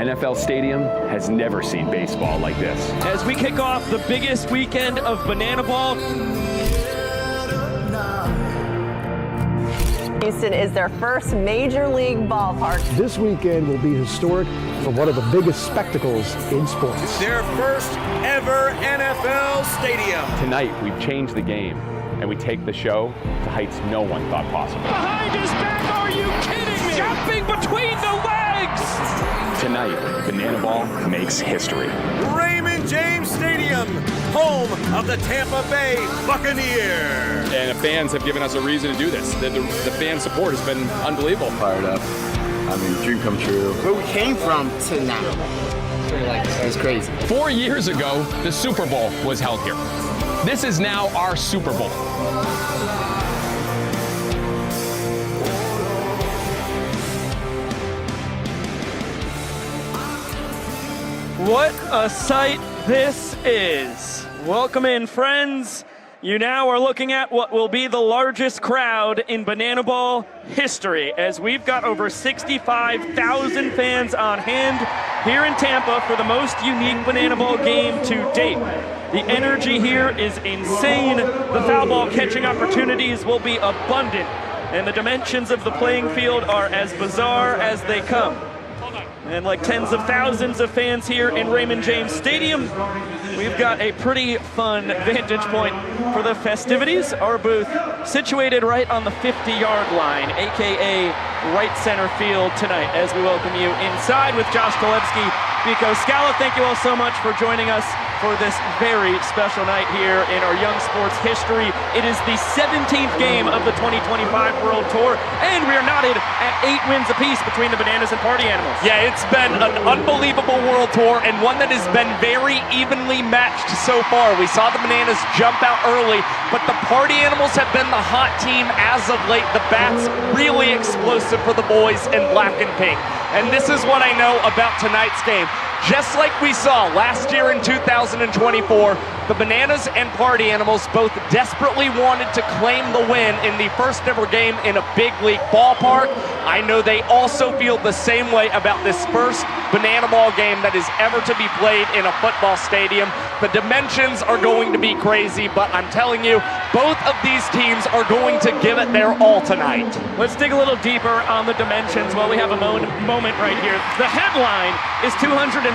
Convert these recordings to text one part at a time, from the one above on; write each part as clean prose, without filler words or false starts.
NFL Stadium has never seen baseball like this. As we kick off the biggest weekend of Banana Ball. Houston is their first major league ballpark. This weekend will be historic for one of the biggest spectacles in sports. Their first ever NFL stadium. Tonight, we've changed the game, and we take the show to heights no one thought possible. Behind his back, are you kidding me? Jumping between the legs! Tonight, Banana Ball makes history. Raymond James Stadium, home of the Tampa Bay Buccaneers. And the fans have given us a reason to do this. The fan support has been unbelievable. Fired up. I mean, dream come true. Where we came from to now. It's crazy. 4 years ago, the Super Bowl was held here. This is now our Super Bowl. What a sight this is. Welcome in, friends. You now are looking at what will be the largest crowd in Banana Ball history, as we've got over 65,000 fans on hand here in Tampa for the most unique Banana Ball game to date. The energy here is insane. The foul ball catching opportunities will be abundant, and the dimensions of the playing field are as bizarre as they come. And like tens of thousands of fans here in Raymond James Stadium, we've got a pretty fun vantage point for the festivities. Our booth situated right on the 50-yard line, aka right center field tonight, as we welcome you inside with Josh Kolevsky, Vico Scala. Thank you all so much for joining us for this very special night here in our young sports history. It is the 17th game of the 2025 World Tour, and we are knotted at 8 wins apiece between the Bananas and Party Animals. Yeah, it's been an unbelievable World Tour, and one that has been very evenly matched so far. We saw the Bananas jump out early, but the Party Animals have been the hot team as of late. The bats really explosive for the boys in black and pink. And this is what I know about tonight's game. Just like we saw last year in 2024, the Bananas and Party Animals both desperately wanted to claim the win in the first ever game in a big league ballpark. I know they also feel the same way about this first Banana Ball game that is ever to be played in a football stadium. The dimensions are going to be crazy, but I'm telling you, both of these teams are going to give it their all tonight. Let's dig a little deeper on the dimensions while we have a moment right here. The headline is 237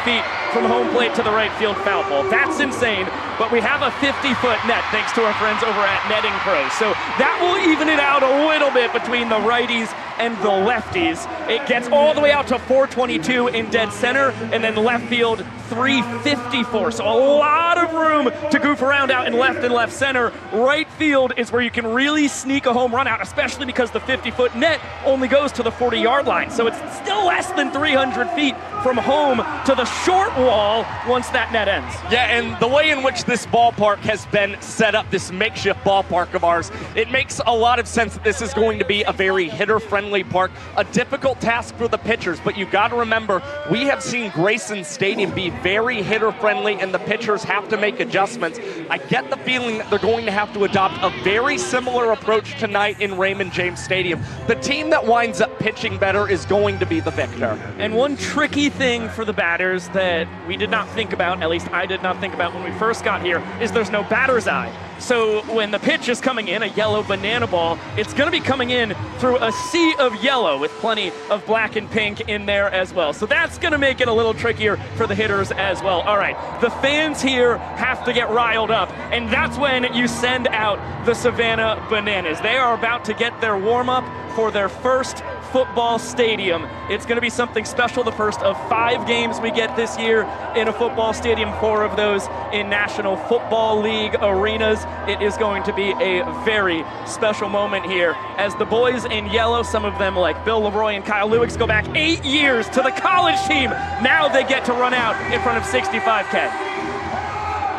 feet from home plate to the right field foul pole. That's insane, but we have a 50-foot net thanks to our friends over at Netting Pros. So that will even it out a little bit between the righties and the lefties. It gets all the way out to 422 in dead center, and then left field 354. So a lot of room to goof around out in left and left center. Right field is where you can really sneak a home run out, especially because the 50-foot net only goes to the 40-yard line. So it's still less than 300 feet from home to the short wall once that net ends. Yeah, and the way in which this ballpark has been set up, this makeshift ballpark of ours, it makes a lot of sense that this is going to be a very hitter-friendly park, a difficult task for the pitchers, but you've got to remember, we have seen Grayson Stadium be very hitter-friendly, and the pitchers have to make adjustments. I get the feeling that they're going to have to adopt a very similar approach tonight in Raymond James Stadium. The team that winds up pitching better is going to be the victor. And one tricky thing for the batters that we did not think about, at least I did not think about when we first got here, is there's no batter's eye. So when the pitch is coming in, a yellow banana ball, it's going to be coming in through a sea of yellow with plenty of black and pink in there as well. So that's going to make it a little trickier for the hitters as well. All right, the fans here have to get riled up, and that's when you send out the Savannah Bananas. They are about to get their warm-up for their first football stadium. It's going to be something special, the first of 5 games we get this year in a football stadium, 4 of those in National Football League arenas. It is going to be a very special moment here as the boys in yellow, some of them like Bill Leroy and Kyle Lewis, go back 8 years to the college team. Now they get to run out in front of 65K.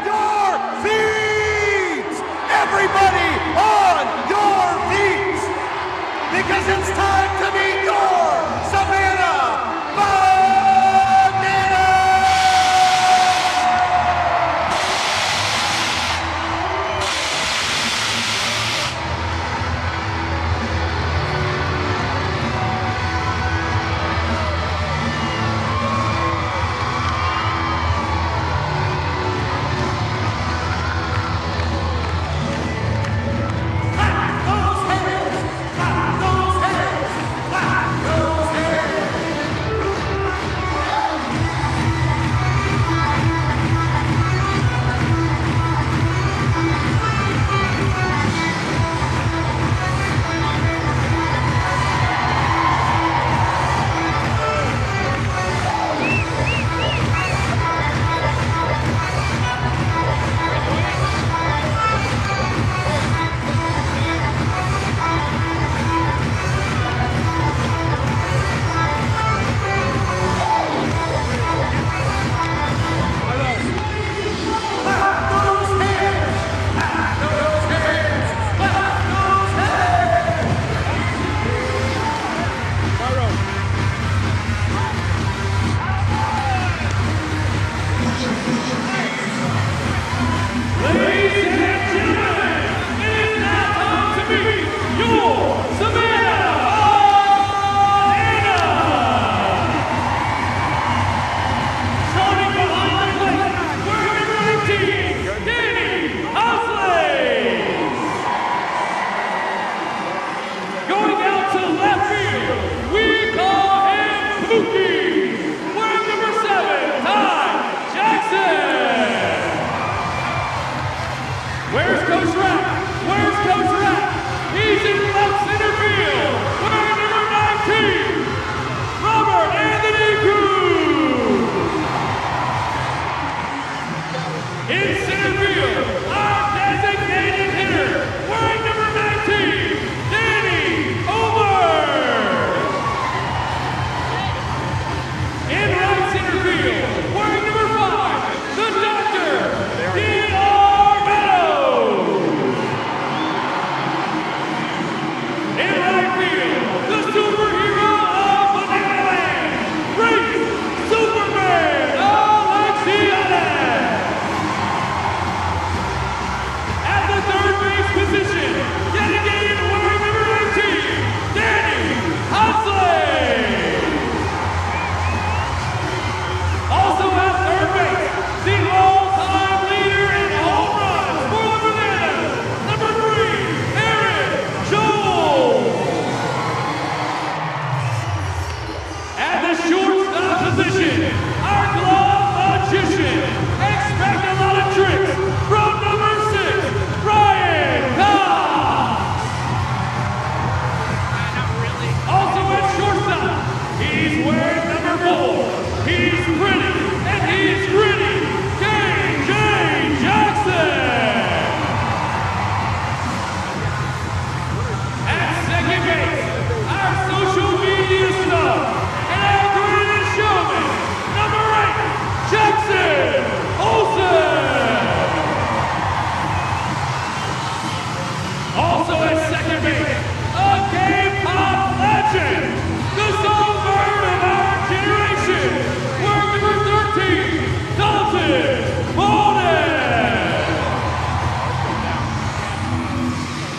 Your feet! Everybody on your feet! Because it's time to meet your Savannah Bananas! comes back. He's in left center field. Wearing number 19, Robert Anthony Cruz. In center field, our designated hitter, wearing number 19, Danny Over. In right center field, wearing number 5, the Doctor, D.R. Meadows. In right field, the superhero of Banana Land, Great Superman Alexiades. At the third base position, yet again wearing number 19, Danny Huxley. Also at third base, the all-time leader in home runs for the Bananas, number 3, Aaron Joel. At the shortstop position, our glove magician. Expect a lot of tricks from number 6, Brian Cox. Also at shortstop, he's wearing number 4. He's pretty and he's gritty. KJ Jackson. At second base, our social media star and our greatest showman, number 8, Jackson Olsen. Also at second base, a K-pop legend, the songbird of our generation, wearing number 13, Dalton Bowden.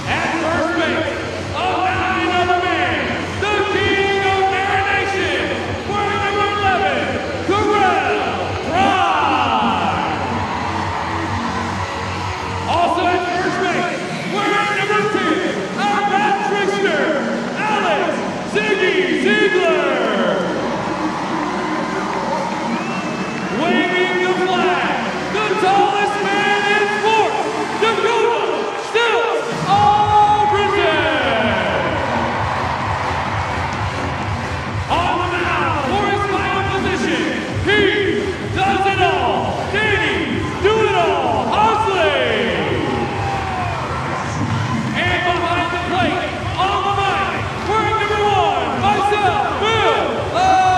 At first base, a nine other man, the king of marination, wearing number 11, Terrell Pride. Also at first base, wearing number 10, our bat trickster, Alex Ziggy Ziegler. Waving the flag, the tallest man in sports, Dakota Stills Albritton. On the mound for his final position, he does it all. Danny Do-It-All Huxley. And behind the plate, on the mic, wearing number 1, myself, Will LaRue.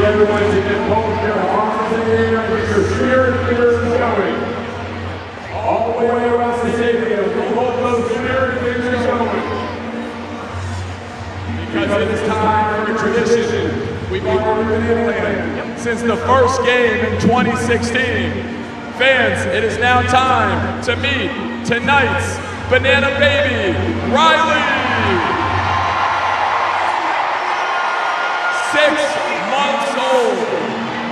Everyone to get both their arms in the air and get your spirit fingers going. All the way around the stadium, get both those spirit fingers going. Because it is time for a tradition we've honored Banana Land since the first game in 2016. Fans, it is now time to meet tonight's Banana Baby, Riley. 6 months old,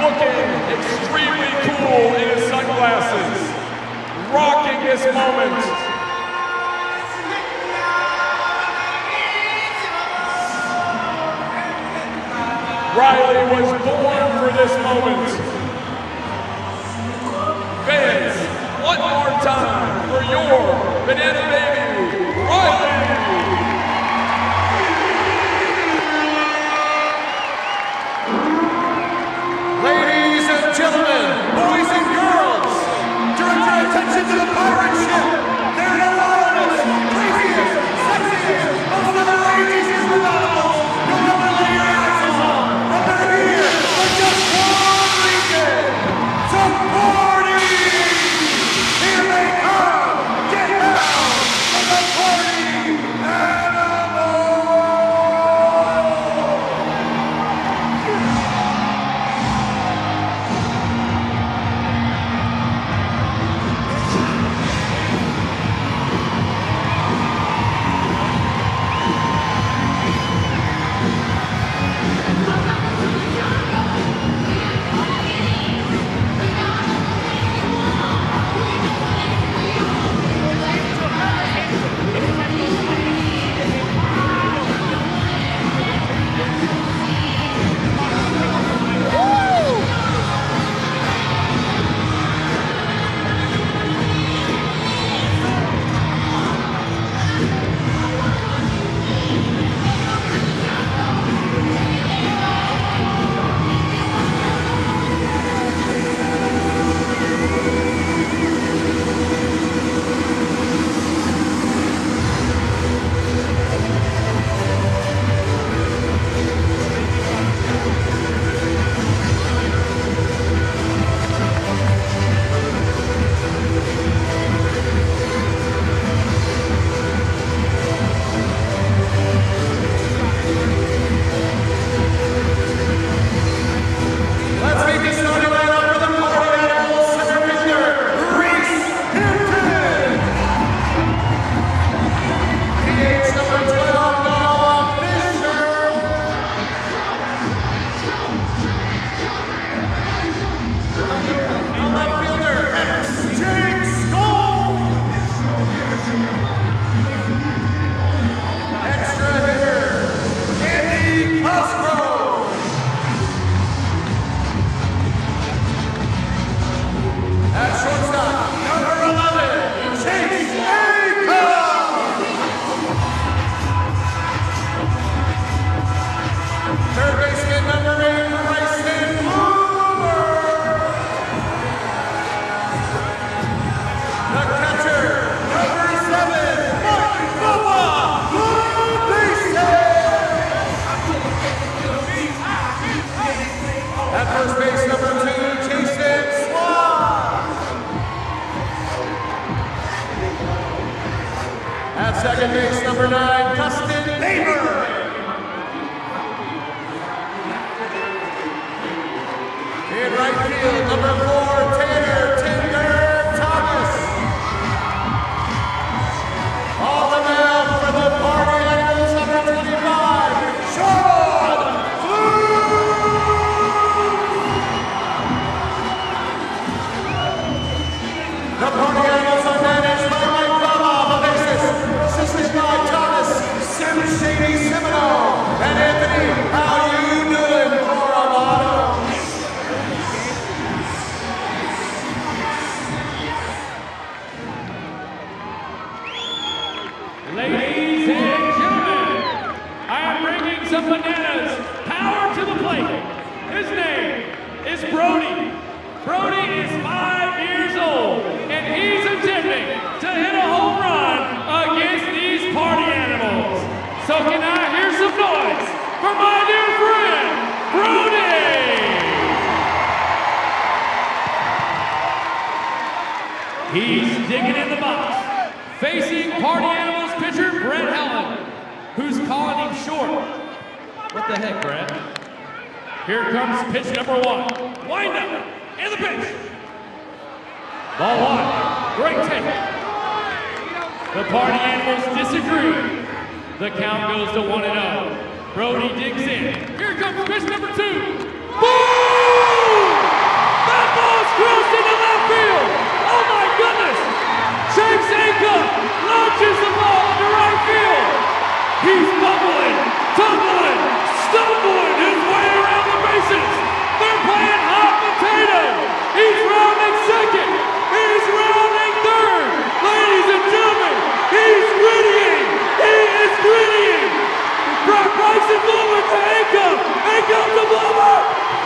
looking extremely cool in his sunglasses, rocking this moment. Riley was born for this moment. Fans, one more time for your Banana Baby, Riley. Ladies and gentlemen, boys and girls, direct your attention to the pirate ship. They're the wildest, craziest, sexiest, most outrageous criminals you'll ever lay your eyes on. But they're here At first base, number 2, Tristan Wirfs. At second base, number 9, Dustin Baber. In right field, number 4, Tanner Tinder Thomas. All the way out for the Party Animals, number 25, Sean The Party Animals are managed by Mike Baba, the basis, assisted by Thomas, Sim Shady Semino, and Anthony. How you doing, Coronado? Ladies and gentlemen, I am bringing some bananas. Power to the plate. His name is Brody. Brody is 5 years old, and he's attempting to hit a home run against these Party Animals. So can I hear some noise for my dear friend, Brody? He's digging in the box. Facing Party Animals pitcher Brett Helen, who's calling him short. What the heck, Brett? Here comes pitch number 1. Wind up, and the pitch. Ball 1, great take. The Party Animals disagree. The count goes to 1-0. Brody digs in. Here comes pitch number 2. Boom! That ball's crossed into left field. Oh my goodness! Chase Acuff launches the ball into right field. He's bumbling, tumbling, stumbling his way around the bases. They're playing hot potato. He's rounding second. He's rounding third. Ladies and gentlemen, he's grittying. He is grittying. Brock Bryson moving to Acuff. Acuff to Bloomer.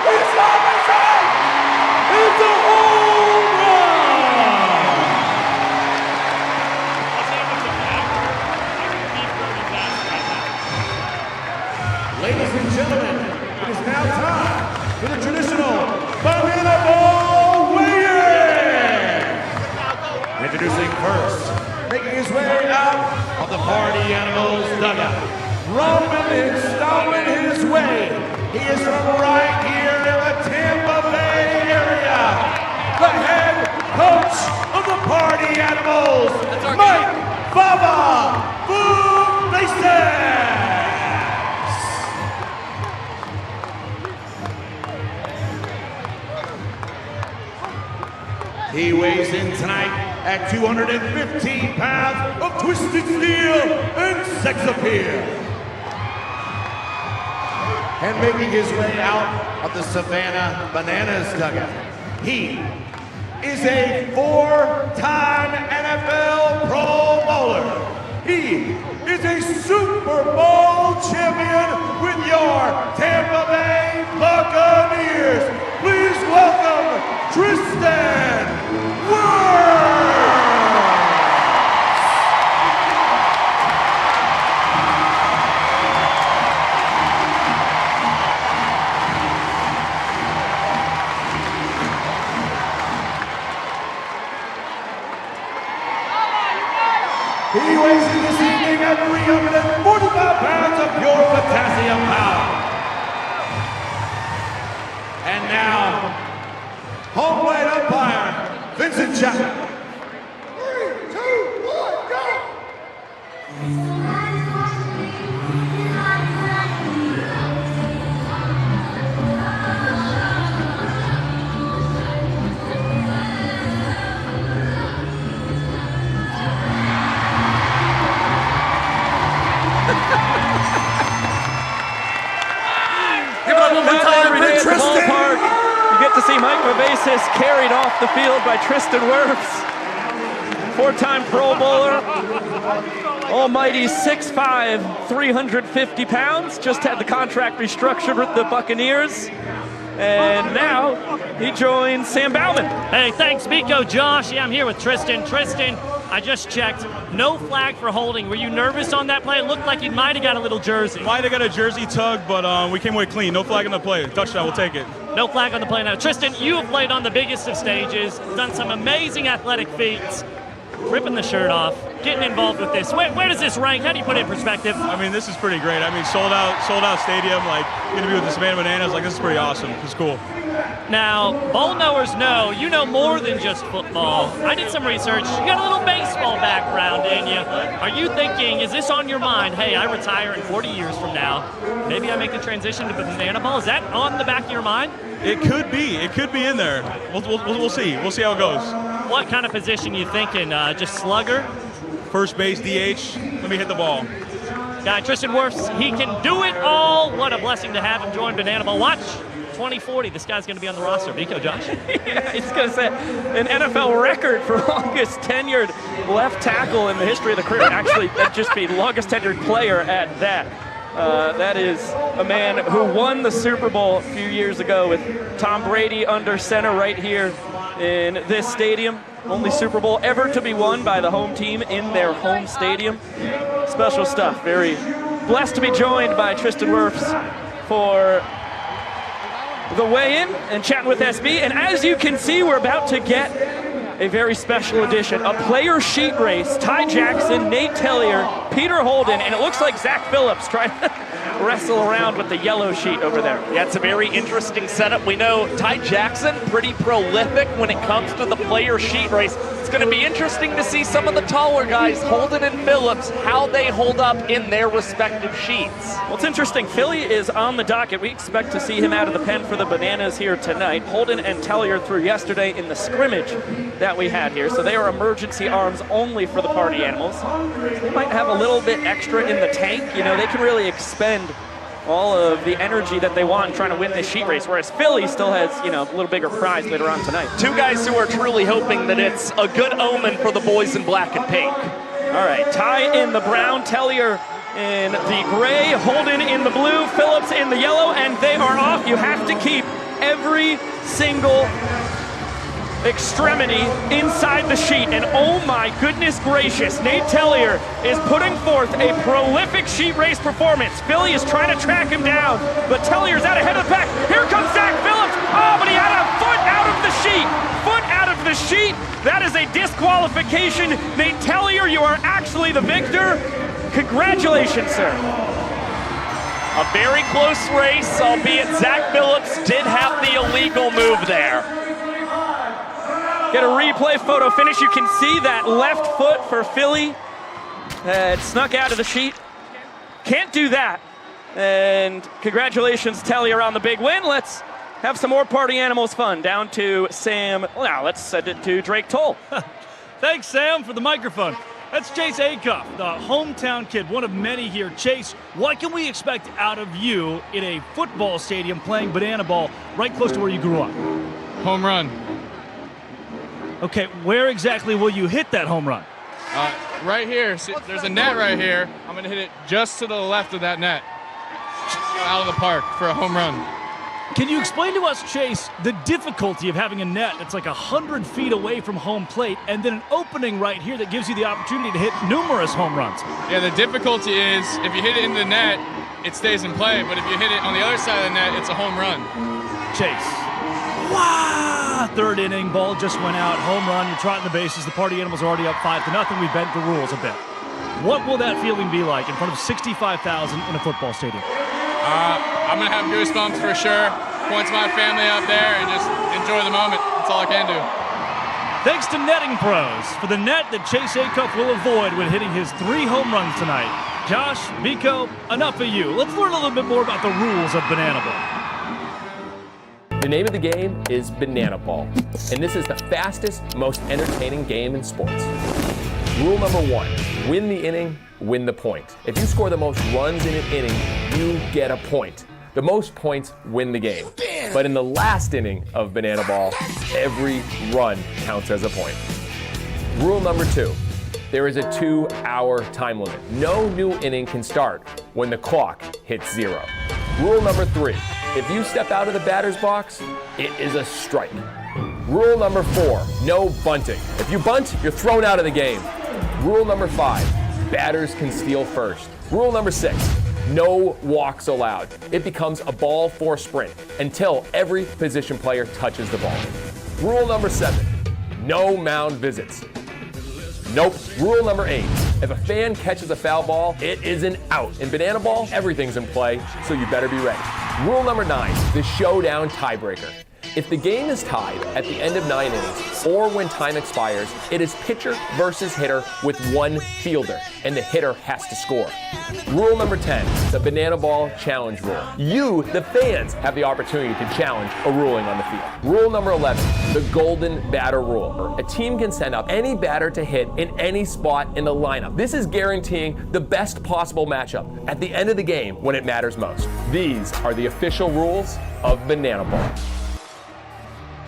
He's off his head. It's a home run. Ladies and gentlemen, it is now time for the traditional Banana Ball weigh-in. Introducing first, making his way out of the Party Animals dugout, rumbling, stomping his way. He is from right here in the Tampa Bay area. The head coach of the Party Animals, Mike Baba Mound Visits. He weighs in tonight at 215 pounds of twisted steel and sex appeal. And making his way out of the Savannah Bananas dugout, he is a 4-time NFL Pro Bowler. He is a Super Bowl champion with your Tampa Bay Buccaneers. Please welcome Tristan Wirfs! He weighs in this evening at 345 pounds of pure potassium power. And now, home plate umpire, Vincent Chapman. 3, 2, 1, go! Give it up one more time for Tristan. You get to see Mike Visits carried off the field by Tristan Wirfs, 4-time Pro Bowler, almighty 6'5", 350 pounds, just had the contract restructured with the Buccaneers, and now he joins Sam Bauman. Hey, thanks, Miko. Josh, yeah, I'm here with Tristan. Tristan, I just checked, no flag for holding. Were you nervous on that play? It looked like you might have got a little jersey. Might have got a jersey tug, but we came away clean. No flag in the play. Touchdown, we'll take it. No flag on the play now. Tristan, you have played on the biggest of stages, done some amazing athletic feats, ripping the shirt off, getting involved with this. Where does this rank? How do you put it in perspective? I mean, this is pretty great. I mean, sold out stadium, like, gonna be with the Savannah Bananas, like, this is pretty awesome. It's cool. Now, ball knowers know you know more than just football. I did some research. You got a little baseball background in you. Are you thinking, is this on your mind? Hey, I retire in 40 years from now. Maybe I make the transition to banana ball. Is that on the back of your mind? It could be. It could be in there. We'll see. We'll see how it goes. What kind of position you thinking? Just slugger? First base, DH. Let me hit the ball. Guy Tristan Wirfs, he can do it all. What a blessing to have him join Banana Ball. Watch 2040. This guy's going to be on the roster. Vico, Josh. Yeah, he's going to set an NFL record for longest tenured left tackle in the history of the career. Actually, that'd just be longest tenured player at that. That is a man who won the Super Bowl a few years ago with Tom Brady under center right here in this stadium. Only Super Bowl ever to be won by the home team in their home stadium. Special stuff. Very blessed to be joined by Tristan Wirfs for the weigh-in and chatting with SB. And as you can see, we're about to get a very special edition, a player sheet race. Ty Jackson, Nate Tellier, Peter Holden, and it looks like Zach Phillips trying to wrestle around with the yellow sheet over there. Yeah, it's a very interesting setup. We know Ty Jackson, pretty prolific when it comes to the player sheet race. It's going to be interesting to see some of the taller guys, Holden and Phillips, how they hold up in their respective sheets. Well, it's interesting. Philly is on the docket. We expect to see him out of the pen for the Bananas here tonight. Holden and Tellier threw yesterday in the scrimmage that we had here, so they are emergency arms only for the party animals. They might have a little bit extra in the tank. You know, they can really expend all of the energy that they want trying to win this sheet race, whereas Philly still has, you know, a little bigger prize later on tonight. Two guys who are truly hoping that it's a good omen for the boys in black and pink. All right, Ty in the brown, Tellier in the gray, Holden in the blue, Phillips in the yellow, and they are off. You have to keep every single extremity inside the sheet, and oh my goodness gracious, Nate Tellier is putting forth a prolific sheet race performance. Philly is trying to track him down, but Tellier's out ahead of the pack. Here comes Zach Phillips. Oh, but he had a foot out of the sheet. Foot out of the sheet. That is a disqualification. Nate Tellier, you are actually the victor. Congratulations, sir. A very close race, albeit Zach Phillips did have the illegal move there. Get a replay photo finish. You can see that left foot for Philly. It snuck out of the sheet. Can't do that. And congratulations, Tellier, on the big win. Let's have some more party animals fun. Down to Sam. Well, now let's send it to Drake Toll. Thanks, Sam, for the microphone. That's Chase Acuff, the hometown kid, one of many here. Chase, what can we expect out of you in a football stadium playing banana ball right close to where you grew up? Home run. Okay, where exactly will you hit that home run? Right here. See, there's a net right here. I'm going to hit it just to the left of that net. Out of the park for a home run. Can you explain to us, Chase, the difficulty of having a net that's like 100 feet away from home plate and then an opening right here that gives you the opportunity to hit numerous home runs? Yeah, the difficulty is if you hit it in the net, it stays in play. But if you hit it on the other side of the net, it's a home run. Chase. Wow! Third inning, ball just went out, home run, you're trotting the bases, the party animals are already up 5-0. We bent the rules a bit. What will that feeling be like in front of 65,000 in a football stadium? I'm going to have goosebumps for sure. Point to my family out there and just enjoy the moment. That's all I can do. Thanks to Netting Pros for the net that Chase Acuff will avoid when hitting his 3 home runs tonight. Josh, Vico, enough of you. Let's learn a little bit more about the rules of Banana Ball. The name of the game is Banana Ball, and this is the fastest, most entertaining game in sports. Rule number 1, win the inning, win the point. If you score the most runs in an inning, you get a point. The most points win the game. But in the last inning of Banana Ball, every run counts as a point. Rule number 2, there is a 2-hour time limit. No new inning can start when the clock hits 0. Rule number 3, if you step out of the batter's box, it is a strike. Rule number 4, no bunting. If you bunt, you're thrown out of the game. Rule number 5, batters can steal first. Rule number 6, No walks allowed. It becomes a ball four sprint until every position player touches the ball. Rule number 7, no mound visits. Nope. Rule number 8, if a fan catches a foul ball, it is an out. In banana ball, everything's in play, so you better be ready. Rule number 9, the showdown tiebreaker. If the game is tied at the end of 9 innings or when time expires, it is pitcher versus hitter with one fielder, and the hitter has to score. Rule number 10, the banana ball challenge rule. You, the fans, have the opportunity to challenge a ruling on the field. Rule number 11, the golden batter rule. A team can send up any batter to hit in any spot in the lineup. This is guaranteeing the best possible matchup at the end of the game when it matters most. These are the official rules of banana ball.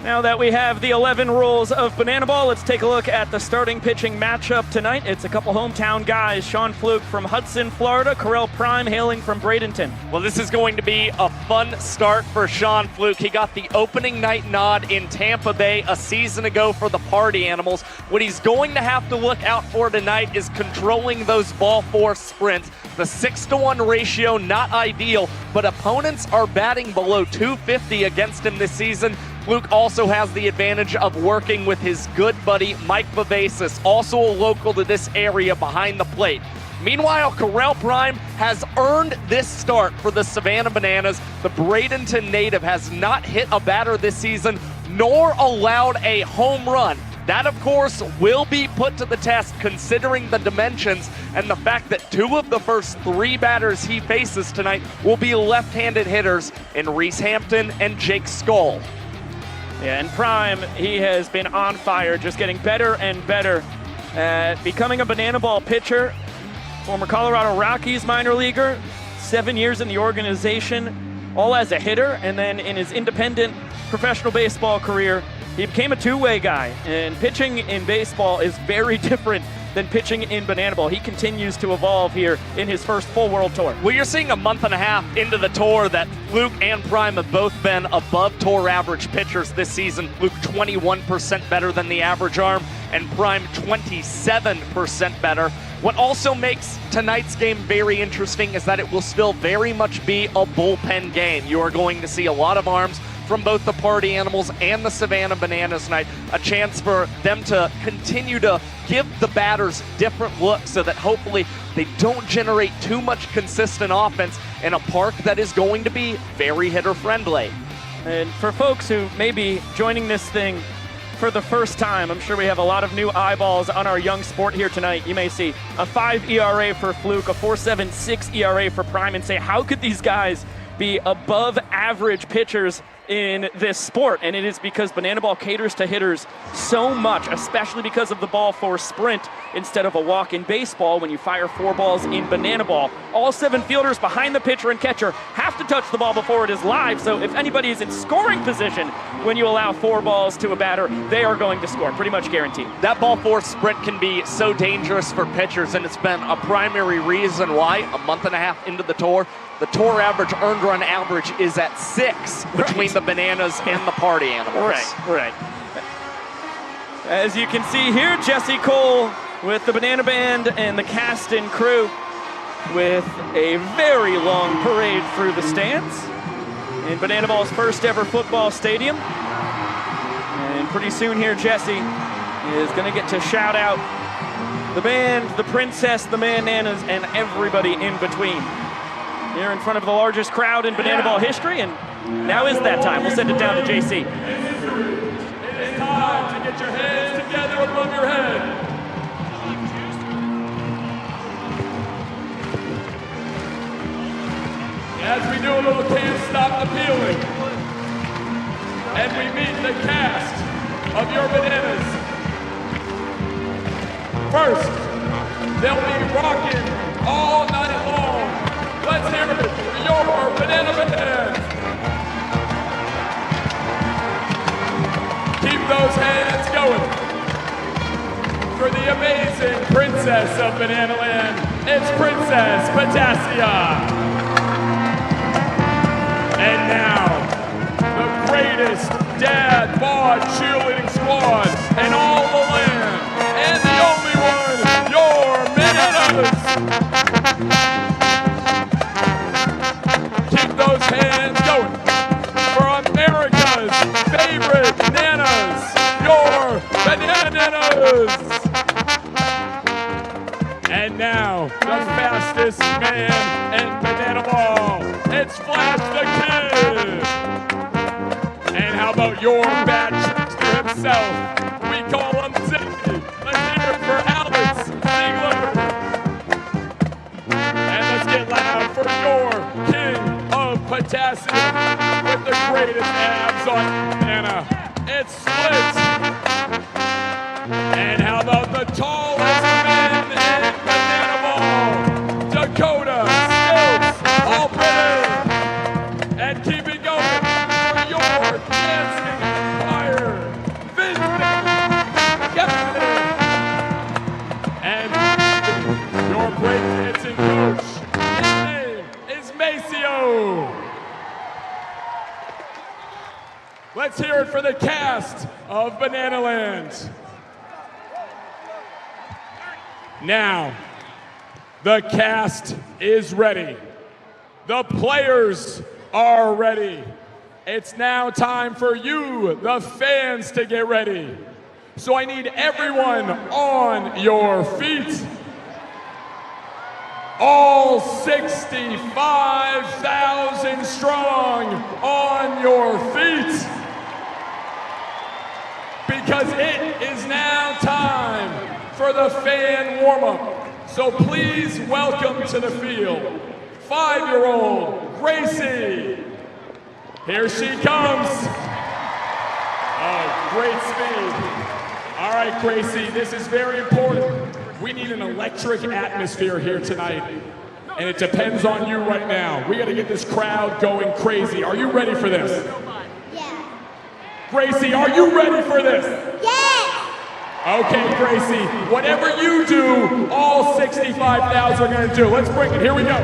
Now that we have the 11 rules of banana ball, let's take a look at the starting pitching matchup tonight. It's a couple hometown guys. Sean Fluke from Hudson, Florida. Correll Prime hailing from Bradenton. Well, this is going to be a fun start for Sean Fluke. He got the opening night nod in Tampa Bay a season ago for the Party Animals. What he's going to have to look out for tonight is controlling those ball four sprints. The 6-to-1 ratio, not ideal, but opponents are batting below 250 against him this season. Fluke also has the advantage of working with his good buddy Mike Vivacis, also a local to this area behind the plate. Meanwhile, Correll Prime has earned this start for the Savannah Bananas. The Bradenton native has not hit a batter this season, nor allowed a home run. That, of course, will be put to the test considering the dimensions and the fact that 2 of the first 3 batters he faces tonight will be left-handed hitters in Reese Hampton and Jake Skull. Yeah, and Prime, he has been on fire, just getting better and better at becoming a banana ball pitcher. Former Colorado Rockies minor leaguer, 7 years in the organization, all as a hitter, and then in his independent professional baseball career, he became a two-way guy. And pitching in baseball is very different than pitching in banana ball. He continues to evolve here in his first full world tour. Well, you're seeing a month and a half into the tour that Fluke and Prime have both been above tour average pitchers this season. Fluke 21% better than the average arm, and Prime 27% better. What also makes tonight's game very interesting is that it will still very much be a bullpen game. You are going to see a lot of arms from both the Party Animals and the Savannah Bananas tonight, a chance for them to continue to give the batters different looks so that hopefully they don't generate too much consistent offense in a park that is going to be very hitter-friendly. And for folks who may be joining this thing for the first time, I'm sure we have a lot of new eyeballs on our young sport here tonight. You may see a 5 ERA for Fluke, a 4.76 ERA for Prime, and say, how could these guys be above average pitchers in this sport? And it is because banana ball caters to hitters so much, especially because of the ball four sprint instead of a walk in baseball. When you fire 4 balls in banana ball, all 7 fielders behind the pitcher and catcher have to touch the ball before it is live. So if anybody is in scoring position when you allow 4 balls to a batter, they are going to score, pretty much guaranteed. That ball four sprint can be so dangerous for pitchers, and it's been a primary reason why a month and a half into the tour average earned run average is at 6 between the Bananas and the Party Animals. Right. As you can see here, Jesse Cole with the Banana Band and the cast and crew with a very long parade through the stands in Banana Ball's first ever football stadium. And pretty soon here, Jesse is going to get to shout out the band, the princess, the bananas, and everybody in between. Here in front of the largest crowd in banana ball history, and now is that time. We'll send it down to JC. It's time to get your hands together above your head. As we do a little Can't Stop the Feeling, and we meet the cast of your bananas. First, they'll be rocking all night long. Let's hear it for your Banana Band. Keep those hands going. For the amazing princess of Banana Land, it's Princess Potassia. And now, the greatest dad bod cheerleading squad in all the land, and the only one, your Bananas. Wombat Trickster himself. We call him Zippy. Let's hear it for Alex Ziegler. And let's get loud for your king of potassium with the greatest abs on banana. It's Split. And how about the tallest men in banana ball? Dakota, Stilts, Albritton. And keep it going for your dancing fire, Vincent, Kevin. And your breakdancing coach, his name is Maceo. Let's hear it for the cast of Banana Land. Now, the cast is ready. The players are ready. It's now time for you, the fans, to get ready. So I need everyone on your feet. All 65,000 strong on your feet. Because it is now time for the fan warm-up. So please welcome to the field 5-year-old Gracie. Here she comes. Oh, great speed. All right, Gracie, this is very important. We need an electric atmosphere here tonight, and it depends on you right now. We got to get this crowd going crazy. Are you ready for this? Yeah. Gracie, are you ready for this? Yes. Okay, Gracie, whatever you do, all 65,000 are going to do. Let's bring it. Here we go.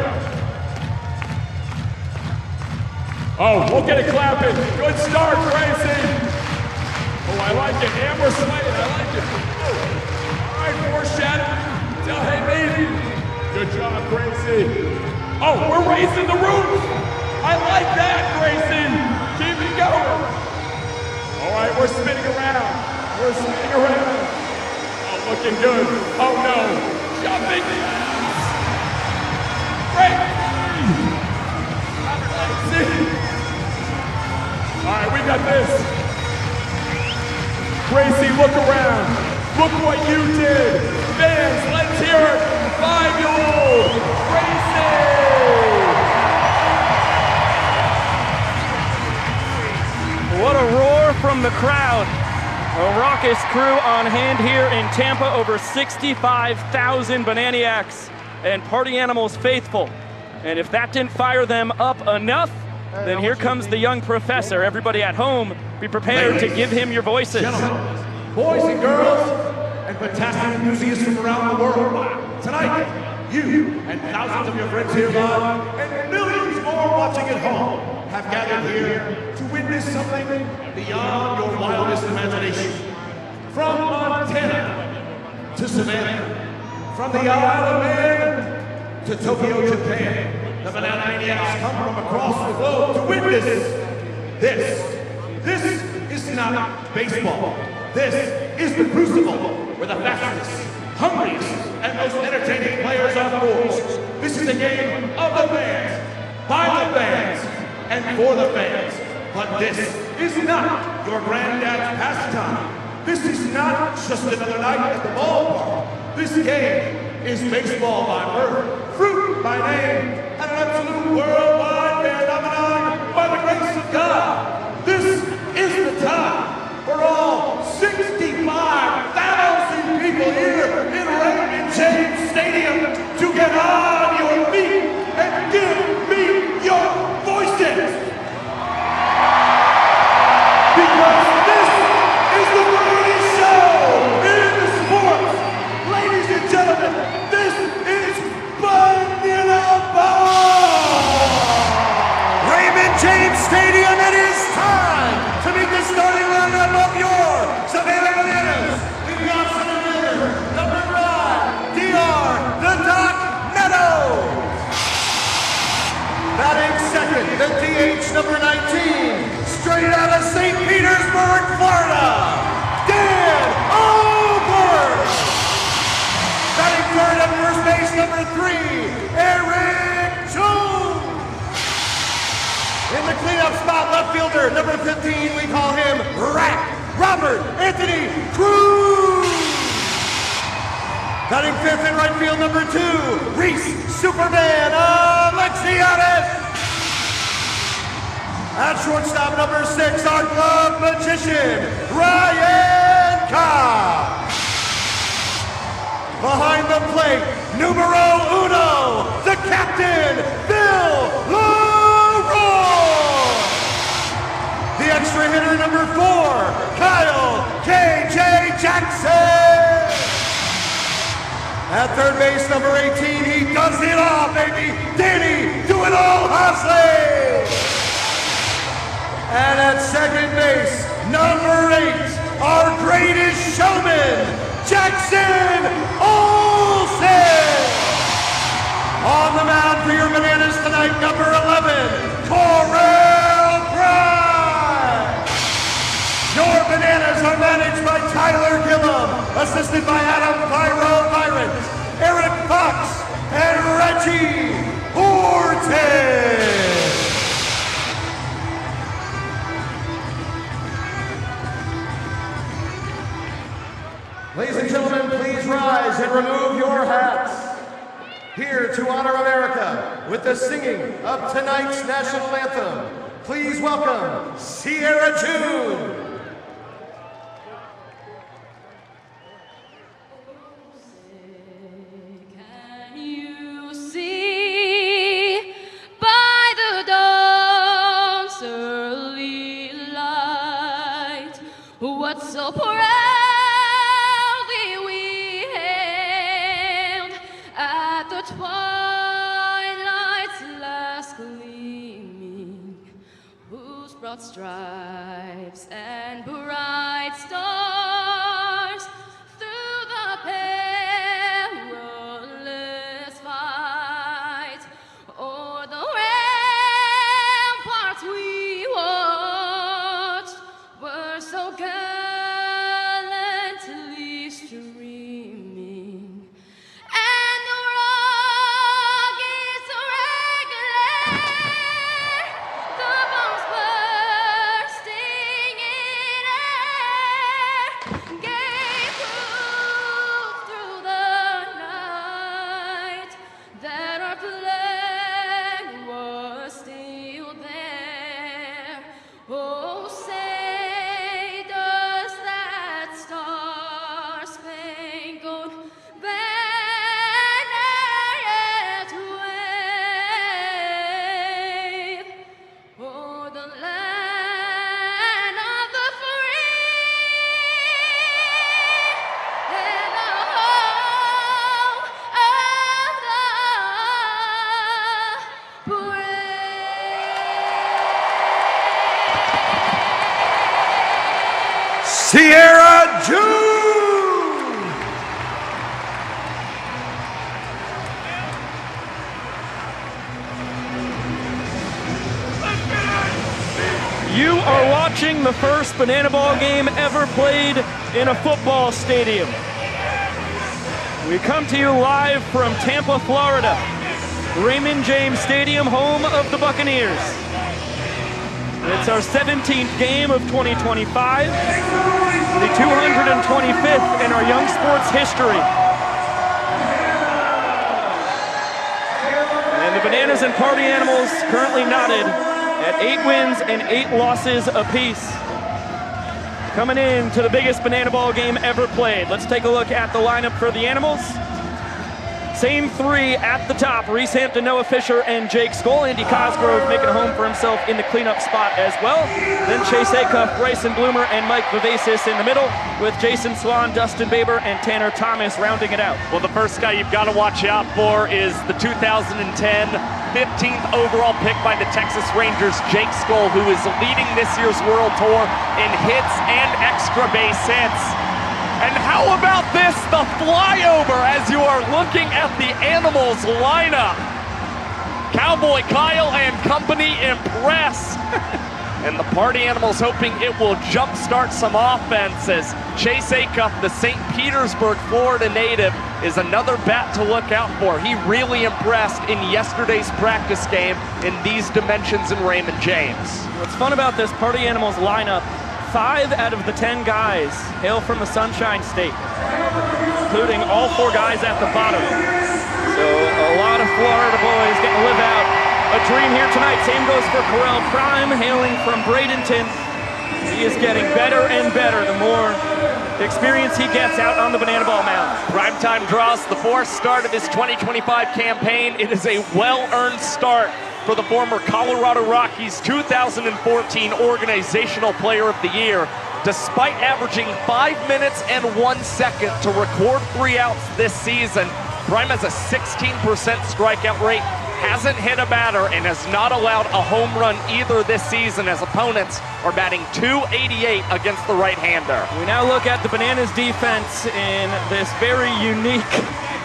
Oh, we'll get it clapping. Good start, Gracie. Oh, I like it. Amber Slade, I like it. Oh. All right, foreshadowing. Tell hey, baby. Good job, Gracie. Oh, we're raising the roof. I like that, Gracie. Keep it going. All right, we're spinning around. We're spinning around. Oh, looking good. Oh, no. Jumping. Great. All right, we got this. Gracie, look around. Look what you did. Fans, let's hear it. 5-year-old Gracie. What a roar from the crowd. A raucous crew on hand here in Tampa. Over 65,000 Bananiacs and Party Animals faithful. And if that didn't fire them up enough, then here comes the young professor. Everybody at home, be prepared to give him your voices. Gentlemen, boys and girls, and potassium enthusiasts from around the world. Tonight, you and thousands of your friends here live, and millions more watching at home, have gathered here to witness something beyond your wildest imagination. From Montana to Savannah, from the Isle of Man to Tokyo, Japan, the Banana Maniacs come from across the globe to witness this. This is not baseball. This is the crucible where the fastest, hungriest, and most entertaining players on board. This is a game of the fans, by the fans, and for the fans. But this is not your granddad's pastime. This is not just another night at the ballpark. This game is baseball by birth, fruit by name, and an absolute worldwide phenomenon by the grace of God. This is the time for all 65,000 people here in Raymond James Stadium to get on your feet and give me your voices. Because this is the greatest show in the sports. Ladies and gentlemen, this is Banana Ball! Raymond James Stadium, it is time! left fielder, number 15, we call him Rack Robert Anthony Cruz. Batting fifth in right field, number 2, Reese Superman Alexiades. At shortstop, number 6, our glove magician, Ryan Cobb. Behind the plate, numero uno, the captain, Bill Leroy. The extra hitter, number 4, Kyle K.J. Jackson. At third base, number 18, he does it all, baby, Danny Do-It-All Hosley. And at second base, number 8, our greatest showman, Jackson Olsen. On the mound for your Bananas tonight, number 11, Correll Prime. Your Bananas are managed by Tyler Gillum, assisted by Adam Byron, Eric Fox, and Reggie Horton. Ladies and gentlemen, please rise and remove your hats. Here to honor America with the singing of tonight's national anthem, please welcome Sierra June. Can you see by the dawn's early light what so proud twilight's last gleaming, whose broad stripes and bright stars through the perilous fight o'er the ramparts we watched were so gallantly streaming. Sierra June. You are watching the first banana ball game ever played in a football stadium. We come to you live from Tampa, Florida, Raymond James Stadium, home of the Buccaneers. It's our 17th game of 2025, the 225th in our young sports history. And the Bananas and Party Animals currently knotted at 8 wins and 8 losses apiece. Coming in to the biggest banana ball game ever played. Let's take a look at the lineup for the Animals. Same 3 at the top, Reese Hampton, Noah Fisher, and Jake Skoll. Andy Cosgrove making a home for himself in the cleanup spot as well. Then Chase Acuff, Bryson Bloomer, and Mike Vivacis in the middle, with Jason Swan, Dustin Baber, and Tanner Thomas rounding it out. Well, the first guy you've got to watch out for is the 2010 15th overall pick by the Texas Rangers, Jake Skoll, who is leading this year's World Tour in hits and extra base hits. And how about this, the flyover as you are looking at the Animals lineup. Cowboy Kyle and company impressed. And the Party Animals hoping it will jumpstart some offense as Chase Acuff, the St. Petersburg, Florida native, is another bat to look out for. He really impressed in yesterday's practice game in these dimensions in Raymond James. What's fun about this Party Animals lineup, 5 out of the 10 guys hail from the Sunshine State, including all 4 guys at the bottom. So a lot of Florida boys getting to live out a dream here tonight. Same goes for Correll Prime, hailing from Bradenton. He is getting better and better the more experience he gets out on the Banana Ball mound. Primetime draws the 4th start of his 2025 campaign. It is a well-earned start for the former Colorado Rockies 2014 Organizational Player of the Year. Despite averaging 5 minutes and 1 second to record 3 outs this season, Prime has a 16% strikeout rate, hasn't hit a batter, and has not allowed a home run either this season as opponents are batting .288 against the right-hander. We now look at the Bananas defense in this very unique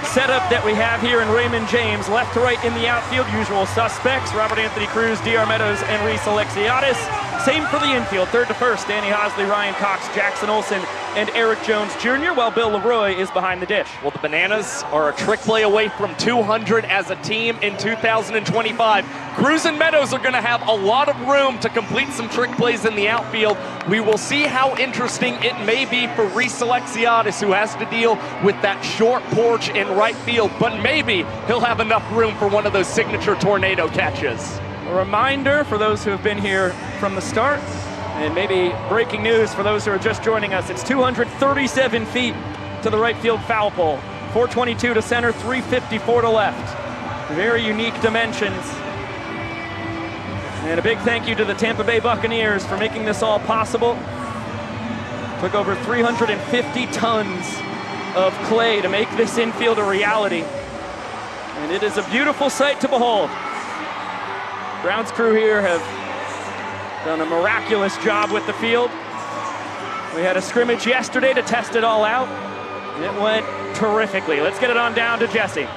setup that we have here in Raymond James. Left to right in the outfield, usual suspects, Robert Anthony Cruz, D.R. Meadows, and Reese Alexiadis. Same for the infield, third to first, Danny Hosley, Ryan Cox, Jackson Olsen, and Eric Jones Jr., while Bill Leroy is behind the dish. Well, the Bananas are a trick play away from 200 as a team in 2025. Cruz and Meadows are going to have a lot of room to complete some trick plays in the outfield. We will see how interesting it may be for Reese Alexiadis, who has to deal with that short porch in right field, but maybe he'll have enough room for one of those signature tornado catches. A reminder for those who have been here from the start, and maybe breaking news for those who are just joining us, it's 237 feet to the right field foul pole, 422 to center, 354 to left. Very unique dimensions. And a big thank you to the Tampa Bay Buccaneers for making this all possible. Took over 350 tons of clay to make this infield a reality. And it is a beautiful sight to behold. Grounds crew here have done a miraculous job with the field. We had a scrimmage yesterday to test it all out. It went terrifically. Let's get it on down to Jesse.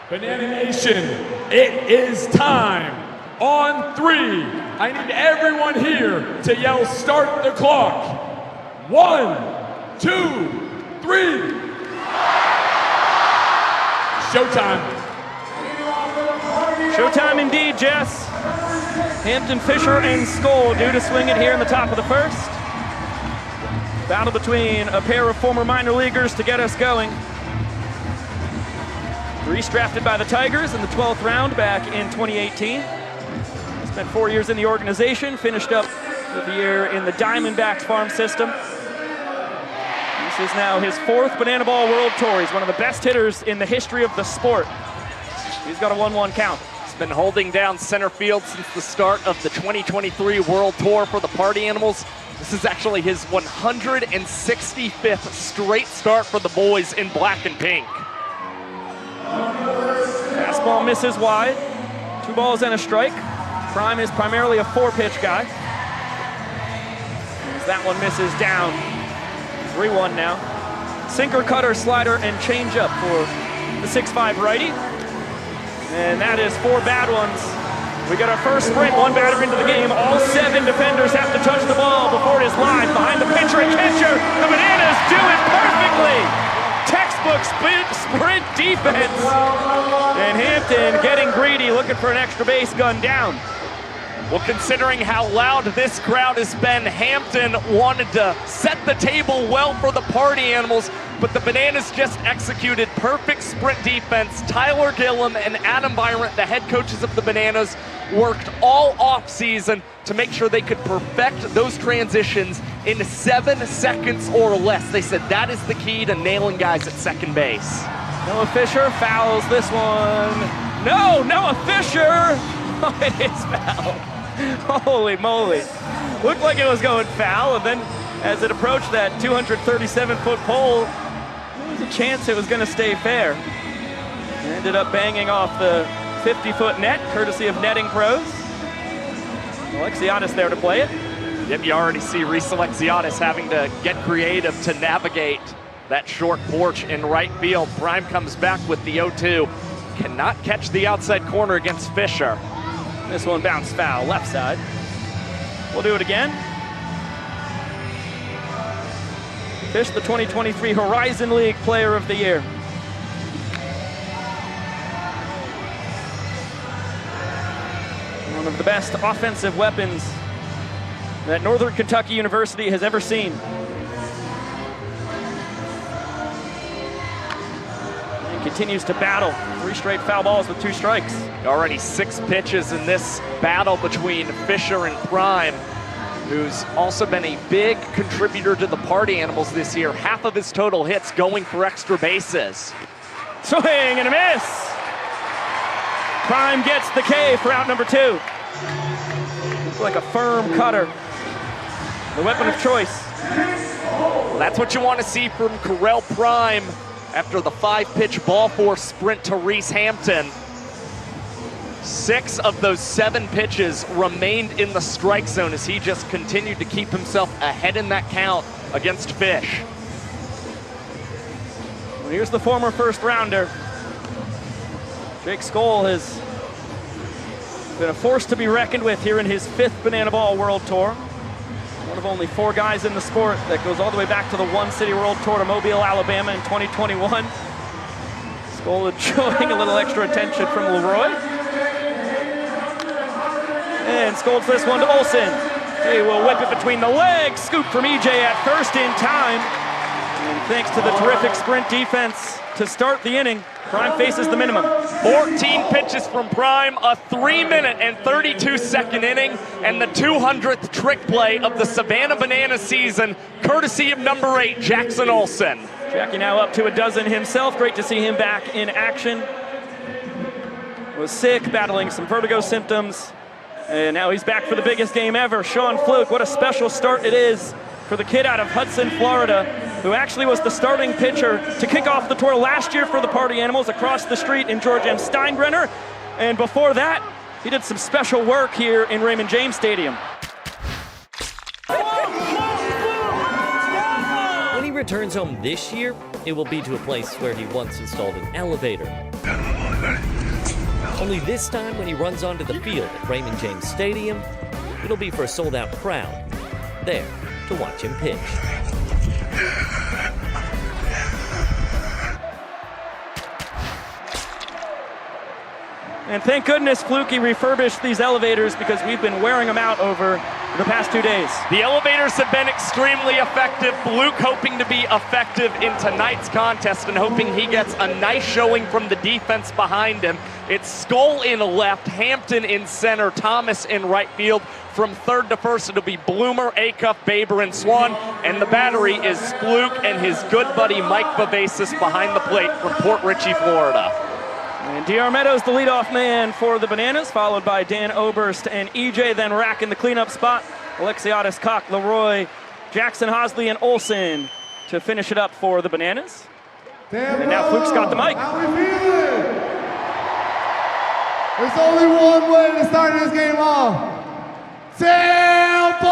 Banana Nation, it is time. On 3, I need everyone here to yell start the clock. 1, 2, 3. Showtime. Showtime indeed, Jess. Hampton, Fisher, and Skoll due to swing it here in the top of the first. Battle between a pair of former minor leaguers to get us going. Reese drafted by the Tigers in the 12th round back in 2018. Spent 4 years in the organization, finished up with the year in the Diamondbacks farm system. This is now his 4th Banana Ball World Tour. He's one of the best hitters in the history of the sport. He's got a 1-1 count. He's been holding down center field since the start of the 2023 World Tour for the Party Animals. This is actually his 165th straight start for the boys in black and pink. Fastball misses wide. 2 balls and a strike. Prime is primarily a 4-pitch guy. As that one misses down. 3-1 now. Sinker, cutter, slider, and changeup for the 6'5" righty. And that is 4 bad ones. We got our first sprint, 1 batter into the game. All 7 defenders have to touch the ball before it is lined behind the pitcher and catcher. The Bananas do it perfectly. Textbook sprint defense. And Hampton getting greedy, looking for an extra base, gun down. Well, considering how loud this crowd has been, Hampton wanted to set the table well for the Party Animals, but the Bananas just executed perfect sprint defense. Tyler Gillum and Adam Byron, the head coaches of the Bananas, worked all off-season to make sure they could perfect those transitions in 7 seconds or less. They said that is the key to nailing guys at second base. Noah Fisher fouls this one. No, Noah Fisher! Oh, it is foul. Holy moly. Looked like it was going foul, and then as it approached that 237-foot pole, there was a chance it was going to stay fair. It ended up banging off the 50-foot net, courtesy of Netting Pros. Alexiadis there to play it. Yep, you already see Reese Alexiadis having to get creative to navigate that short porch in right field. Prime comes back with the 0-2. Cannot catch the outside corner against Fisher. This one bounced foul, left side. We'll do it again. Fish, the 2023 Horizon League Player of the Year. One of the best offensive weapons that Northern Kentucky University has ever seen. And continues to battle 3 straight foul balls with 2 strikes. Already 6 pitches in this battle between Fisher and Prime, who's also been a big contributor to the Party Animals this year. Half of his total hits going for extra bases. Swing and a miss. Prime gets the K for out number 2. Looks like a firm cutter. The weapon of choice. Well, that's what you want to see from Correll Prime after the 5-pitch ball four sprint to Reese Hampton. 6 of those 7 pitches remained in the strike zone as he just continued to keep himself ahead in that count against Fish. Well, here's the former first rounder. Jake Skoll has been a force to be reckoned with here in his 5th Banana Ball World Tour. One of only 4 guys in the sport that goes all the way back to the One City World Tour to Mobile, Alabama in 2021. Skoll enjoying a little extra attention from Leroy. And Skoll's this one to Olsen. He will whip it between the legs. Scoop from EJ at first in time. And thanks to the terrific sprint defense to start the inning, Prime faces the minimum. 14 pitches from Prime, a 3-minute and 32-second inning, and the 200th trick play of the Savannah Banana season, courtesy of number 8, Jackson Olsen. Jackie now up to a dozen himself. Great to see him back in action. Was sick, battling some vertigo symptoms, and now he's back for the biggest game ever. Sean Fluke, what a special start it is for the kid out of Hudson, Florida, who actually was the starting pitcher to kick off the tour last year for the Party Animals across the street in George M. Steinbrenner. And before that, he did some special work here in Raymond James Stadium. When he returns home this year, it will be to a place where he once installed an elevator. Only this time, when he runs onto the field at Raymond James Stadium, it'll be for a sold-out crowd there to watch him pitch. And thank goodness Fluky refurbished these elevators, because we've been wearing them out over the past 2 days. The elevators have been extremely effective. Fluke hoping to be effective in tonight's contest and hoping he gets a nice showing from the defense behind him. It's Skoll in left, Hampton in center, Thomas in right field. From third to first, it'll be Bloomer, Acuff, Baber, and Swan. And the battery is Fluke and his good buddy Mike Vivacis behind the plate from Port Richey, Florida. And D.R. Meadows, the leadoff man for the Bananas, followed by Dan Oberst and EJ, then Rack in the cleanup spot. Alexiadis, Koch, Leroy, Jackson, Hosley, and Olsen to finish it up for the Bananas. And now Fluke's got the mic. How we feeling? There's only one way to start this game off. Tampa!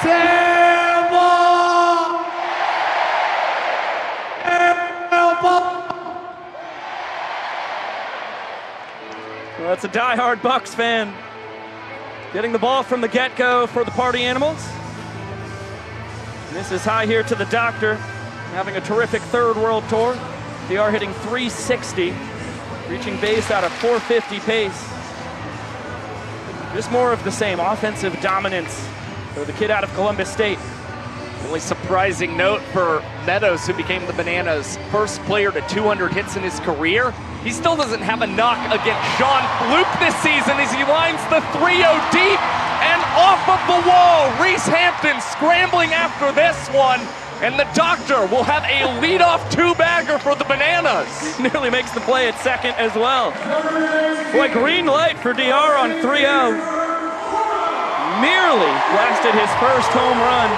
Tampa! Well, that's a die-hard Bucks fan. Getting the ball from the get-go for the Party Animals. And this is high here to the doctor. Having a terrific 3rd World Tour. DR hitting 360. Reaching base out of 450 pace. Just more of the same, offensive dominance for the kid out of Columbus State. Only surprising note for Meadows, who became the Bananas' first player to 200 hits in his career. He still doesn't have a knock against Sean Fluke this season as he lines the 3-0 deep and off of the wall. Reese Hampton scrambling after this one, and the doctor will have a leadoff 2-bagger for the Bananas. Nearly makes the play at second as well. Boy, green light for DR on 3-0. Nearly blasted his first home run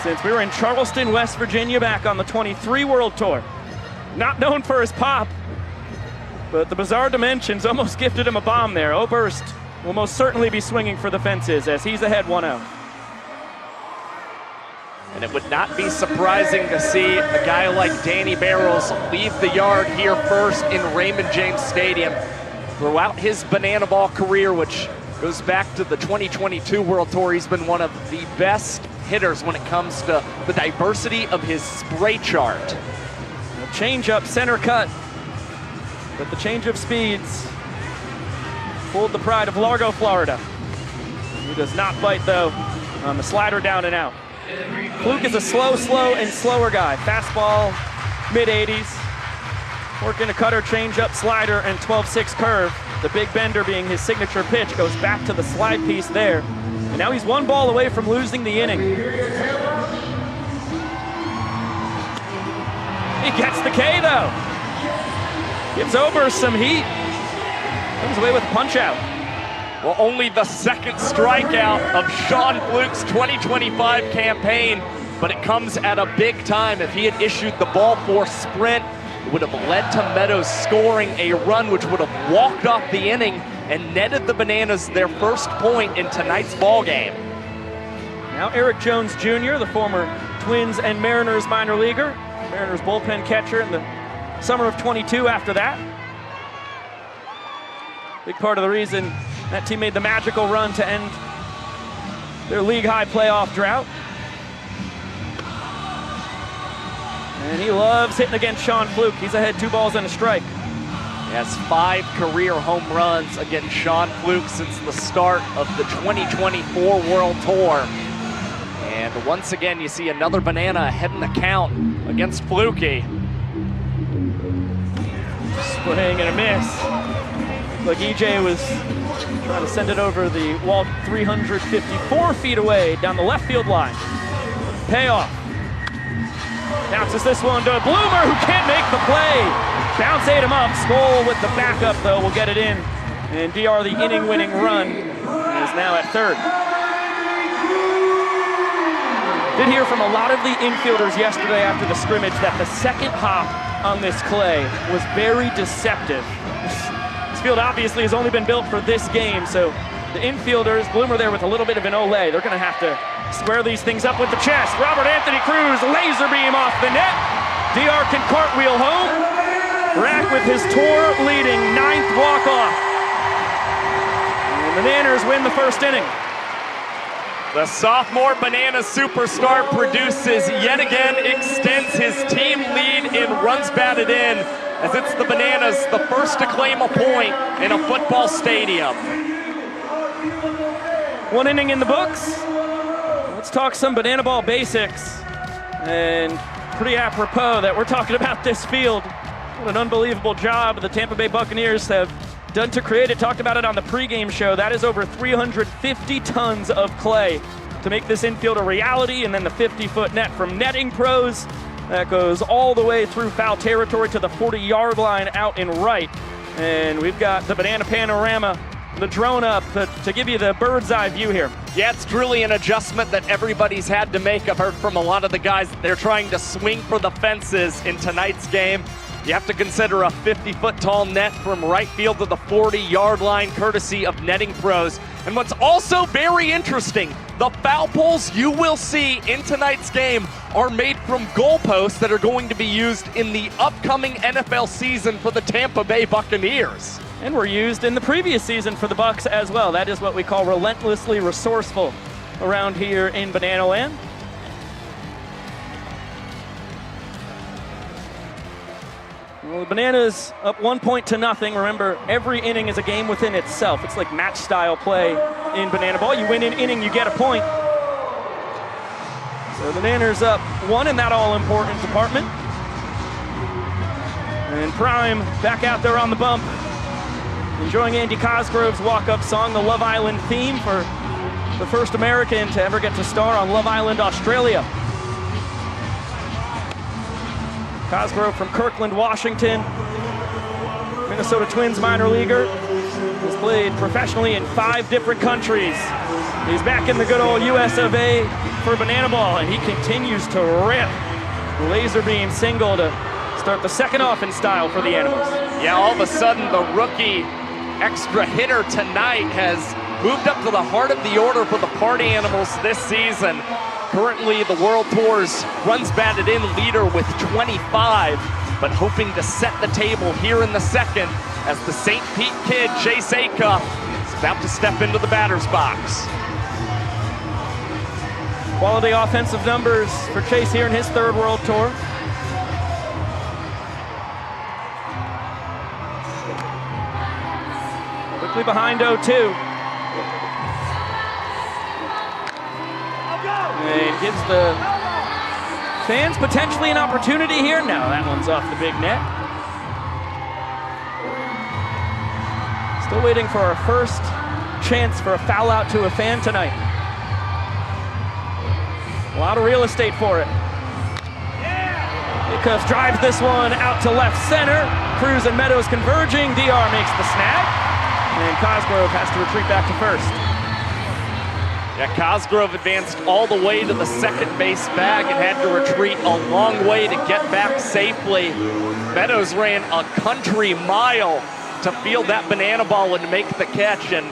since we were in Charleston, West Virginia, back on the 23 World Tour. Not known for his pop, but the bizarre dimensions almost gifted him a bomb there. Oberst will most certainly be swinging for the fences as he's ahead 1-0. And it would not be surprising to see a guy like Danny Barrows leave the yard here first in Raymond James Stadium. Throughout his banana ball career, which goes back to the 2022 World Tour, he's been one of the best hitters when it comes to the diversity of his spray chart. Change up, center cut, but the change of speeds pulled the pride of Largo, Florida. He does not bite though on the slider down and out. Fluke is a slow and slower guy. Fastball, mid-80s. Working a cutter, change up, slider, and 12-6 curve. The big bender being his signature pitch, goes back to the slide piece there. And now he's one ball away from losing the inning. He gets the K though. Gives over some heat. Comes away with a punch out. Well, only the second strikeout of Sean Fluke's 2025 campaign, but it comes at a big time. If he had issued the ball four sprint, it would have led to Meadows scoring a run, which would have walked off the inning and netted the Bananas their first point in tonight's ball game. Now Eric Jones Jr., the former Twins and Mariners minor leaguer, Mariners bullpen catcher in the summer of 22 after that. Big part of the reason that team made the magical run to end their league-high playoff drought. And he loves hitting against Sean Fluke. He's ahead 2 balls and a strike. He has 5 career home runs against Sean Fluke since the start of the 2024 World Tour. And once again, you see another Banana ahead in the count against Flukey. Swing and a miss. Like EJ was trying to send it over the wall 354 feet away down the left field line. Payoff. Bounces this one to Bloomer, who can't make the play. Bounce ate him up. Skoll with the backup, though, will get it in. And DR, the inning-winning run, is now at third. Did hear from a lot of the infielders yesterday after the scrimmage that the second hop on this clay was very deceptive. This field obviously has only been built for this game, so the infielders, Bloomer there with a little bit of an Olay, they're going to have to square these things up with the chest. Robert Anthony Cruz, laser beam off the net. DR can cartwheel home. Rack with his tour-leading 9th walk-off. And the Bananas win the first inning. The sophomore Banana superstar produces yet again, extends his team lead in runs batted in, as it's the Bananas, the first to claim a point in a football stadium. 1 inning in the books. Let's talk some banana ball basics. And pretty apropos that we're talking about this field. What an unbelievable job the Tampa Bay Buccaneers have done to create it. Talked about it on the pregame show. That is over 350 tons of clay to make this infield a reality, and then the 50-foot net from netting pros. That goes all the way through foul territory to the 40-yard line out in right. And we've got the banana panorama, the drone up to give you the bird's eye view here. Yeah, it's truly an adjustment that everybody's had to make. I've heard from a lot of the guys that they're trying to swing for the fences in tonight's game. You have to consider a 50-foot tall net from right field to the 40-yard line, courtesy of netting pros. And what's also very interesting, the foul poles you will see in tonight's game are made from goalposts that are going to be used in the upcoming NFL season for the Tampa Bay Buccaneers. And were used in the previous season for the Bucs as well. That is what we call relentlessly resourceful around here in Banana Land. Well, the Bananas up 1 point to nothing. Remember, every inning is a game within itself. It's like match-style play in Banana Ball. You win an inning, you get a point. So the Bananas up 1 in that all-important department. And Prime back out there on the bump, enjoying Andy Cosgrove's walk-up song, the Love Island theme, for the first American to ever get to star on Love Island, Australia. Cosgrove from Kirkland, Washington, Minnesota Twins minor leaguer. Has played professionally in 5 different countries. He's back in the good old US of A for Banana Ball, and he continues to rip. Laser beam single to start the second off in style for the Animals. Yeah, all of a sudden the rookie extra hitter tonight has moved up to the heart of the order for the Party Animals this season. Currently the World Tour's runs batted in leader with 25, but hoping to set the table here in the second as the St. Pete kid, Chase Acuff, is about to step into the batter's box. Quality offensive numbers for Chase here in his third World Tour. Quickly behind 0-2. And gives the fans potentially an opportunity here. No, that one's off the big net. Still waiting for our first chance for a foul out to a fan tonight. A lot of real estate for it. Acuff drives this one out to left center. Cruz and Meadows converging. DR makes the snag. And Cosgrove has to retreat back to first. Yeah, Cosgrove advanced all the way to the second base bag and had to retreat a long way to get back safely. Meadows ran a country mile to field that banana ball and make the catch, and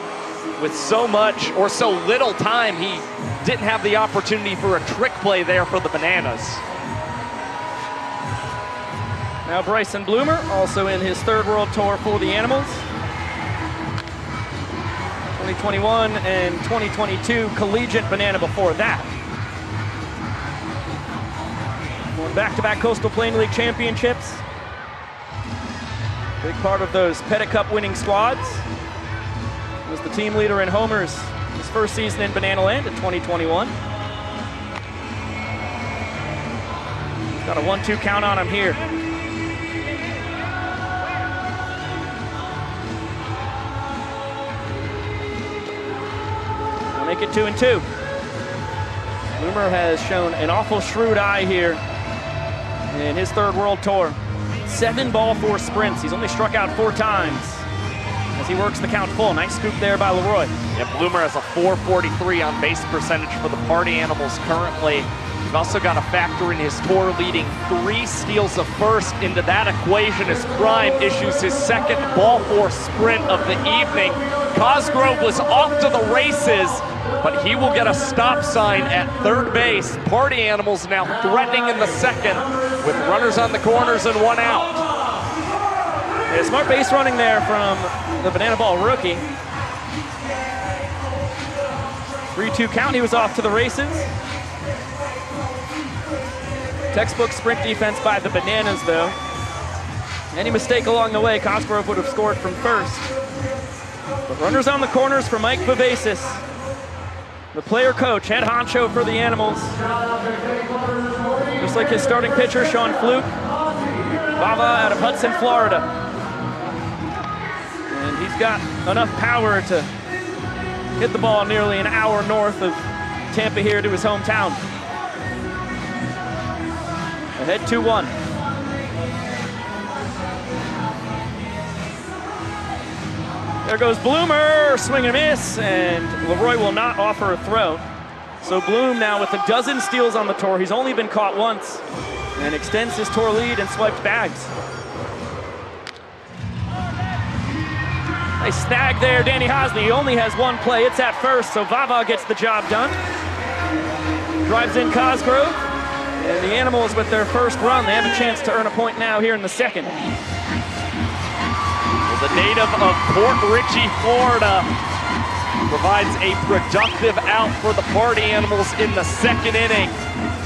with so much or so little time, he didn't have the opportunity for a trick play there for the Bananas. Now Bryson Bloomer, also in his third World Tour for the Animals. 2021 and 2022 collegiate banana before that. Won back-to-back Coastal Plain League championships. Big part of those Pettit Cup winning squads. Was the team leader in homers his first season in Banana Land in 2021. Got a 1-2 count on him here. Make it 2-2. Bloomer has shown an awful shrewd eye here in his third World Tour. 7 ball, 4 sprints. He's only struck out 4 times as he works the count full. Nice scoop there by Leroy. Yeah, Bloomer has a .443 on base percentage for the Party Animals currently. You've also got to factor in his tour leading 3 steals of first into that equation as Prime issues his second ball 4 sprint of the evening. Cosgrove was off to the races, but he will get a stop sign at third base. Party Animals now threatening in the second with runners on the corners and 1 out. Yeah, smart base running there from the banana ball rookie. 3-2 count, he was off to the races. Textbook sprint defense by the Bananas, though. Any mistake along the way, Cosgrove would have scored from first. But runners on the corners for Mike Vivacis, the player coach, head honcho for the Animals. Just like his starting pitcher, Sean Fluke. Vava out of Hudson, Florida. And he's got enough power to hit the ball nearly an hour north of Tampa here to his hometown. Ahead 2-1. There goes Bloomer, swing and miss, and Leroy will not offer a throw. So Bloom now with a dozen steals on the tour. He's only been caught once and extends his tour lead and swiped bags. Nice snag there, Danny Hosley. He only has 1 play. It's at first, so Vava gets the job done. Drives in Cosgrove. And the Animals with their first run, they have a chance to earn a point now here in the second. The native of Port Richey, Florida, provides a productive out for the Party Animals in the second inning.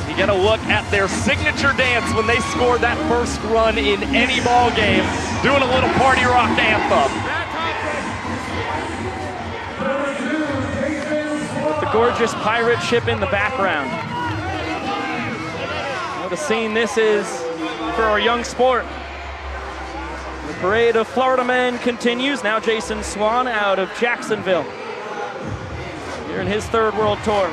You get a look at their signature dance when they scored that first run in any ball game, doing a little party rock anthem. With the gorgeous pirate ship in the background. What a scene this is for our young sport. The parade of Florida men continues. Now Jason Swan out of Jacksonville. Here in his third World Tour.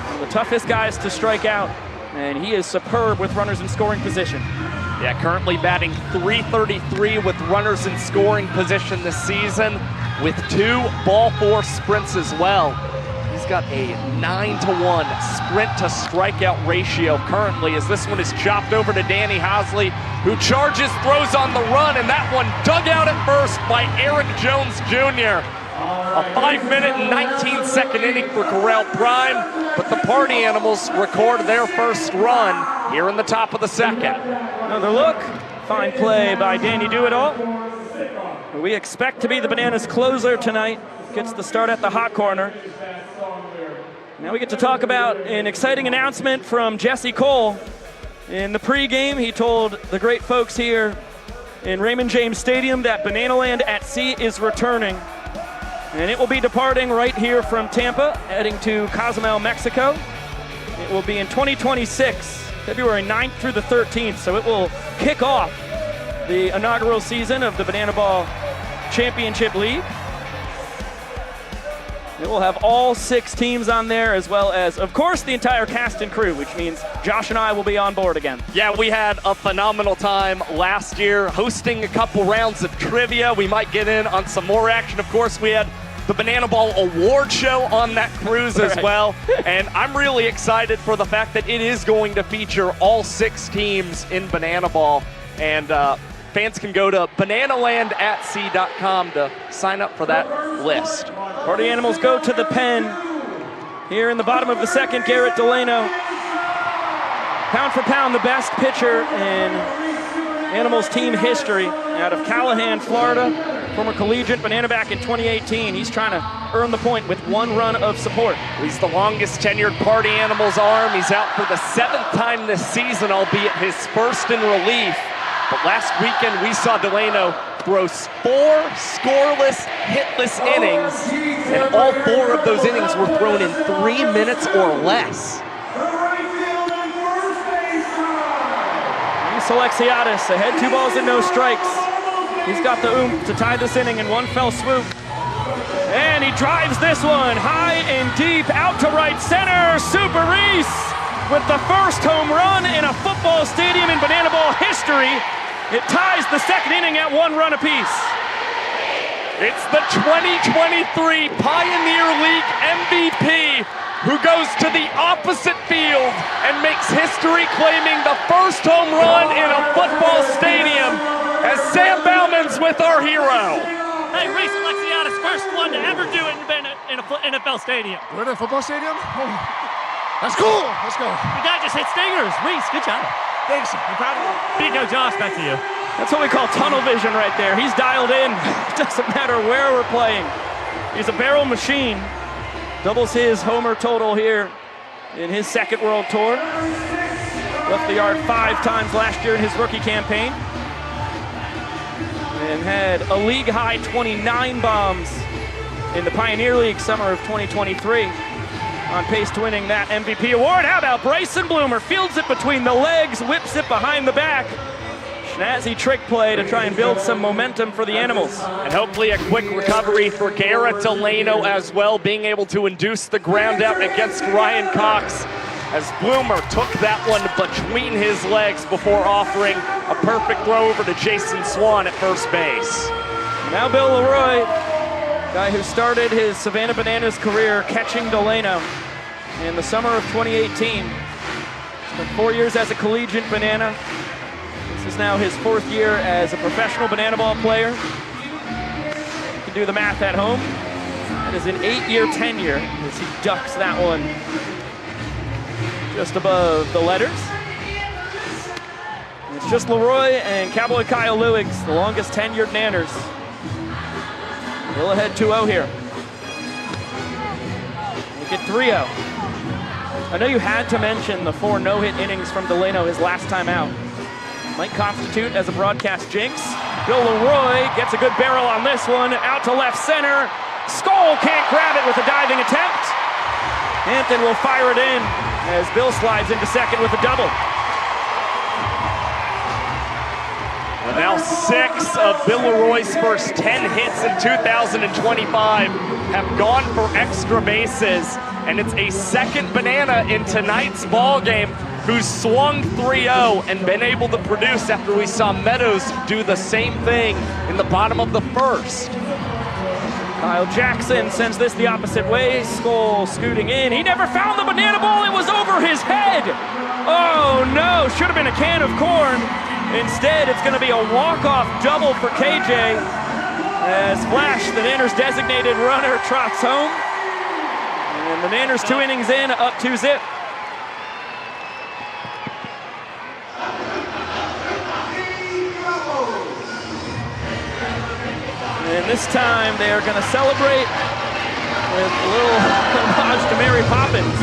One of the toughest guys to strike out. And he is superb with runners in scoring position. Yeah, currently batting .333 with runners in scoring position this season, with 2 ball 4 sprints as well. He's got a 9-to-1 sprint to strikeout ratio currently, as this one is chopped over to Danny Hosley, who charges, throws on the run, and that one dug out at first by Eric Jones Jr. A 5-minute and 19-second inning for Corral Prime, but the Party Animals record their first run here in the top of the second. Another look, Fine play by Danny Do-It-All, who we expect to be the Bananas closer tonight. Gets the start at the hot corner. Now we get to talk about an exciting announcement from Jesse Cole. In the pregame, he told the great folks here in Raymond James Stadium that Banana Land at Sea is returning. And it will be departing right here from Tampa, heading to Cozumel, Mexico. It will be in 2026, February 9th through the 13th. So it will kick off the inaugural season of the Banana Ball Championship League. It will have all 6 teams on there, as well as, of course, the entire cast and crew, which means Josh and I will be on board again. Yeah, we had a phenomenal time last year hosting a couple rounds of trivia. We might get in on some more action. Of course, we had the Banana Ball Award Show on that cruise as well. And I'm really excited for the fact that it is going to feature all 6 teams in Banana Ball. And fans can go to bananalandatsea.com to sign up for that list. Party Animals go to the pen. Here in the bottom of the second, Garrett Delano. Pound for pound, the best pitcher in Animals team history out of Callahan, Florida. Former collegiate banana back in 2018. He's trying to earn the point with 1 run of support. He's the longest tenured Party Animals arm. He's out for the 7th time this season, albeit his first in relief. But last weekend, we saw Delano throw 4 scoreless, hitless innings, and all 4 of those innings were thrown in 3 minutes or less. Alexiadis ahead, 2 balls and no strikes. He's got the oomph to tie this inning in 1 fell swoop. And he drives this one high and deep out to right center. Super Reese with the first home run in a football stadium in Banana Ball history. It ties the second inning at 1 run apiece. It's the 2023 Pioneer League MVP who goes to the opposite field and makes history, claiming the first home run in a football stadium as Sam Bauman's with our hero. Hey, Reese Alexiadis, first one to ever do it in an NFL stadium. We're in a football stadium? Oh, that's cool. Let's go. The guy just hit stingers. Reese, good job. Thanks. I'm proud of you. Go, Josh, back to you. That's what we call tunnel vision right there. He's dialed in. It doesn't matter where we're playing. He's a barrel machine. Doubles his homer total here in his 2nd World Tour. Left the yard 5 times last year in his rookie campaign. And had a league-high 29 bombs in the Pioneer League summer of 2023. On pace to winning that MVP award. How about Bryson Bloomer? Fields it between the legs, whips it behind the back. Snazzy trick play to try and build some momentum for the Animals. And hopefully a quick recovery for Garrett Delano as well, being able to induce the ground out against Ryan Cox as Bloomer took that one between his legs before offering a perfect throw over to Jason Swan at first base. Now Bill Leroy, guy who started his Savannah Bananas career catching Delano in the summer of 2018. Spent 4 years as a collegiate banana. This is now his 4th year as a professional banana ball player. You can do the math at home. That is an 8-year tenure as he ducks that one just above the letters. And it's just Leroy and Cowboy Kyle Lewis, the longest tenured Nanners. Still ahead 2-0 here. Look at 3-0. I know you had to mention the 4 no-hit innings from Delano his last time out. Might constitute as a broadcast jinx. Bill Leroy gets a good barrel on this one. Out to left center. Skoll can't grab it with a diving attempt. Hampton will fire it in as Bill slides into second with a double. And now 6 of Bill Leroy's first 10 hits in 2025 have gone for extra bases. And it's a 2nd banana in tonight's ball game who's swung 3-0 and been able to produce after we saw Meadows do the same thing in the bottom of the 1st. Kyle Jackson sends this the opposite way. Skoll scooting in. He never found the banana ball. It was over his head. Oh no, should have been a can of corn. Instead, it's going to be a walk-off double for KJ as Flash, the Nanners' designated runner, trots home. And the Nanners 2 innings in, up 2-0. And this time they are going to celebrate with a little homage to Mary Poppins.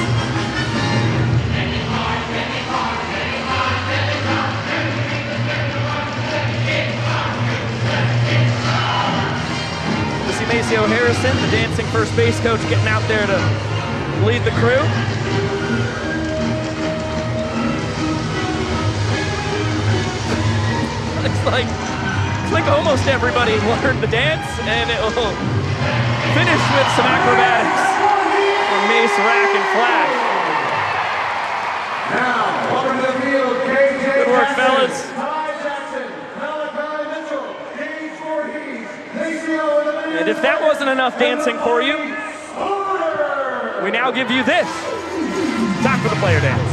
Maceo Harrison, the dancing first base coach, getting out there to lead the crew. It's like almost everybody learned the dance, and it will finish with some acrobatics for Mace, Rack, and Flash. Good work, fellas. And if that wasn't enough dancing for you, we now give you this. Time for the player dance.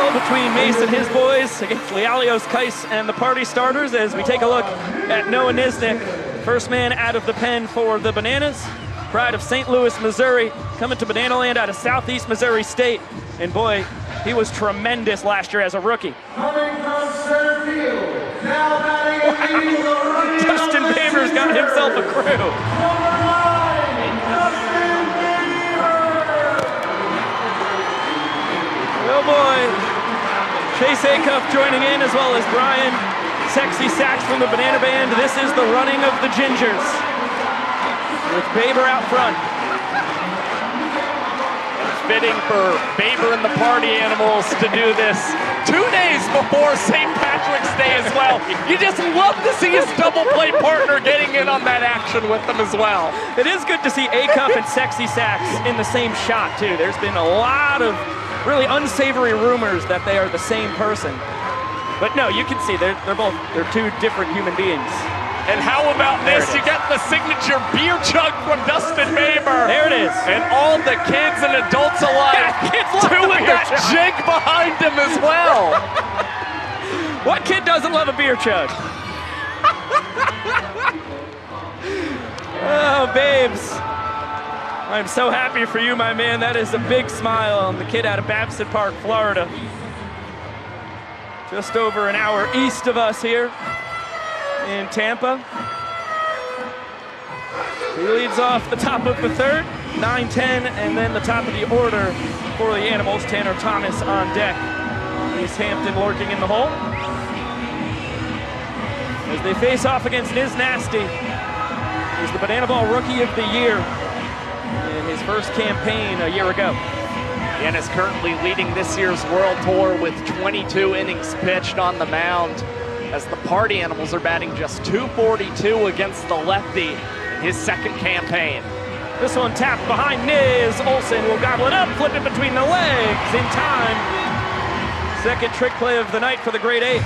Between Mace and his boys against Lealios, Kais, and the party starters as we take a look at Noah Nisnik, first man out of the pen for the Bananas. Pride of St. Louis, Missouri, coming to Banana Land out of Southeast Missouri State. And boy, he was tremendous last year as a rookie. Coming from center field, now batting and leading the rookie. Justin Baber's got himself a crew. Number 9, Justin Bieber. Oh boy. Chase Acuff joining in, as well as Brian Sexy Sax from the Banana Band. This is the running of the Gingers, with Baber out front. It's fitting for Baber and the Party Animals to do this 2 days before St. Patrick's Day as well. You just love to see his double play partner getting in on that action with them as well. It is good to see Acuff and Sexy Sax in the same shot, too. There's been a lot of really unsavory rumors that they are the same person. But no, you can see they're two different human beings. And how about this? You get the signature beer chug from Dustin Baber. There it is. And all the kids and adults alike doing that jig behind him as well. What kid doesn't love a beer chug? Oh, babes. I'm so happy for you, my man. That is a big smile on the kid out of Babson Park, Florida. Just over an hour east of us here in Tampa. He leads off the top of the third, 9-10, and then the top of the order for the Animals. Tanner Thomas on deck. East Hampton lurking in the hole. As they face off against Niz Nasty, he's the Banana Ball Rookie of the Year in his first campaign a year ago. And is currently leading this year's World Tour with 22 innings pitched on the mound, as the Party Animals are batting just .242 against the lefty in his second campaign. This one tapped behind Niz. Olsen will gobble it up, flip it between the legs in time. Second trick play of the night for the Grade 8.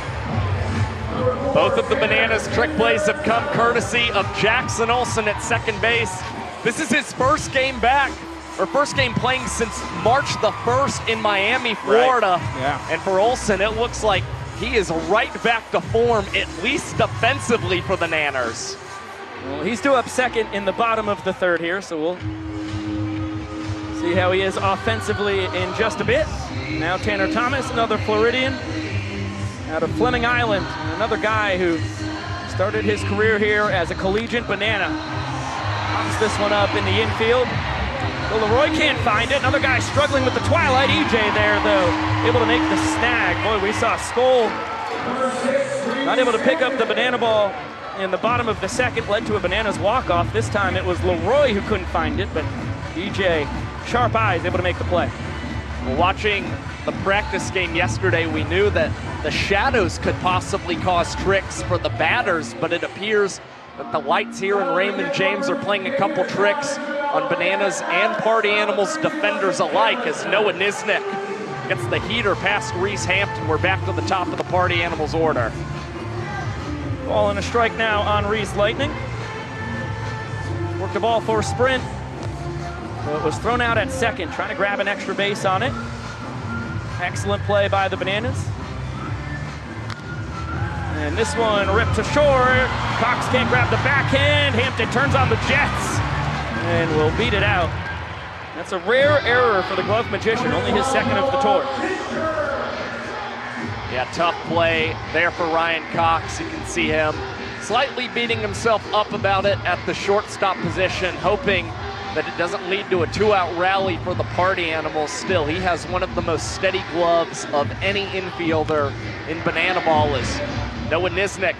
Both of the Bananas trick plays have come courtesy of Jackson Olsen at second base. This is his first game back, or first game playing since March the 1st in Miami, Florida. Right. Yeah. And for Olsen, it looks like he is right back to form, at least defensively for the Nanners. Well, he's due up second in the bottom of the third here, so we'll see how he is offensively in just a bit. Now Tanner Thomas, another Floridian out of Fleming Island, another guy who started his career here as a collegiate banana. Pops this one up in the infield. Well, Leroy can't find it. Another guy struggling with the twilight. EJ there, though, able to make the snag. Boy, we saw Skoll not able to pick up the banana ball in the bottom of the second, led to a Bananas walk-off. This time it was Leroy who couldn't find it, but EJ, sharp eyes, able to make the play. Well, watching the practice game yesterday, we knew that the shadows could possibly cause tricks for the batters, but it appears that the lights here in Raymond James are playing a couple tricks on Bananas and Party Animals defenders alike, as Noah Nisnik gets the heater past Reese Hampton. We're back to the top of the Party Animals order. Ball and a strike now on Reese Lightning. Worked the ball for a sprint. So it was thrown out at second, trying to grab an extra base on it. Excellent play by the Bananas. And this one ripped to short. Cox can't grab the backhand. Hampton turns on the Jets and will beat it out. That's a rare error for the glove magician, only his second of the tour. Yeah, tough play there for Ryan Cox. You can see him slightly beating himself up about it at the shortstop position, hoping that it doesn't lead to a two-out rally for the Party Animals. Still, he has one of the most steady gloves of any infielder in Banana Ball as Noah Nisnik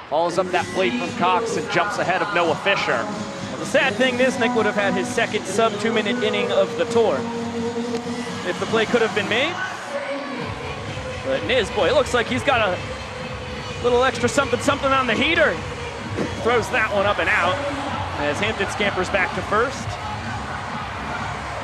follows up that play from Cox and jumps ahead of Noah Fisher. Well, the sad thing, Nisnik would have had his second sub-2-minute inning of the tour if the play could have been made. But Niz, boy, it looks like he's got a little extra something on the heater. Throws that one up and out as Hampton scampers back to first.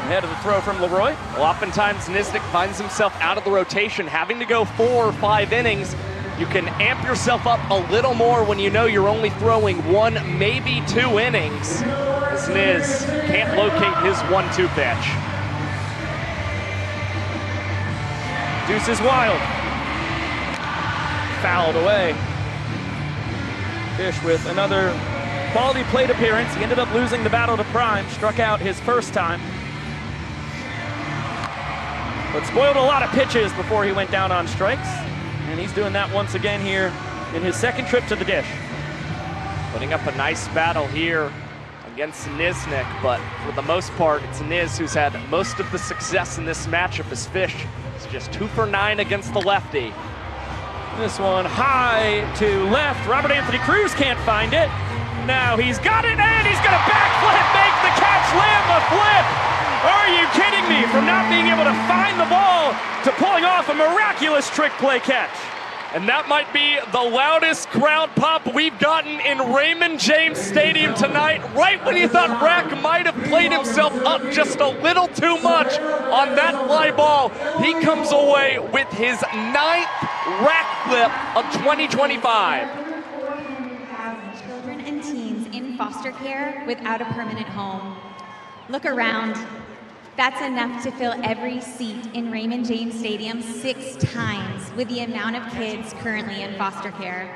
Ahead of the throw from Leroy. Well, oftentimes Nisnik finds himself out of the rotation, having to go 4 or 5 innings. You can amp yourself up a little more when you know you're only throwing 1, maybe 2 innings, as Niz can't locate his 1-2 pitch. Deuce is wild. Fouled away. Fish with another quality plate appearance. He ended up losing the battle to Prime, struck out his first time, but spoiled a lot of pitches before he went down on strikes. And he's doing that once again here in his second trip to the dish. Putting up a nice battle here against Nisnik, but for the most part, it's Niz who's had most of the success in this matchup as Fish is just 2 for 9 against the lefty. This one high to left. Robert Anthony Cruz can't find it. Now he's got it, and he's gonna backflip, make the catch, land the flip. Are you kidding me? From not being able to find the ball to pulling off a miraculous trick play catch. And that might be the loudest crowd pop we've gotten in Raymond James Stadium tonight. Right when you thought Rack might have played himself up just a little too much on that fly ball, he comes away with his 9th rack flip of 2025. Children and teens in foster care without a permanent home. Look around. That's enough to fill every seat in Raymond James Stadium 6 times with the amount of kids currently in foster care.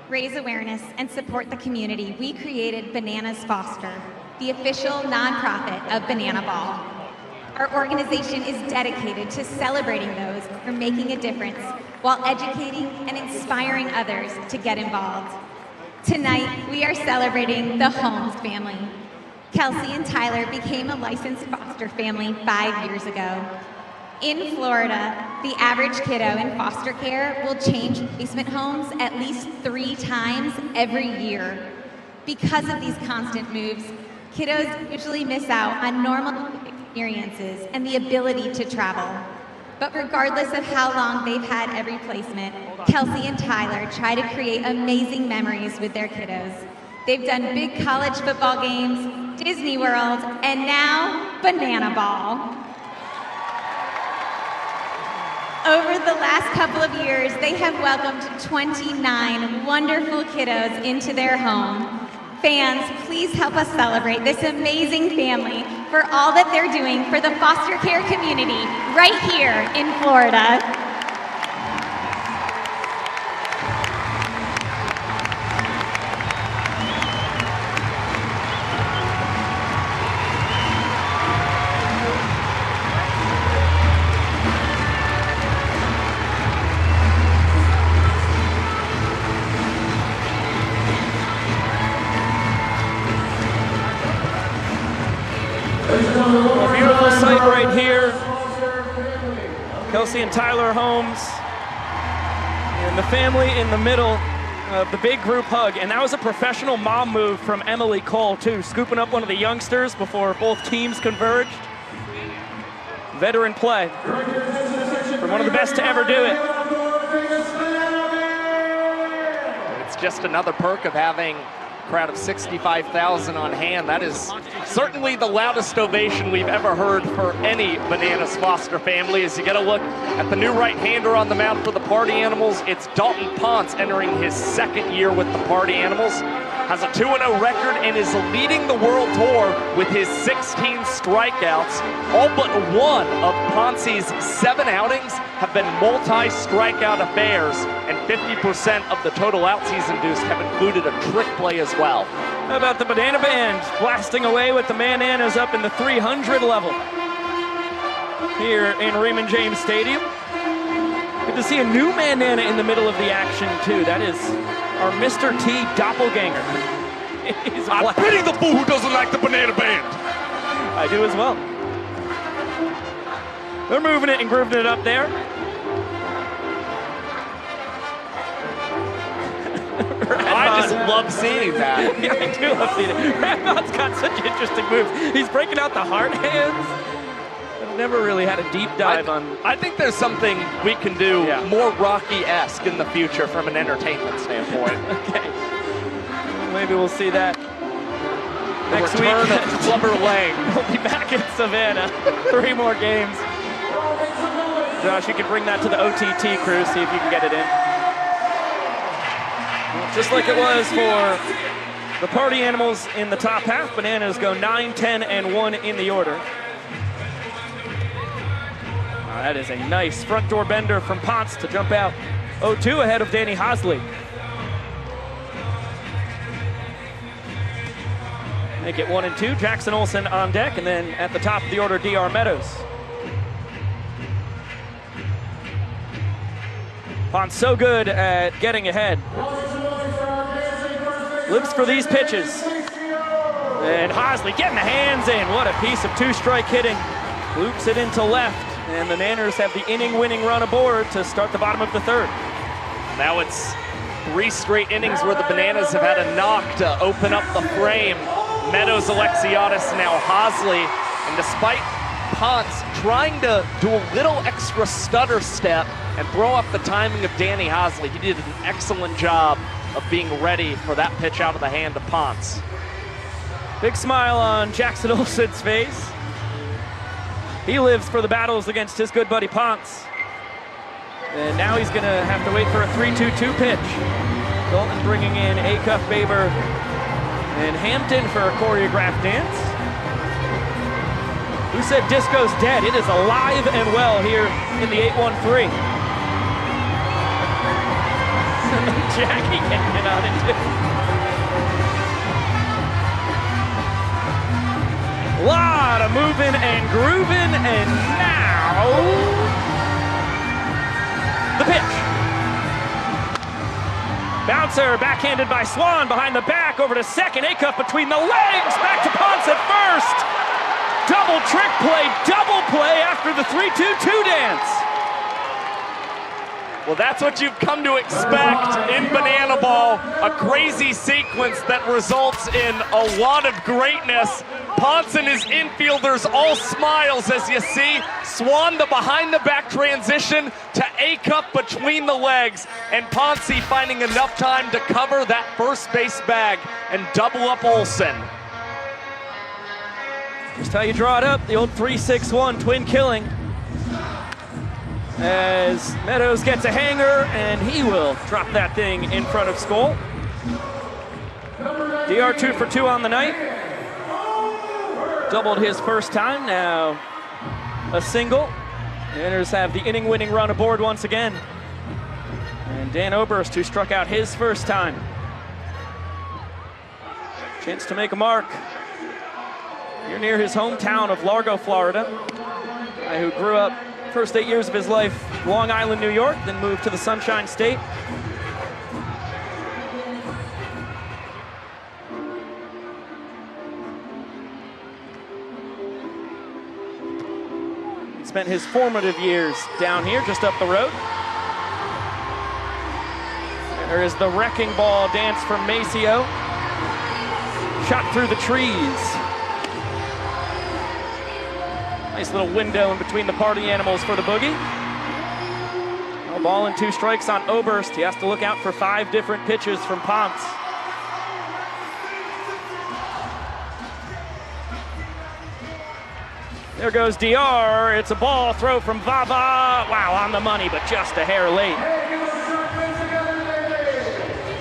Raise awareness and support the community. We created Bananas Foster, the official nonprofit of Banana Ball. Our organization is dedicated to celebrating those who are making a difference while educating and inspiring others to get involved. Tonight, we are celebrating the Holmes family. Kelsey and Tyler became a licensed foster family 5 years ago. In Florida, the average kiddo in foster care will change placement homes at least 3 times every year. Because of these constant moves, kiddos usually miss out on normal experiences and the ability to travel. But regardless of how long they've had every placement, Kelsey and Tyler try to create amazing memories with their kiddos. They've done big college football games, Disney World, and now Banana Ball. Over the last couple of years, they have welcomed 29 wonderful kiddos into their home. Fans, please help us celebrate this amazing family for all that they're doing for the foster care community right here in Florida. Ladies and gentlemen, Kelsey and Tyler Holmes, and the family in the middle of the big group hug. And that was a professional mom move from Emily Cole, too, scooping up one of the youngsters before both teams converged. Veteran play from one of the best to ever do it. It's just another perk of having a crowd of 65,000 on hand. That is certainly the loudest ovation we've ever heard for any Bananas Foster family. As you get a look at the new right-hander on the mound for the Party Animals, it's Dalton Ponce entering his second year with the Party Animals. Has a 2-0 record and is leading the World Tour with his 16 strikeouts. All but one of Ponce's 7 outings have been multi-strikeout affairs, and 50% of the total outs he's induced have included a trick play as well. How about the Banana Band blasting away with the Bananas up in the 300 level here in Raymond James Stadium. Good to see a new Banana in the middle of the action, too. That is our Mr. T doppelganger. I pity the fool who doesn't like the Banana Band. I do as well. They're moving it and grooving it up there. I just love seeing that. Yeah, I do love seeing it. Radbot's got such interesting moves. He's breaking out the heart hands. I've never really had a deep dive on. I think there's something we can do more Rocky-esque in the future from an entertainment standpoint. Okay. Maybe we'll see that next week. Return of Clubber Lang. We'll be back in Savannah. 3 more games. Josh, you can bring that to the OTT crew, see if you can get it in. Just like it was for the Party Animals in the top half, Bananas go 9, 10, and 1 in the order. That is a nice front door bender from Ponce to jump out 0-2 ahead of Danny Hosley. Make it 1 and 2. Jackson Olsen on deck, and then at the top of the order, DR Meadows. Ponce so good at getting ahead. Lives for these pitches. And Hosley getting the hands in. What a piece of 2-strike hitting. Loops it into left. And the Nanners have the inning-winning run aboard to start the bottom of the 3rd. Now it's 3 straight innings where the Bananas have had a knock to open up the frame. Meadows, Alexiadis, now Hosley. And despite Ponce trying to do a little extra stutter step and throw off the timing of Danny Hosley, he did an excellent job of being ready for that pitch out of the hand of Ponce. Big smile on Jackson Olsen's face. He lives for the battles against his good buddy Ponce. And now he's gonna have to wait for a 3-2-2 pitch. Dalton bringing in Acuff, Baber, and Hampton for a choreographed dance. Who said disco's dead? It is alive and well here in the 813. Jackie getting it on it too. Lot of moving and grooving, and now the pitch. Bouncer backhanded by Swan behind the back over to second. Acuff between the legs, back to Ponce at first. Double trick play, double play after the 3-2-2 dance. Well, that's what you've come to expect in Banana Ball, a crazy sequence that results in a lot of greatness. Ponce and his infielders all smiles as you see Swan the behind-the-back transition to Acuff between the legs, and Ponce finding enough time to cover that first base bag and double up Olsen. Just how you draw it up, the old 3-6-1 twin killing. As Meadows gets a hanger, and he will drop that thing in front of Skoll. DR 2 for 2 on the night. Doubled his first time, now a single. Nanners have the inning-winning run aboard once again. And Dan Oberst, who struck out his first time. Chance to make a mark. You're near his hometown of Largo, Florida. Guy who grew up first 8 years of his life, Long Island, New York, then moved to the Sunshine State. spent his formative years down here, just up the road. There is the wrecking ball dance from Maceo. Shot through the trees. Nice little window in between the party animals for the boogie. No ball and 2 strikes on Oberst. He has to look out for 5 different pitches from Ponce. There goes DR. It's a ball throw from Vava. Wow, on the money, but just a hair late.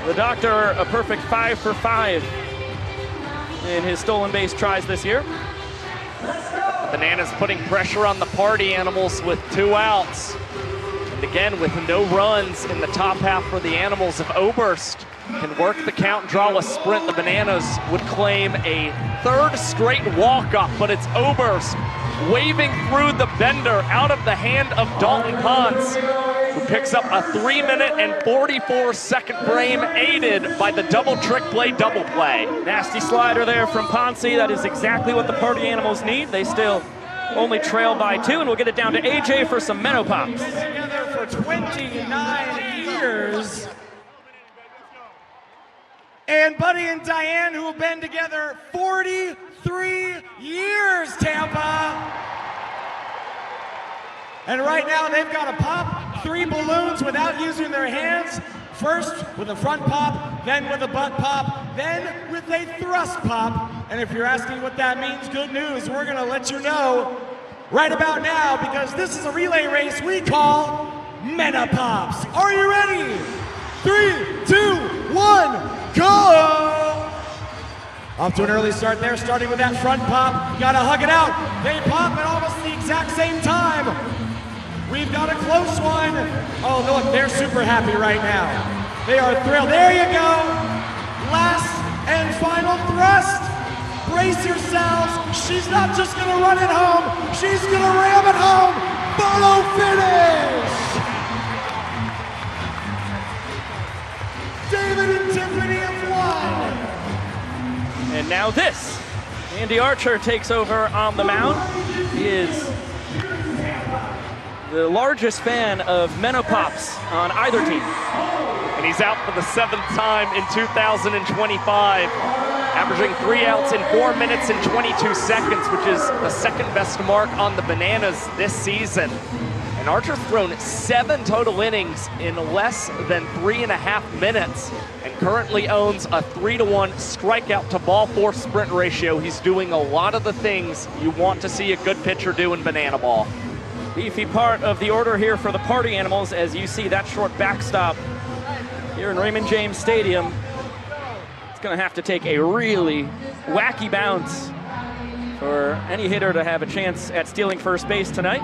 The Doctor, a perfect 5 for 5 in his stolen base tries this year. The Bananas putting pressure on the party animals with 2 outs. And again, with no runs in the top half for the Animals, if Oberst can work the count and draw a sprint, the Bananas would claim a 3rd straight walk-off, but it's Oberst waving through the bender out of the hand of Dalton Ponce, who picks up a 3-minute and 44-second frame, aided by the double trick play, double play. Nasty slider there from Ponce. That is exactly what the party animals need. They still only trail by 2, and we'll get it down to AJ for some Menno Pops. Together for 29 years. And Buddy and Diane, who have been together 43 years, Tampa. And right now they've got to pop 3 balloons without using their hands. First with a front pop, then with a butt pop, then with a thrust pop. And if you're asking what that means, good news. We're gonna let you know right about now, because this is a relay race we call Menno Pops. Are you ready? 3, 2, 1. Go! Off to an early start there, starting with that front pop. Gotta hug it out. They pop at almost the exact same time. We've got a close one. Oh, look, they're super happy right now. They are thrilled. There you go. Last and final thrust. Brace yourselves. She's not just gonna run it home. She's gonna ram it home. Photo finish. David and Tiffany have won. And now this. Andy Archer takes over on the mound. He is the largest fan of Menno Pops on either team. And he's out for the 7th time in 2025, averaging 3 outs in 4 minutes and 22 seconds, which is the 2nd best mark on the Bananas this season. And Archer's thrown 7 total innings in less than 3.5 minutes, and currently owns a 3-to-1 strikeout to ball force sprint ratio. He's doing a lot of the things you want to see a good pitcher do in Banana Ball. Beefy part of the order here for the party animals, as you see that short backstop here in Raymond James Stadium. It's gonna have to take a really wacky bounce for any hitter to have a chance at stealing first base tonight.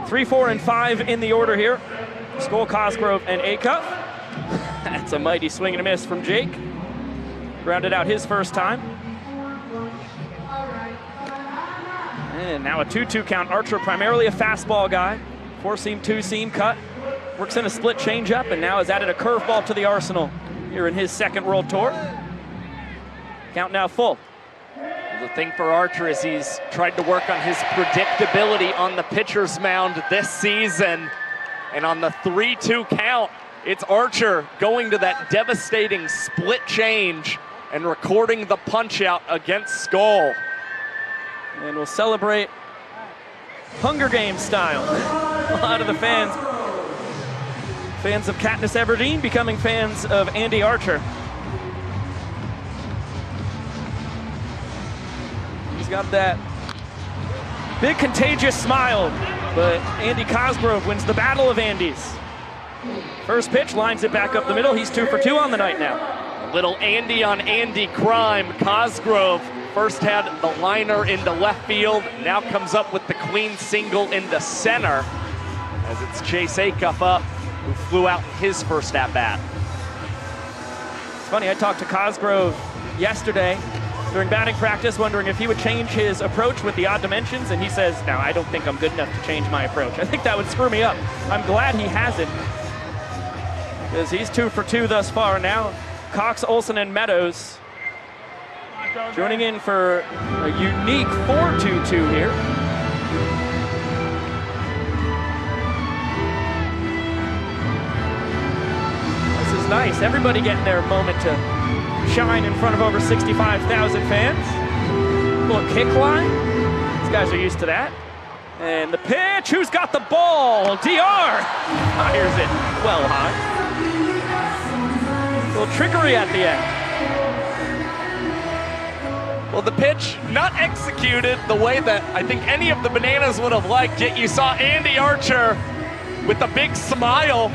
3, 4, and 5 in the order here. Skull, Cosgrove, and Acuff. That's a mighty swing and a miss from Jake. Grounded out his first time. And now a 2-2 count. Archer, primarily a fastball guy. 4-seam, 2-seam cut. Works in a split changeup, and now has added a curveball to the arsenal here in his 2nd World Tour. Count now full. The thing for Archer is he's tried to work on his predictability on the pitcher's mound this season. And on the 3-2 count, it's Archer going to that devastating split change and recording the punch out against Skull. And we'll celebrate Hunger Games style. A lot of the fans of Katniss Everdeen becoming fans of Andy Archer. He's got that big contagious smile, but Andy Cosgrove wins the battle of Andys. First pitch, lines it back up the middle. He's 2 for 2 on the night now. A little Andy on Andy crime. Cosgrove first had the liner into left field, now comes up with the clean single into center, as it's Chase Acuff up, who flew out his first at-bat. It's funny, I talked to Cosgrove yesterday during batting practice, wondering if he would change his approach with the odd dimensions, and he says, no, I don't think I'm good enough to change my approach. I think that would screw me up. I'm glad he hasn't, because he's 2 for 2 thus far. Now, Cox, Olsen, and Meadows joining in for a unique 4-2-2 here. nice. Everybody getting their moment to shine in front of over 65,000 fans. Little kick line. These guys are used to that. And the pitch, who's got the ball? DR fires it well high. A little trickery at the end. Well, the pitch not executed the way that I think any of the Bananas would have liked it. You saw Andy Archer with a big smile,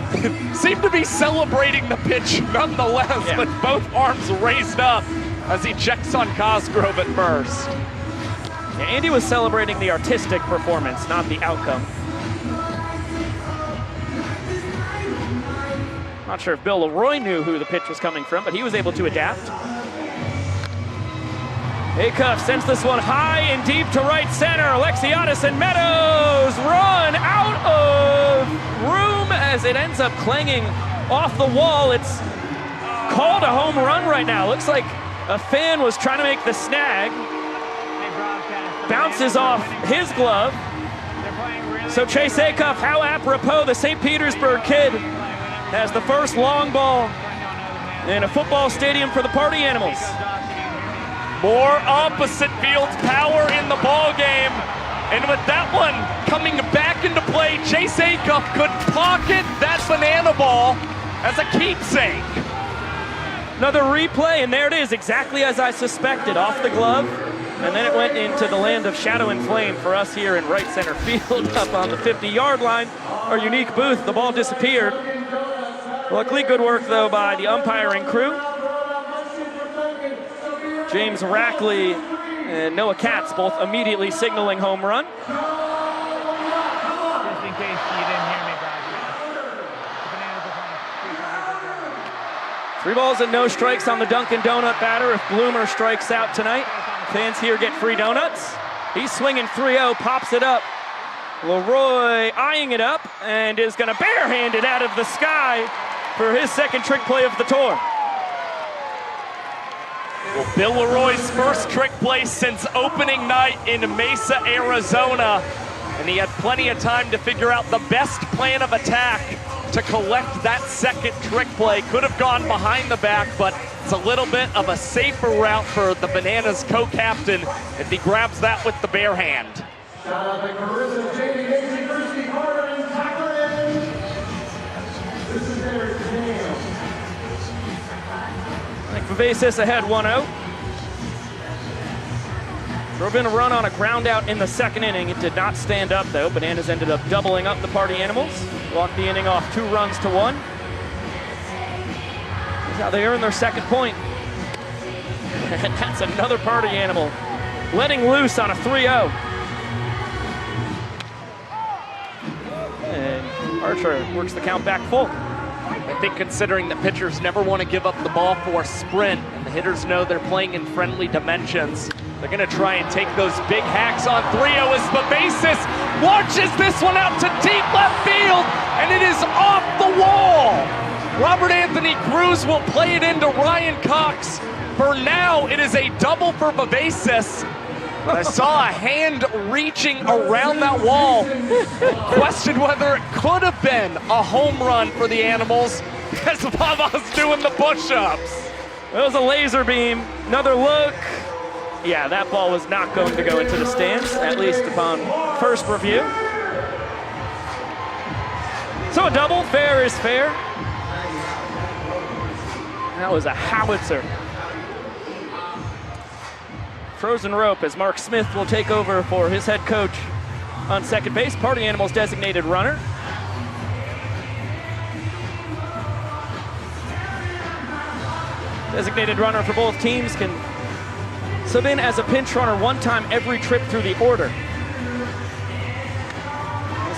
seemed to be celebrating the pitch nonetheless, with both arms raised up as he checks on Cosgrove at first. Yeah, Andy was celebrating the artistic performance, not the outcome. Not sure if Bill Leroy knew who the pitch was coming from, but he was able to adapt. Acuff sends this one high and deep to right center. Alexiadis and Meadows run out of room as it ends up clanging off the wall. It's called a home run right now. Looks like a fan was trying to make the snag. Bounces off his glove. So Chase Acuff, how apropos, the St. Petersburg kid has the first long ball in a football stadium for the Party Animals. More opposite field power in the ball game. And with that one coming back into play, Chase Acuff could pocket that banana ball as a keepsake. Another replay, and there it is, exactly as I suspected, off the glove. And then it went into the land of shadow and flame for us here in right center field up on the 50-yard line. Our unique booth, the ball disappeared. Luckily, good work, though, by the umpiring crew. James Rackley and Noah Katz both immediately signaling home run. Just in case you didn't hear me, Brad. 3 balls and no strikes on the Dunkin' Donut batter. If Bloomer strikes out tonight, fans here get free donuts. He's swinging 3-0, pops it up. Leroy eyeing it up and is going to barehand it out of the sky for his second trick play of the tour. Well, Bill Leroy's first trick play since opening night in Mesa, Arizona. And he had plenty of time to figure out the best plan of attack to collect that second trick play. Could have gone behind the back, but it's a little bit of a safer route for the Bananas co-captain if he grabs that with the bare hand. Shout out to Carissa, Jamie, Casey, Christy, Carter, and Tucker. This is Eric Daniel. Vivacis ahead 1-0. Drove in a run on a ground out in the second inning. It did not stand up, though. Bananas ended up doubling up the Party Animals. Walked the inning off 2 runs to 1. That's how they earned their second point. And that's another Party Animal letting loose on a 3-0. And Archer works the count back full. I think considering that pitchers never want to give up the ball for a sprint, and the hitters know they're playing in friendly dimensions, they're going to try and take those big hacks on 3-0 as Vivacis launches this one out to deep left field, and it is off the wall. Robert Anthony Cruz will play it into Ryan Cox. For now, it is a double for Vivacis. I saw a hand reaching around that wall. Questioned whether it could have been a home run for the Animals as Baba's doing the push-ups. It was a laser beam. Another look. Yeah, that ball was not going to go into the stands, at least upon first review. So a double, fair is fair. That was a howitzer. Frozen rope as Mark Smith will take over for his head coach on second base. Party Animals designated runner. Designated runner for both teams can sub in as a pinch runner 1 time every trip through the order.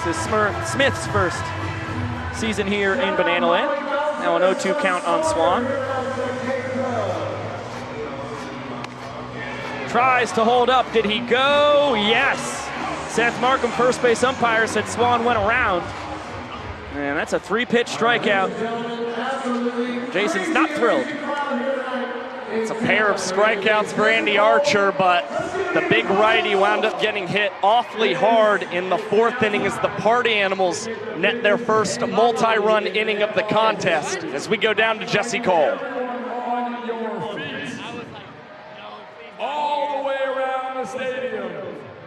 This is Smith's first season here in Banana Land. Now an 0-2 count on Swan. Tries to hold up. Did he go? Yes. Seth Markham, first base umpire, said Swan went around. And that's a 3-pitch strikeout. Jason's not thrilled. It's a pair of strikeouts for Andy Archer, but The big righty wound up getting hit awfully hard in the 4th inning as the Party Animals net their first multi-run inning of the contest as we go down to Jesse Cole. On your feet. All the way around the stadium.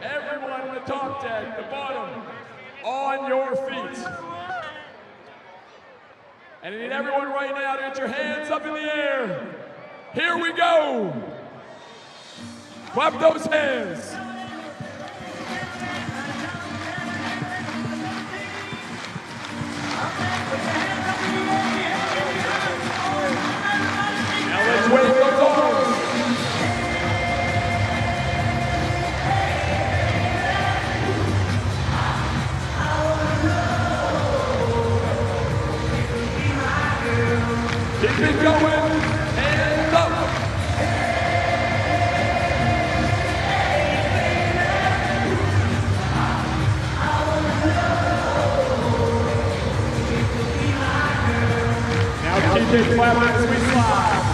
Everyone in the top deck, the bottom, on your feet. And I need everyone right now to get your hands up in the air. Here we go. Clap those hands. Now let's wave those arms. Keep it going. Hands up. Keep it clapping as we slide.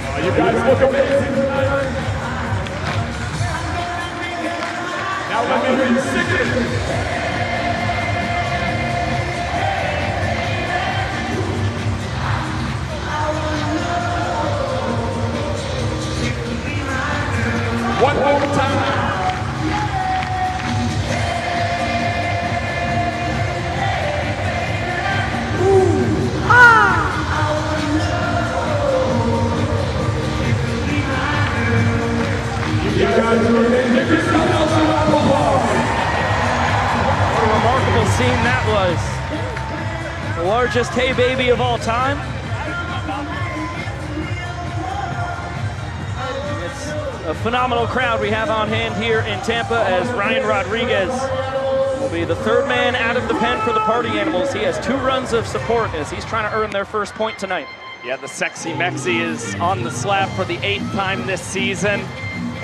Oh, you guys look amazing tonight. Now let me hear you sing it. One more time. What a remarkable scene that was. The largest hay baby of all time. It's a phenomenal crowd we have on hand here in Tampa as Ryan Rodriguez will be the 3rd man out of the pen for the Party Animals. He has 2 runs of support as he's trying to earn their first point tonight. Yeah, the Sexy Mexi is on the slab for the 8th time this season.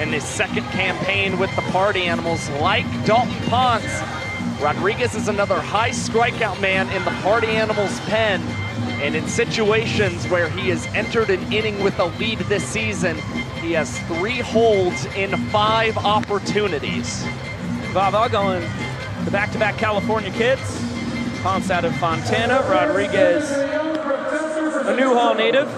In his 2nd campaign with the Party Animals, like Dalton Ponce, Rodriguez is another high strikeout man in the Party Animals pen. And in situations where he has entered an inning with a lead this season, he has 3 holds in 5 opportunities. Vava going the back-to-back California kids. Ponce out of Fontana, Rodriguez, a Newhall native.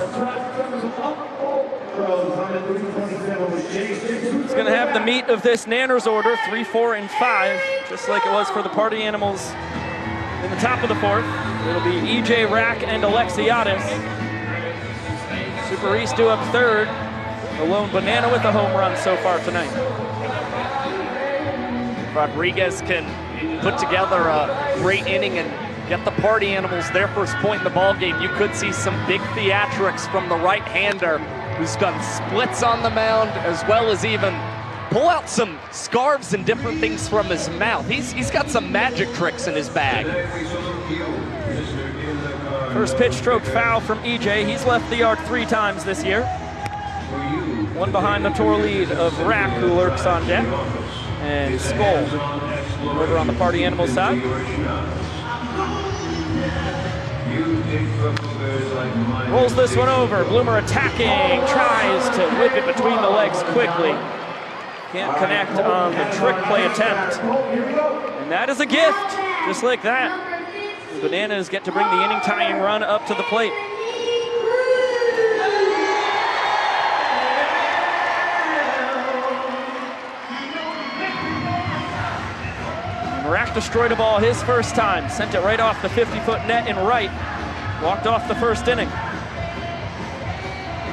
He's going to have the meat of this Nanners order, 3, 4, and 5, just like it was for the Party Animals in the top of the 4th. It'll be EJ Rack and Alexiadis. Super East due up 3rd. The lone Banana with a home run so far tonight. Rodriguez can put together a great inning and get the Party Animals their first point in the ballgame. You could see some big theatrics from the right-hander who's done splits on the mound, as well as even pull out some scarves and different things from his mouth. He's got some magic tricks in his bag. First pitch stroked foul from EJ. He's left the yard 3 times this year. One behind the tour lead of Rack, who lurks on deck, and Skull over on the Party Animal side. Rolls this one over. Bloomer attacking, tries to whip it between the legs quickly. Can't connect on the trick play attempt. And that is a gift, just like that. The Bananas get to bring the inning tying run up to the plate. Rack destroyed a ball his first time, sent it right off the 50-foot net in right, walked off the first inning.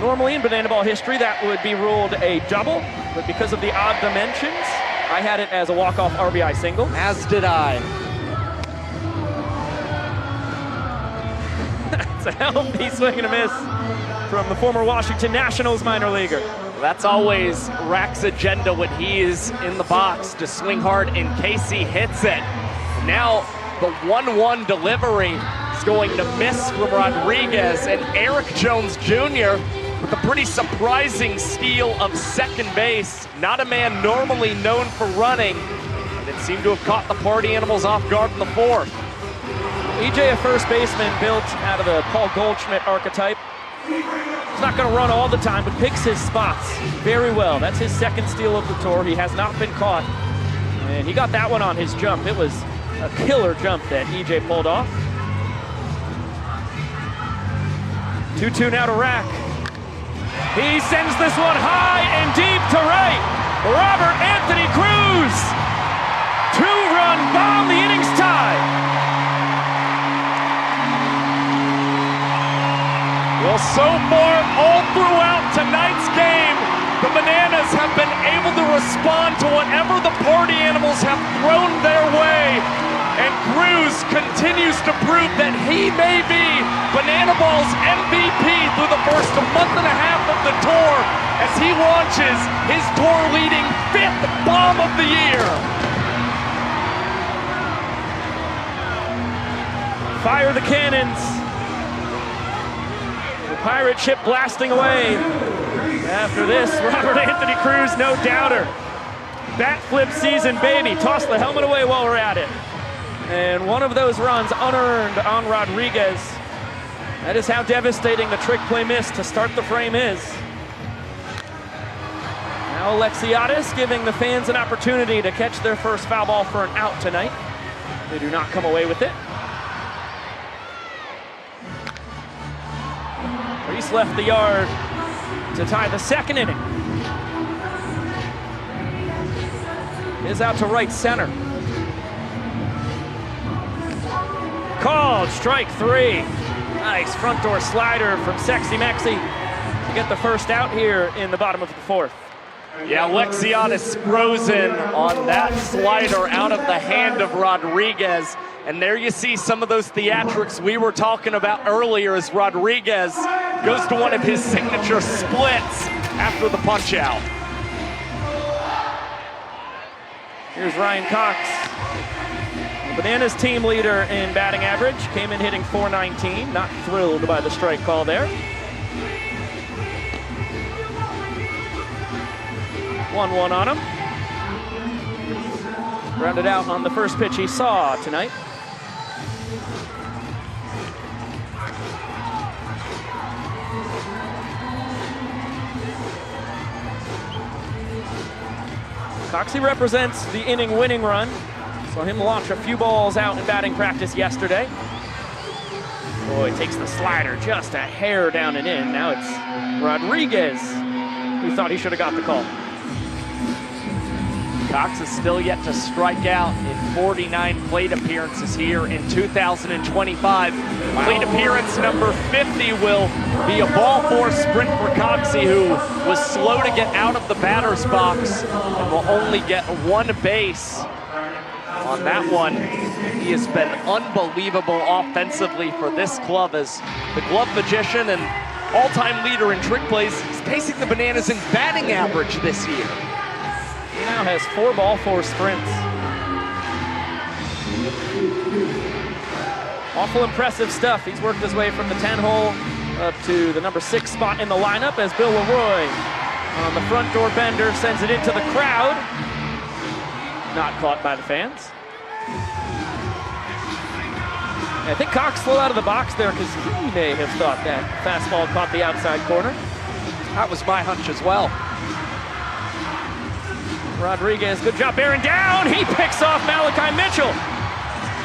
Normally in Banana Ball history, that would be ruled a double, but because of the odd dimensions, I had it as a walk-off RBI single. As did I. It's a healthy swing and a miss from the former Washington Nationals minor leaguer. That's always Rack's agenda when he is in the box, to swing hard in case he hits it. Now the 1-1 delivery is going to miss from Rodriguez, and Eric Jones Jr. with a pretty surprising steal of second base. Not a man normally known for running, and it seemed to have caught the Party Animals off guard in the 4th. EJ, a first baseman built out of the Paul Goldschmidt archetype. He's not going to run all the time, but picks his spots very well. That's his second steal of the tour. He has not been caught. And he got that one on his jump. It was a killer jump that EJ pulled off. 2-2 now to Rack. He sends this one high and deep to right. Robert Anthony Cruz. 2-run bomb, the inning's tied. Well, so far, all throughout tonight's game, the Bananas have been able to respond to whatever the party animals have thrown their way. And Cruz continues to prove that he may be Banana Ball's MVP through the first month and a half of the tour as he launches his tour-leading 5th bomb of the year. Fire the cannons. The pirate ship blasting away. After this, Robert Anthony Cruz, no doubter. Bat flip season, baby. Toss the helmet away while we're at it. And one of those runs unearned on Rodriguez. That is how devastating the trick play miss to start the frame is. Now Alexiadis giving the fans an opportunity to catch their first foul ball for an out tonight. They do not come away with it. Reese left the yard to tie the second inning. Is out to right center. Called, strike 3. Nice front door slider from Sexy Mexi to get the first out here in the bottom of the 4th. Yeah, Alexiadis frozen on that slider out of the hand of Rodriguez. And there you see some of those theatrics we were talking about earlier as Rodriguez goes to one of his signature splits after the punch out. Here's Ryan Cox. Bananas team leader in batting average, came in hitting .419. Not thrilled by the strike call there. 1-1 on him. Grounded out on the first pitch he saw tonight. Coxie represents the inning winning run. Saw him launch a few balls out in batting practice yesterday. Boy, takes the slider just a hair down and in. Now it's Rodriguez who thought he should have got the call. Cox is still yet to strike out in 49 plate appearances here in 2025. Plate appearance number 50 will be a ball four sprint for Coxie, who was slow to get out of the batter's box and will only get one base. On that one, he has been unbelievable offensively for this club as the glove magician and all-time leader in trick plays. He's pacing the Bananas in batting average this year. He now has 4 ball four sprints. Awful impressive stuff. He's worked his way from the 10-hole up to the number 6 spot in the lineup as Bill Leroy on the front door bender sends it into the crowd. Not caught by the fans. I think Cox flew out of the box there because he may have thought that fastball caught the outside corner. That was my hunch as well. Rodriguez, good job bearing down. He picks off Malachi Mitchell.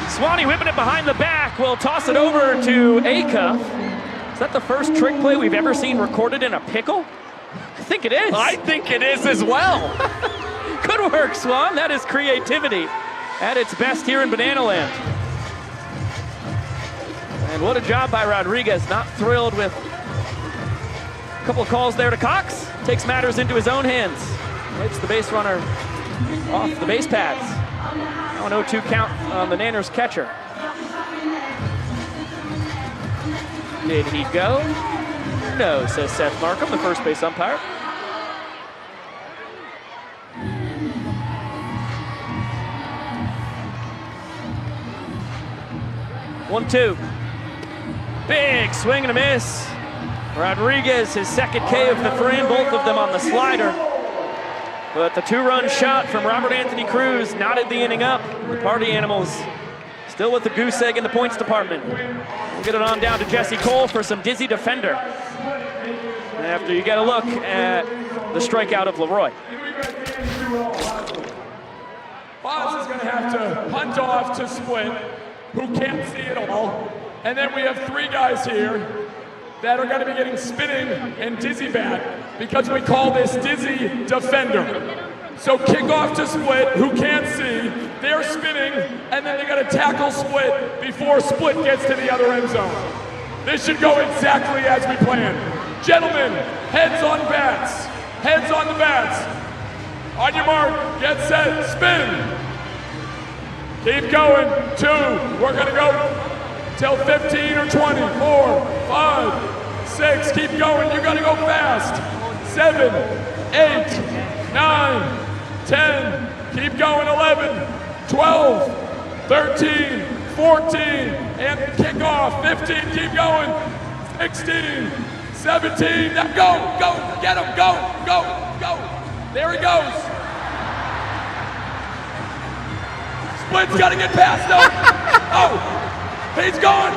Swanee whipping it behind the back. Will toss it over to Acuff. Is that the first trick play we've ever seen recorded in a pickle? I think it is. I think it is as well. Good work, Swan. That is creativity at its best here in Banana Land. And what a job by Rodriguez. Not thrilled with a couple of calls there to Cox. Takes matters into his own hands. Hits the base runner off the base pads. Now an 0-2 count on the Nanners catcher. Did he go? No, says Seth Markham, the first base umpire. One-two. Big swing and a miss. Rodriguez, his second K of the frame, both of them on the slider. But the 2-run shot from Robert Anthony Cruz knotted the inning up. The Party Animals still Still with the goose egg in the points department. We'll get it on down to Jesse Cole for some dizzy defender. After you get a look at the strikeout of Leroy. Boz is going to have to punt off to Split, who can't see it all. And then we have 3 guys here that are going to be getting spinning and dizzy bat because we call this dizzy defender. So kick off to Split, who can't see. They're spinning, and then they got to tackle Split before Split gets to the other end zone. This should go exactly as we planned. Gentlemen, heads on bats. Heads on the bats. On your mark, get set, spin. Keep going, 2. We're gonna go till 15 or 20, 4, 5, 6. Keep going, you gotta go fast. 7, 8, 9, 10. Keep going, 11, 12, 13, 14, and kick off. 15, keep going. 16, 17, now go, get him, go. There he goes. Split's gotta get past him. Oh, he's gone.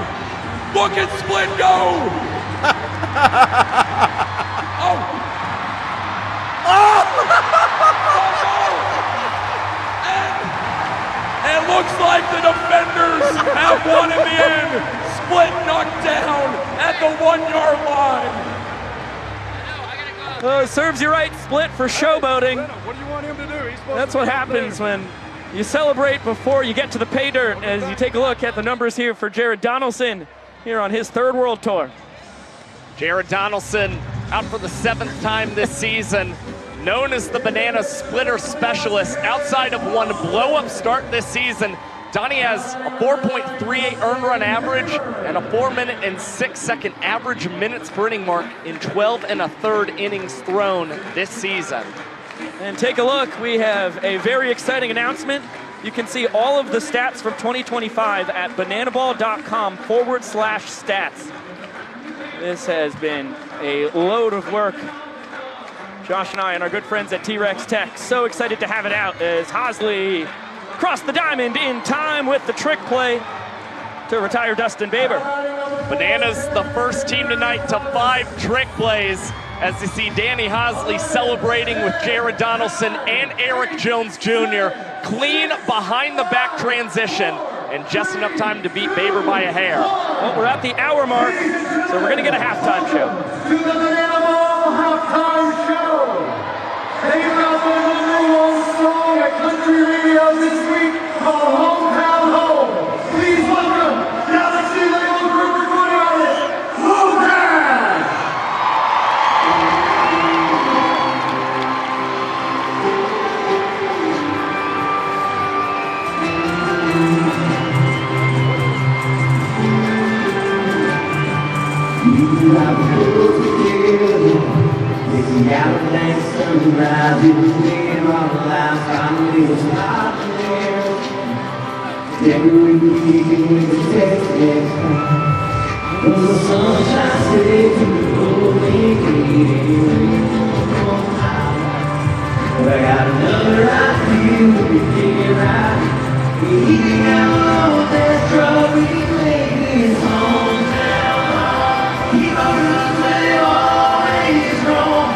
Look at Split go. Oh. And it looks like the defenders have won in the end. Split knocked down at the 1-yard line. Serves you right, Split, for showboating. What do you want him to do? That's what happens when you celebrate before you get to the pay dirt, as you take a look at the numbers here for Jared Donaldson here on his 3rd World Tour. Jared Donaldson out for the 7th time this season, known as the banana splitter specialist. Outside of one blow-up start this season, Donnie has a 4.38 earned run average and a 4-minute and 6-second average minutes per inning mark in 12 1/3 innings thrown this season. And take a look, we have a very exciting announcement. You can see all of the stats from 2025 at bananaball.com/stats. This has been a load of work. Josh and I and our good friends at T-Rex Tech, so excited to have it out as Hosley crossed the diamond in time with the trick play to retire Dustin Baber. Bananas the first team tonight to 5 trick plays, as you see Danny Hosley celebrating with Jared Donaldson and Eric Jones Jr. Clean behind the back transition and just enough time to beat Baber by a hair. Well, we're at the hour mark, so we're gonna get a halftime show. To the Banana Ball halftime show. Taking out the #1 song at country radio this week called Hometown Home. Please welcome Galaxy Label Group recording artist, Mound. Sunrise, you there all the lives finally was not there. Every week we text next time. When the sunshine stays in the golden gate. But I got another idea we can get right. We're eating out all that trouble we made his hometown. Keep our roots where they always roam.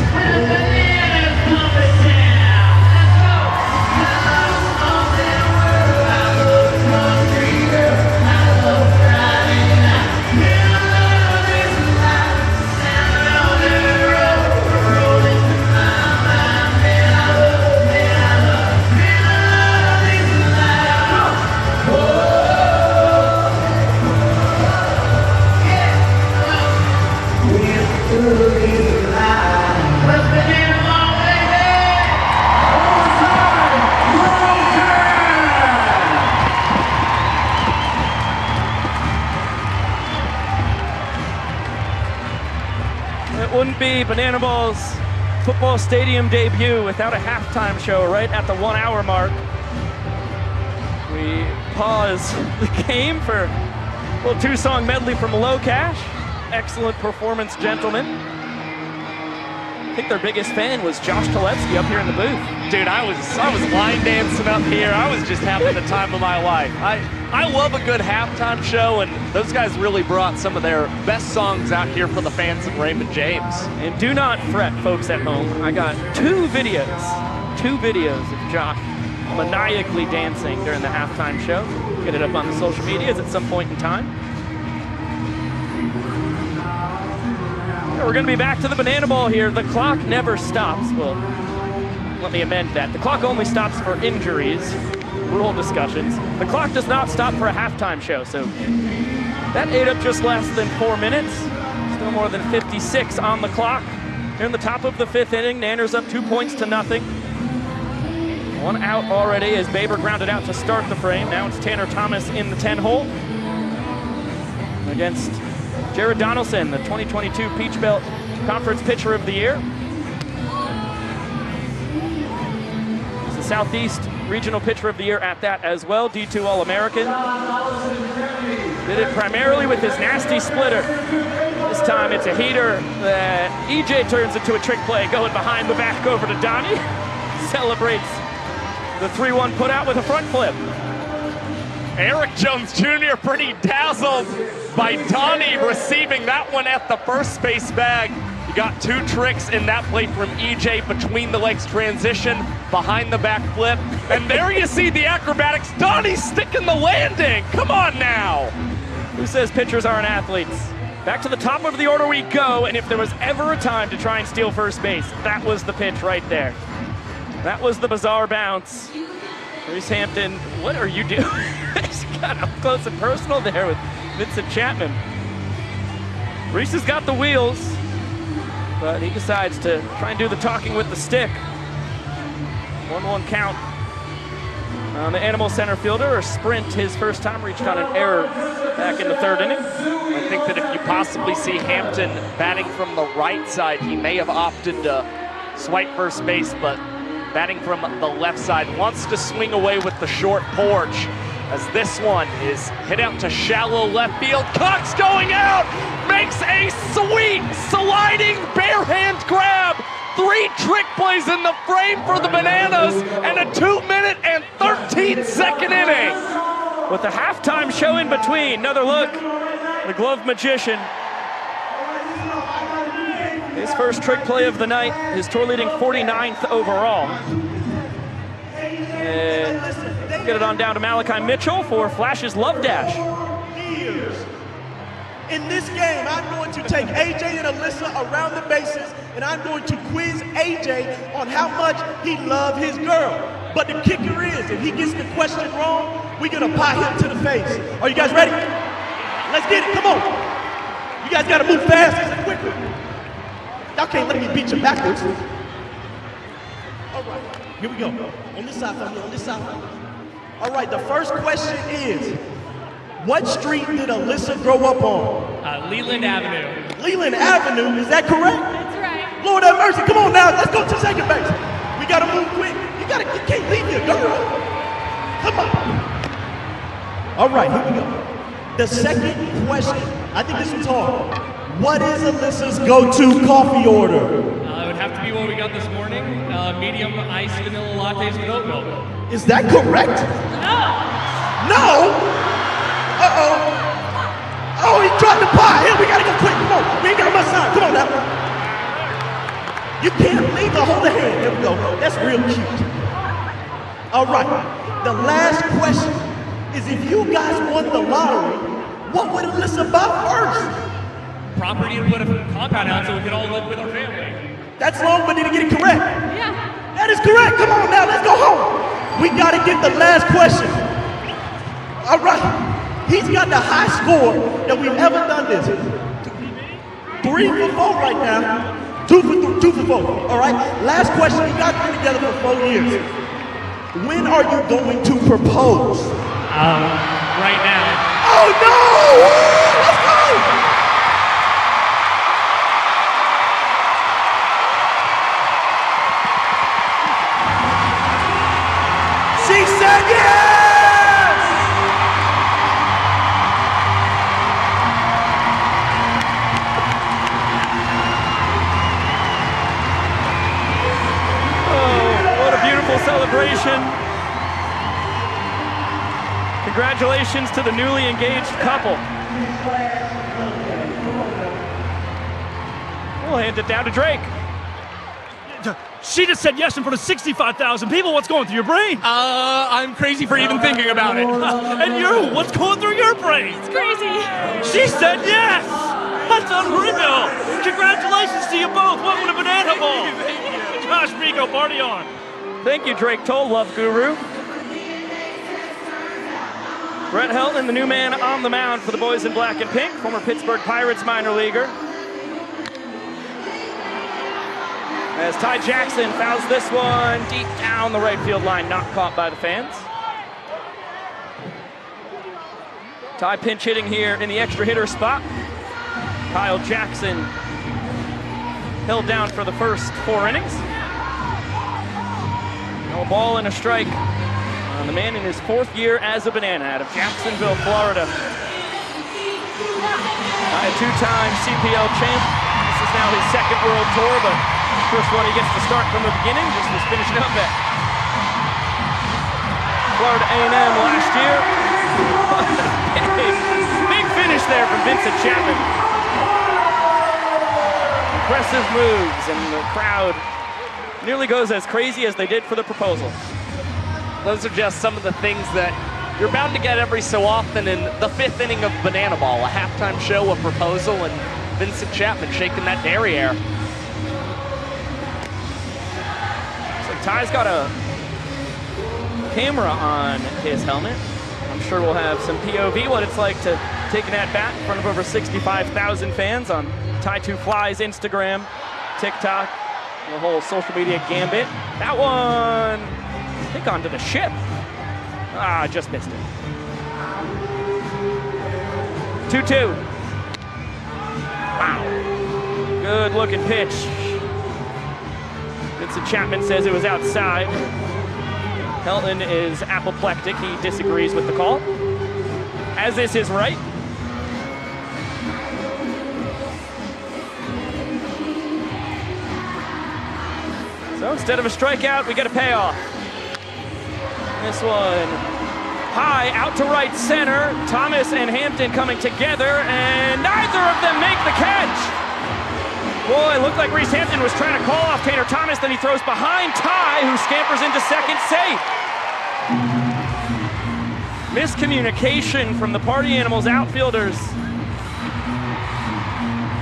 I it wouldn't be Banana Ball's football stadium debut without a halftime show right at the 1 hour mark. We pause the game for a little 2-song medley from Low Cash. Excellent performance, gentlemen. I think their biggest fan was Josh Talevsky up here in the booth. Dude, I was line dancing up here. I was just having the time of my life. I love a good halftime show, and those guys really brought some of their best songs out here for the fans of Raymond James. And do not fret, folks at home. I got two videos of Josh maniacally dancing during the halftime show. Get it up on the social medias at some point in time. We're going to be back to the Banana Ball here. The clock never stops. Well, let me amend that. The clock only stops for injuries, rule discussions. The clock does not stop for a halftime show, so that ate up just less than 4 minutes. Still more than 56 on the clock. Here in the top of the 5th inning, Nanners up 2 points to nothing. 1 out already as Baber grounded out to start the frame. Now it's Tanner Thomas in the 10-hole against Jared Donaldson, the 2022 Peach Belt Conference Pitcher of the Year. He's the Southeast Regional Pitcher of the Year at that as well, D2 All-American. Did it primarily with his nasty splitter. This time it's a heater that EJ turns into a trick play, going behind the back over to Donnie. Celebrates the 3-1 putout with a front flip. Eric Jones Jr. pretty dazzled by Donnie receiving that one at the first base bag. You got 2 tricks in that play from EJ, between the legs transition, behind the back flip. And there you see the acrobatics. Donnie sticking the landing. Come on now. Who says pitchers aren't athletes? Back to the top of the order we go, and if there was ever a time to try and steal first base, that was the pitch right there. That was the bizarre bounce. Reese Hampton, what are you doing? He's got up close and personal there with Vincent Chapman. Reese has got the wheels, but he decides to try and do the talking with the stick. 1-1 count on the Animal center fielder. A sprint his first time, reached on an error back in the 3rd inning. I think that if you possibly see Hampton batting from the right side, he may have opted to swipe first base, but batting from the left side, wants to swing away with the short porch, as this one is hit out to shallow left field. Cox going out, makes a sweet sliding bare hand grab. 3 trick plays in the frame for the Bananas, and a 2-minute and 13-second inning. With the halftime show in between, another look, the glove magician. His first trick play of the night, his tour leading 49th overall. And get it on down to Malachi Mitchell for Flash's Love Dash. In this game, I'm going to take AJ and Alyssa around the bases, and I'm going to quiz AJ on how much he loves his girl. But the kicker is, if he gets the question wrong, we're gonna pie him to the face. Are you guys ready? Let's get it, come on. You guys gotta move fast and quickly. Y'all can't let me beat you backwards. All right, here we go. On this side for me, on this side for me. All right, the first question is, what street did Alyssa grow up on? Leland Avenue. Leland Avenue, is that correct? That's right. Lord have mercy, come on now, let's go to second base. We gotta move quick. You can't leave your girl. Come on. All right, here we go. The second question, I think this one's hard. What is Alyssa's go-to coffee order? It would have to be what we got this morning. Medium iced vanilla lattes with oat milk. Is that correct? No. No? Uh-oh. Oh, he dropped the pie. Here, we gotta go quick. Come on. We ain't got much time. Come on now. You can't leave the hold the hand. There we go. That's real cute. All right. The last question is, if you guys won the lottery, what would Alyssa buy first? Property and put a compound out so we can all live with our family. That's long, but did he get it correct? Yeah. That is correct. Come on now, let's go home. We gotta get the last question. All right. He's got the high score that we've ever done this. 3 for 4 right now. 2 for 4. All right. Last question. You guys been together for 4 years. When are you going to propose? Right now. Oh no! Let's go! celebration. Congratulations to the newly engaged couple. We'll hand it down to Drake. She just said yes in front of 65,000 people. What's going through your brain? I'm crazy for even thinking about it. And you, what's going through your brain? It's crazy. She said yes! That's unreal! Congratulations to you both. Welcome to Banana Ball. Josh Rico, party on. Thank you, Drake Toll, Love Guru. Brett Helton, the new man on the mound for the boys in black and pink, former Pittsburgh Pirates minor leaguer. As Ty Jackson fouls this one deep down the right field line, not caught by the fans. Ty pinch hitting here in the extra hitter spot. Kyle Jackson held down for the first 4 innings. No ball and a strike on the man in his 4th year as a Banana out of Jacksonville, Florida. Ty, a 2-time CPL champ. This is now his 2nd World Tour, but first one he gets to start from the beginning, just was finishing up at Florida A&M last year. Big finish there from Vincent Chapman. Impressive moves, and the crowd nearly goes as crazy as they did for the proposal. Those are just some of the things that you're bound to get every so often in the 5th inning of Banana Ball, a halftime show, a proposal, and Vincent Chapman shaking that derriere. Ty's got a camera on his helmet. I'm sure we'll have some POV what it's like to take an at-bat in front of over 65,000 fans on Ty2Fly's Instagram, TikTok, the whole social media gambit. That one, I think, onto the ship. Just missed it. 2-2. Wow. Good looking pitch. Vincent Chapman says it was outside. Helton is apoplectic. He disagrees with the call, as is his right. So instead of a strikeout, we get a payoff. This one high out to right center. Thomas and Hampton coming together, and neither of them make the catch. Boy, it looked like Reese Hampton was trying to call off Tanner Thomas, then he throws behind Ty, who scampers into second safe. Miscommunication from the Party Animals outfielders.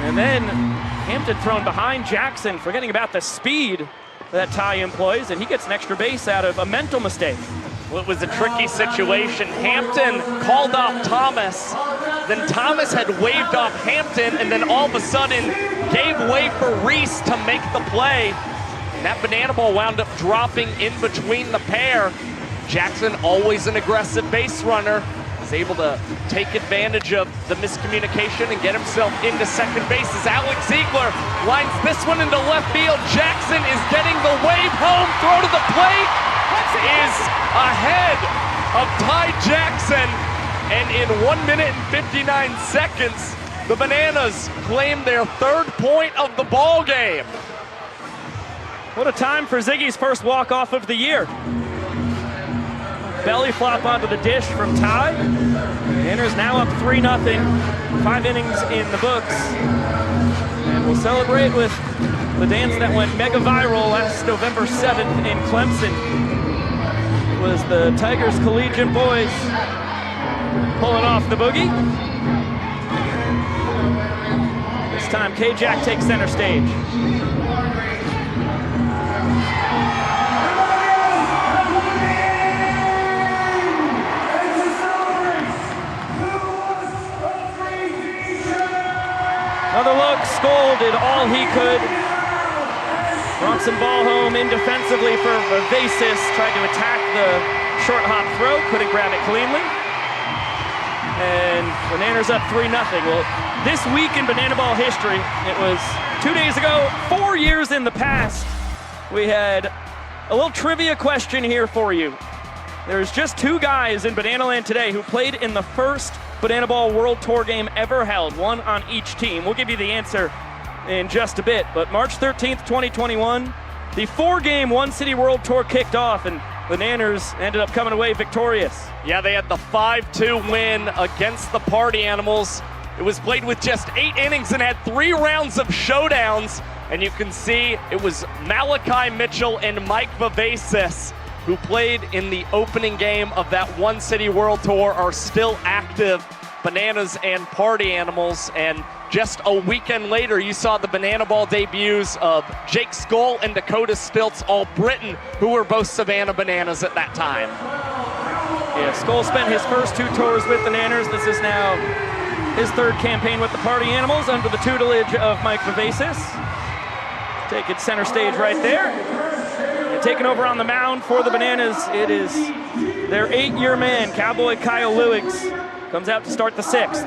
And then Hampton thrown behind Jackson, forgetting about the speed that Ty employs, and he gets an extra base out of a mental mistake. Well, it was a tricky situation. Hampton called off Thomas, then Thomas had waved off Hampton, and then all of a sudden gave way for Reese to make the play. And that Banana Ball wound up dropping in between the pair. Jackson, always an aggressive base runner, is able to take advantage of the miscommunication and get himself into second base as Alex Ziegler lines this one into left field. Jackson is getting the wave home, throw to the plate, is ahead of Ty Jackson, and in 1 minute and 59 seconds, the Bananas claim their 3rd point of the ball game. What a time for Ziggy's first walk-off of the year. Belly flop onto the dish from Ty. Bananas now up 3-0, 5 innings in the books. And we'll celebrate with the dance that went mega viral last November 7th in Clemson. It was the Tigers collegiate boys pulling off the boogie. This time K-Jack takes center stage. Another look, scolded all he could. Bronson ball home indefensively for Vasis. Tried to attack the short hop throw, couldn't grab it cleanly. And Bananas up 3-0. Well, this week in Banana Ball history, it was 2 days ago, 4 years in the past, we had a little trivia question here for you. There's just 2 guys in Banana Land today who played in the first Banana Ball World Tour game ever held, one on each team. We'll give you the answer in just a bit, but March 13th, 2021, The 4-game One City World Tour kicked off, and the Nanners ended up coming away victorious. Yeah, they had the 5-2 win against the Party Animals. It was played with just 8 innings and had 3 rounds of showdowns. And you can see it was Malachi Mitchell and Mike Vivacis who played in the opening game of that One City World Tour, are still active, Bananas and Party Animals. And just a weekend later, you saw the Banana Ball debuts of Jake Skoll and Dakota Stilts, all Britain, who were both Savannah Bananas at that time. Yeah, Skoll spent his first 2 tours with the Nanners. This is now his 3rd campaign with the Party Animals under the tutelage of Mike Vivacis. Taking center stage right there. And taking over on the mound for the Bananas, it is their 8-year man, Cowboy Kyle Lewigs, comes out to start the 6th.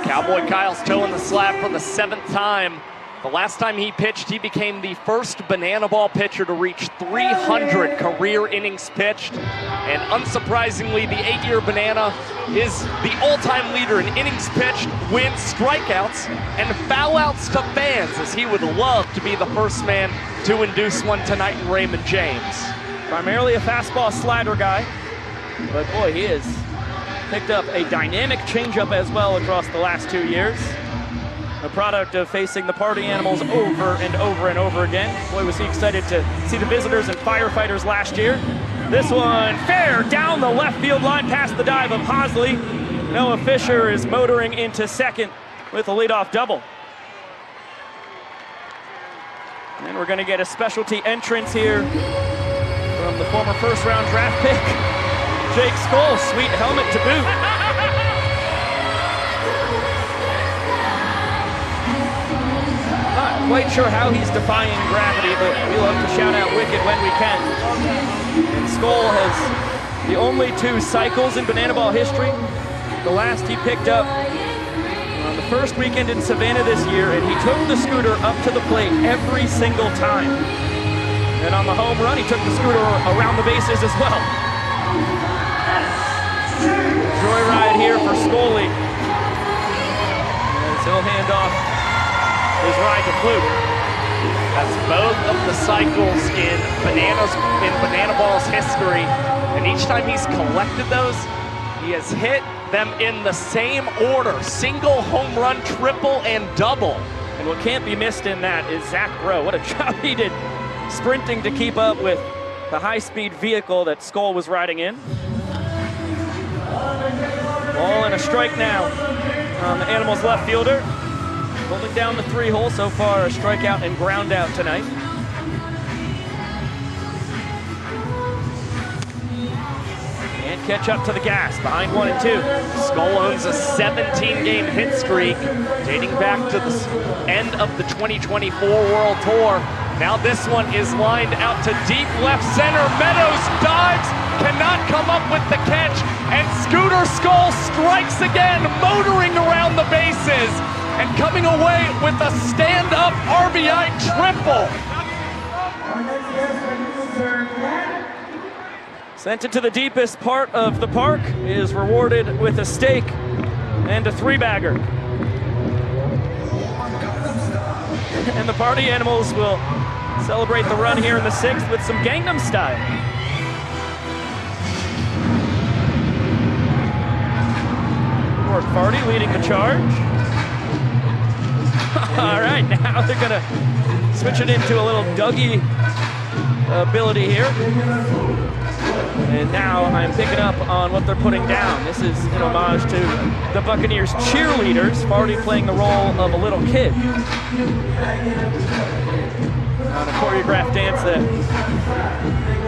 Cowboy Kyle's toeing the slab for the 7th time. The last time he pitched, he became the first Banana Ball pitcher to reach 300 career innings pitched. And unsurprisingly, the 8-year Banana is the all-time leader in innings pitched, wins, strikeouts, and foul-outs to fans, as he would love to be the first man to induce one tonight in Raymond James. Primarily a fastball slider guy, but boy, he has picked up a dynamic changeup as well across the last 2 years. A product of facing the Party Animals over and over and over again. Boy, was he excited to see the visitors and firefighters last year. This one fair down the left field line past the dive of Hosley. Noah Fisher is motoring into second with a leadoff double. And we're going to get a specialty entrance here from the former first-round draft pick, Jake Skoll. Sweet helmet to boot. Not quite sure how he's defying gravity, but we love to shout out Wicked when we can. And Skoll has the only 2 cycles in Banana Ball history. The last he picked up on the first weekend in Savannah this year, and he took the scooter up to the plate every single time. And on the home run, he took the scooter around the bases as well. Joyride here for Scully. As he'll hand off his ride to Fluke. That's both of the cycles in Banana Ball's history, and each time he's collected those, he has hit them in the same order: single, home run, triple, and double. And what can't be missed in that is Zach Rowe. What a job he did sprinting to keep up with the high-speed vehicle that Skoll was riding in. Ball and a strike now on the Animals left fielder. Holding down the 3-hole so far, a strikeout and ground out tonight. And catch up to the gas, behind 1 and 2. Skoll owns a 17-game hit streak dating back to the end of the 2024 World Tour. Now this one is lined out to deep left center. Meadows dives, cannot come up with the catch, and Scooter Skoll strikes again, motoring around the bases and coming away with a stand-up RBI triple. Sent it to the deepest part of the park, is rewarded with a steak and a 3-bagger. And the Party Animals will celebrate the run here in the 6th with some Gangnam Style. Mark Farty leading the charge. All right, now they're gonna switch it into a little Dougie ability here. And now I'm picking up on what they're putting down. This is in homage to the Buccaneers cheerleaders, Farty playing the role of a little kid on a choreographed dance that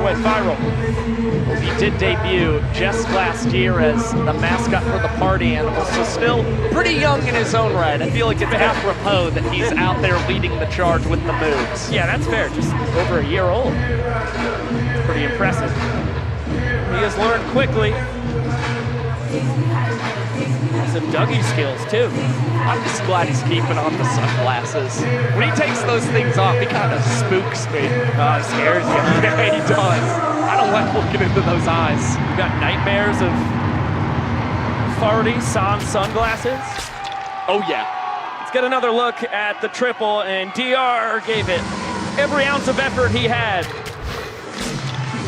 went viral. He did debut just last year as the mascot for the Party Animals, so still pretty young in his own right. I feel like it's apropos that he's out there leading the charge with the moves. Yeah, that's fair. Just over a year old. Pretty impressive. He has learned quickly. Some Dougie skills, too. I'm just glad he's keeping on the sunglasses. When he takes those things off, he kind of spooks me. It scares you. Yeah, he does. I don't like looking into those eyes. You got nightmares of Farty sans sunglasses? Oh, yeah. Let's get another look at the triple, and DR gave it every ounce of effort he had.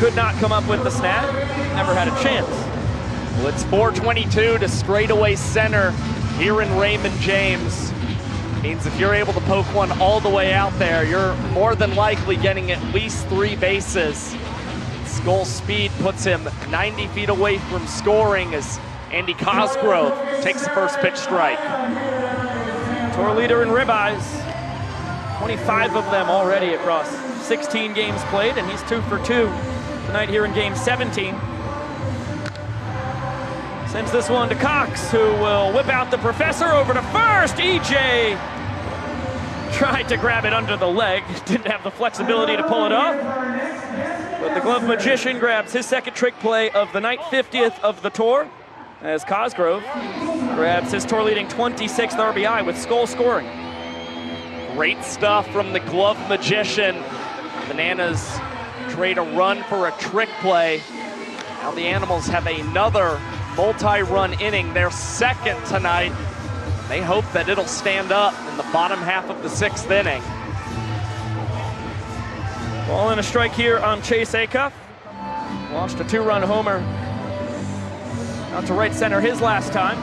Could not come up with the snap, never had a chance. Well, it's 422 to straightaway center here in Raymond James. Means if you're able to poke one all the way out there, you're more than likely getting at least 3 bases. Goal speed puts him 90 feet away from scoring as Andy Cosgrove takes the first pitch strike. Tour leader in ribeyes, 25 of them already across 16 games played, and he's 2 for 2 tonight here in game 17. Sends this one to Cox, who will whip out the professor over to first. EJ tried to grab it under the leg, didn't have the flexibility to pull it off. But the glove magician grabs his second trick play of the night, 50th of the tour, as Cosgrove grabs his tour-leading 26th RBI with Skull scoring. Great stuff from the glove magician. Bananas trade a run for a trick play. Now the Animals have another multi-run inning, their second tonight. They hope that it'll stand up in the bottom half of the 6th inning. Ball and a strike here on Chase Acuff. Launched a 2-run homer out to right center his last time.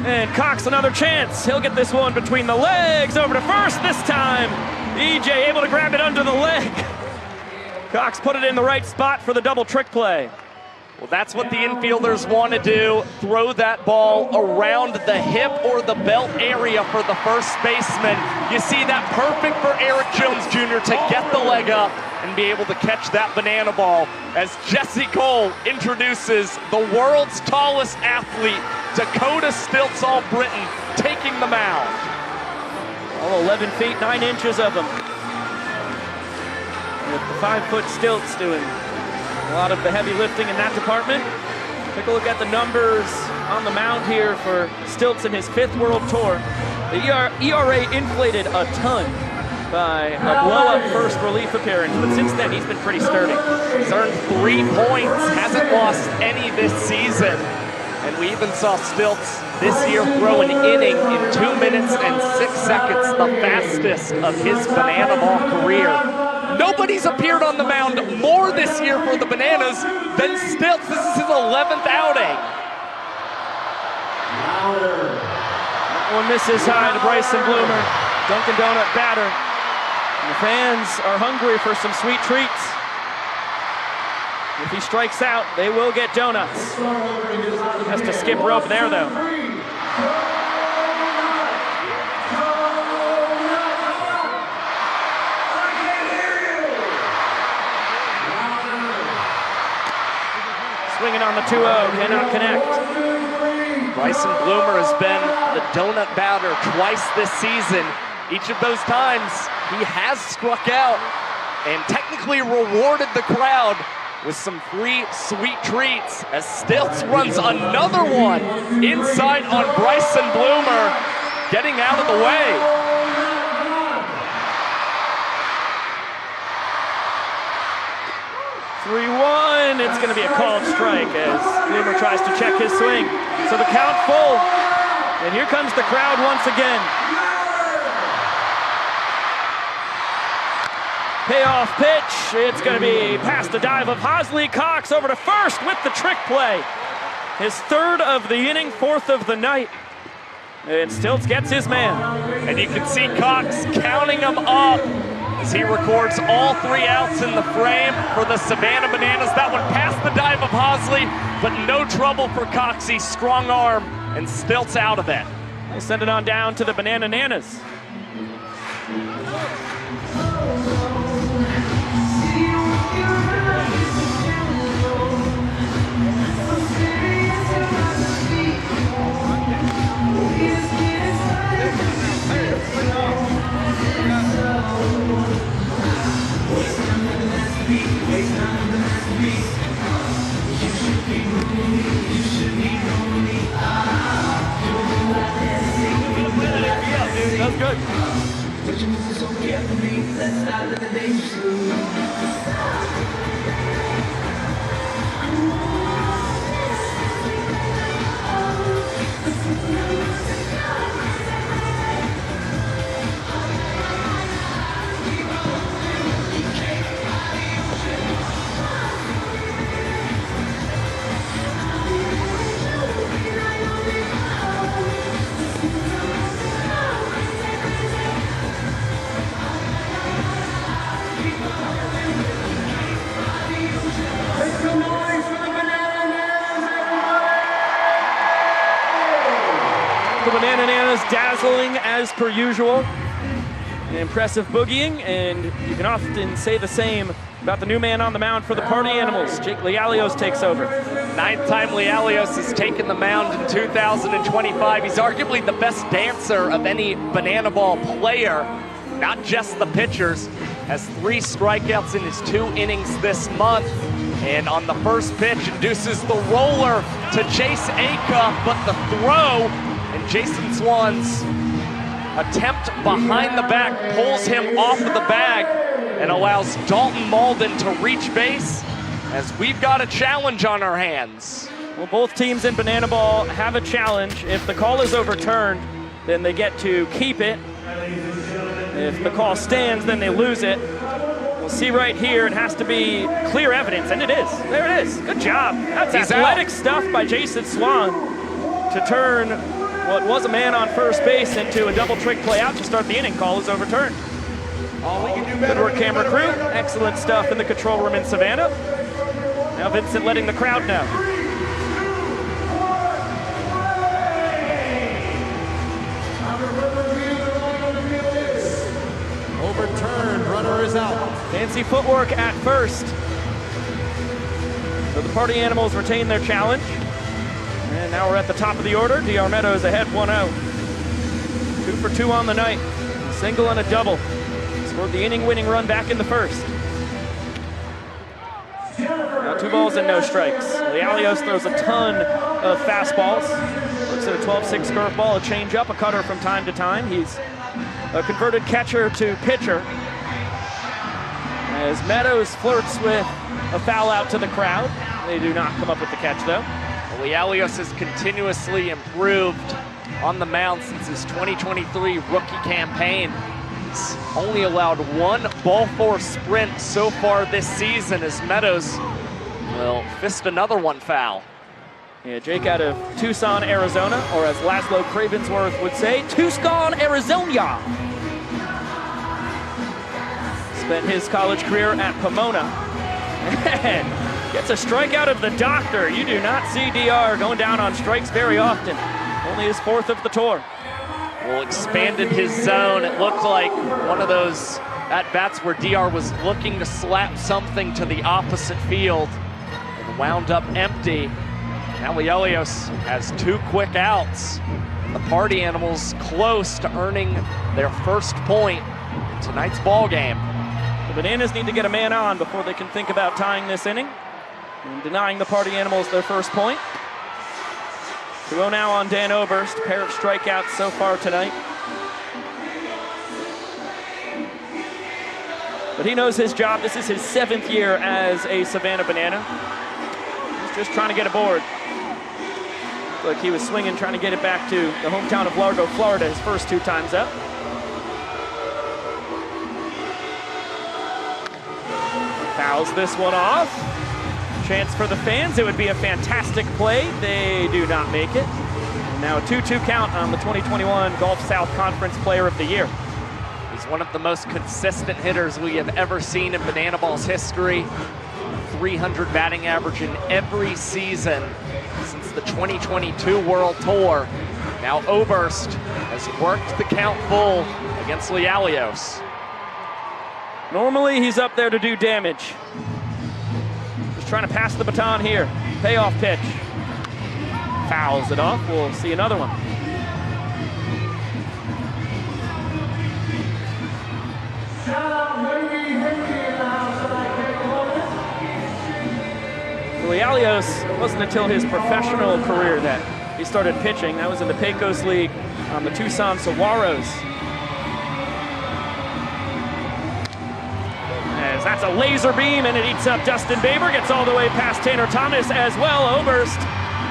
And Cox another chance. He'll get this one between the legs over to first this time. EJ able to grab it under the leg. Cox put it in the right spot for the double trick play. Well, that's what the infielders want to do. Throw that ball around the hip or the belt area for the first baseman. You see that perfect for Eric Jones Jr. to get the leg up and be able to catch that banana ball as Jesse Cole introduces the world's tallest athlete, Dakota Stilts All-Britain, taking the mound. All 11 feet, 9 inches of him. With the 5-foot Stilts doing a lot of the heavy lifting in that department. Take a look at the numbers on the mound here for Stilts in his 5th World Tour. The ERA inflated a ton by a blow-up first relief appearance, but since then he's been pretty sturdy. He's earned 3 points, hasn't lost any this season. And we even saw Stilts this year throw an inning in 2 minutes and 6 seconds, the fastest of his banana ball career. Nobody's appeared on the mound more this year for the Bananas than Stilts. This is his 11th outing. That one misses high to Bryson Bloomer, Dunkin' Donut batter. And the fans are hungry for some sweet treats. If he strikes out, they will get donuts. Has to skip rope there, though. Swinging on the 2-0, cannot connect. Bryson Bloomer has been the donut batter twice this season. Each of those times, he has struck out and technically rewarded the crowd with some free sweet treats as Stilts runs another one inside on Bryson Bloomer, getting out of the way. 3-1, it's going to be a called strike as Bloomer tries to check his swing. So the count full, and here comes the crowd once again. Payoff pitch, it's going to be past the dive of Hosley. Cox over to first with the trick play. His 3rd of the inning, 4th of the night. And Stilts gets his man. And you can see Cox counting them up as he records all 3 outs in the frame for the Savannah Bananas. That one past the dive of Hosley, but no trouble for Coxey. Strong arm, and Stilts out of it. We'll send it on down to the Banana Nanas. That's good. Banana Nanas dazzling as per usual. Impressive boogieing, and you can often say the same about the new man on the mound for the Party Animals. Jake Lialios takes over. 9th time Lialios has taken the mound in 2025. He's arguably the best dancer of any Banana Ball player, not just the pitchers. Has 3 strikeouts in his 2 innings this month. And on the first pitch, induces the roller to Chase Acuff, but the throw, and Jason Swan's attempt behind the back pulls him off of the bag and allows Dalton Malden to reach base, as we've got a challenge on our hands. Well, both teams in Banana Ball have a challenge. If the call is overturned, then they get to keep it. If the call stands, then they lose it. We'll see right here, it has to be clear evidence, and it is. There it is. Good job. That's athletic stuff by Jason Swan to turn what was a man on first base into a double trick play out to start the inning. Call is overturned. Good work, camera crew. Excellent stuff in the control room in Savannah. Now Vincent letting the crowd know. Overturned, runner is out. Fancy footwork at first. So the Party Animals retain their challenge. And now we're at the top of the order. DR Meadows ahead 1-0. 2 for 2 on the night. A single and a double. Scored the inning-winning run back in the first. Now 2 balls and no strikes. Lialios throws a ton of fastballs. Looks at a 12-6 curveball, a changeup, a cutter from time to time. He's a converted catcher to pitcher. As Meadows flirts with a foul out to the crowd. They do not come up with the catch, though. Lialios has continuously improved on the mound since his 2023 rookie campaign. He's only allowed 1 ball 4 sprint so far this season, as Meadows will fist another one foul. Yeah, Jake out of Tucson, Arizona, or as Laszlo Cravensworth would say, Tucson, Arizona. Spent his college career at Pomona. And gets a strikeout of the doctor. You do not see DR going down on strikes very often. Only his 4th of the tour. Well, expanded his zone. It looked like one of those at-bats where DR was looking to slap something to the opposite field and wound up empty. Now Lialios has 2 quick outs. And the Party Animals close to earning their first point in tonight's ball game. The Bananas need to get a man on before they can think about tying this inning and denying the Party Animals their first point. 2-0 now on Dan Oberst, pair of strikeouts so far tonight. But he knows his job. This is his 7th year as a Savannah Banana. He's just trying to get aboard. Look, he was swinging, trying to get it back to the hometown of Largo, Florida, his first 2 times up. Fouls this one off. Chance for the fans. It would be a fantastic play. They do not make it. And now a 2-2 count on the 2021 Gulf South Conference Player of the Year. He's one of the most consistent hitters we have ever seen in Banana Ball's history. 300 batting average in every season since the 2022 World Tour. Now Oberst has worked the count full against Lialios. Normally he's up there to do damage. Just trying to pass the baton here. Payoff pitch. Fouls it off. We'll see another one. Lialios, it wasn't until his professional career that he started pitching. That was in the Pecos League on the Tucson Saguaros. As that's a laser beam and it eats up Dustin Baber, gets all the way past Tanner Thomas as well. Oberst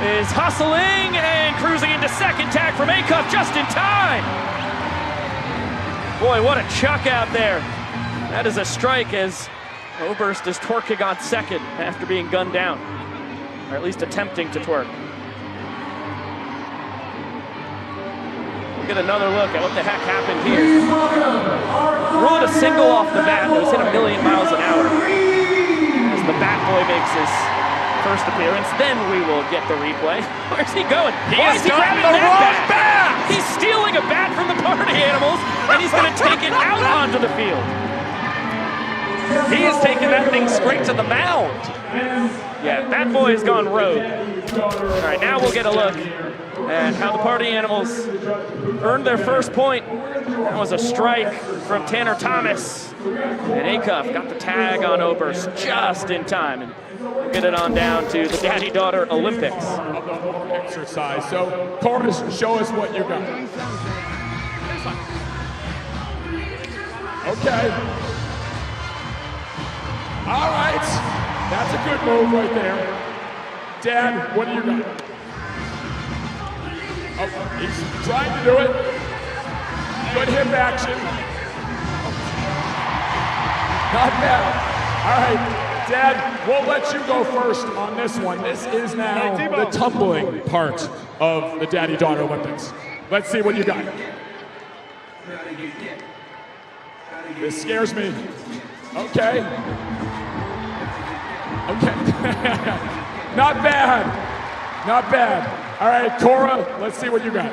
is hustling and cruising into second, tag from Acuff just in time. Boy, what a chuck out there. That is a strike as Oberst is twerking on second after being gunned down, or at least attempting to twerk. We'll get another look at what the heck happened here. Ruled a single off the bat that was hit 1,000,000 miles an hour as the Bat Boy makes his first appearance. Then we will get the replay. Where's he going? He is grabbing the wrong bat! He's stealing a bat from the party animals, and he's going to take it out onto the field. He is taking that thing straight to the mound. Yeah, that boy has gone rogue. All right, now we'll get a look at how the party animals earned their first point. That was a strike from Tanner Thomas. And Acuff got the tag on Oberst just in time. And we'll get it on down to the Daddy-Daughter Olympics. Exercise. So, Chorus, show us what you got. Okay. All right. That's a good move right there. Dad, what do you got? Oh, he's trying to do it. Good hip action. Not bad. All right, Dad, we'll let you go first on this one. This is now the tumbling part of the Daddy-Daughter Olympics. Let's see what you got. This scares me. Okay. Okay. Not bad. Not bad. All right, Cora, let's see what you got.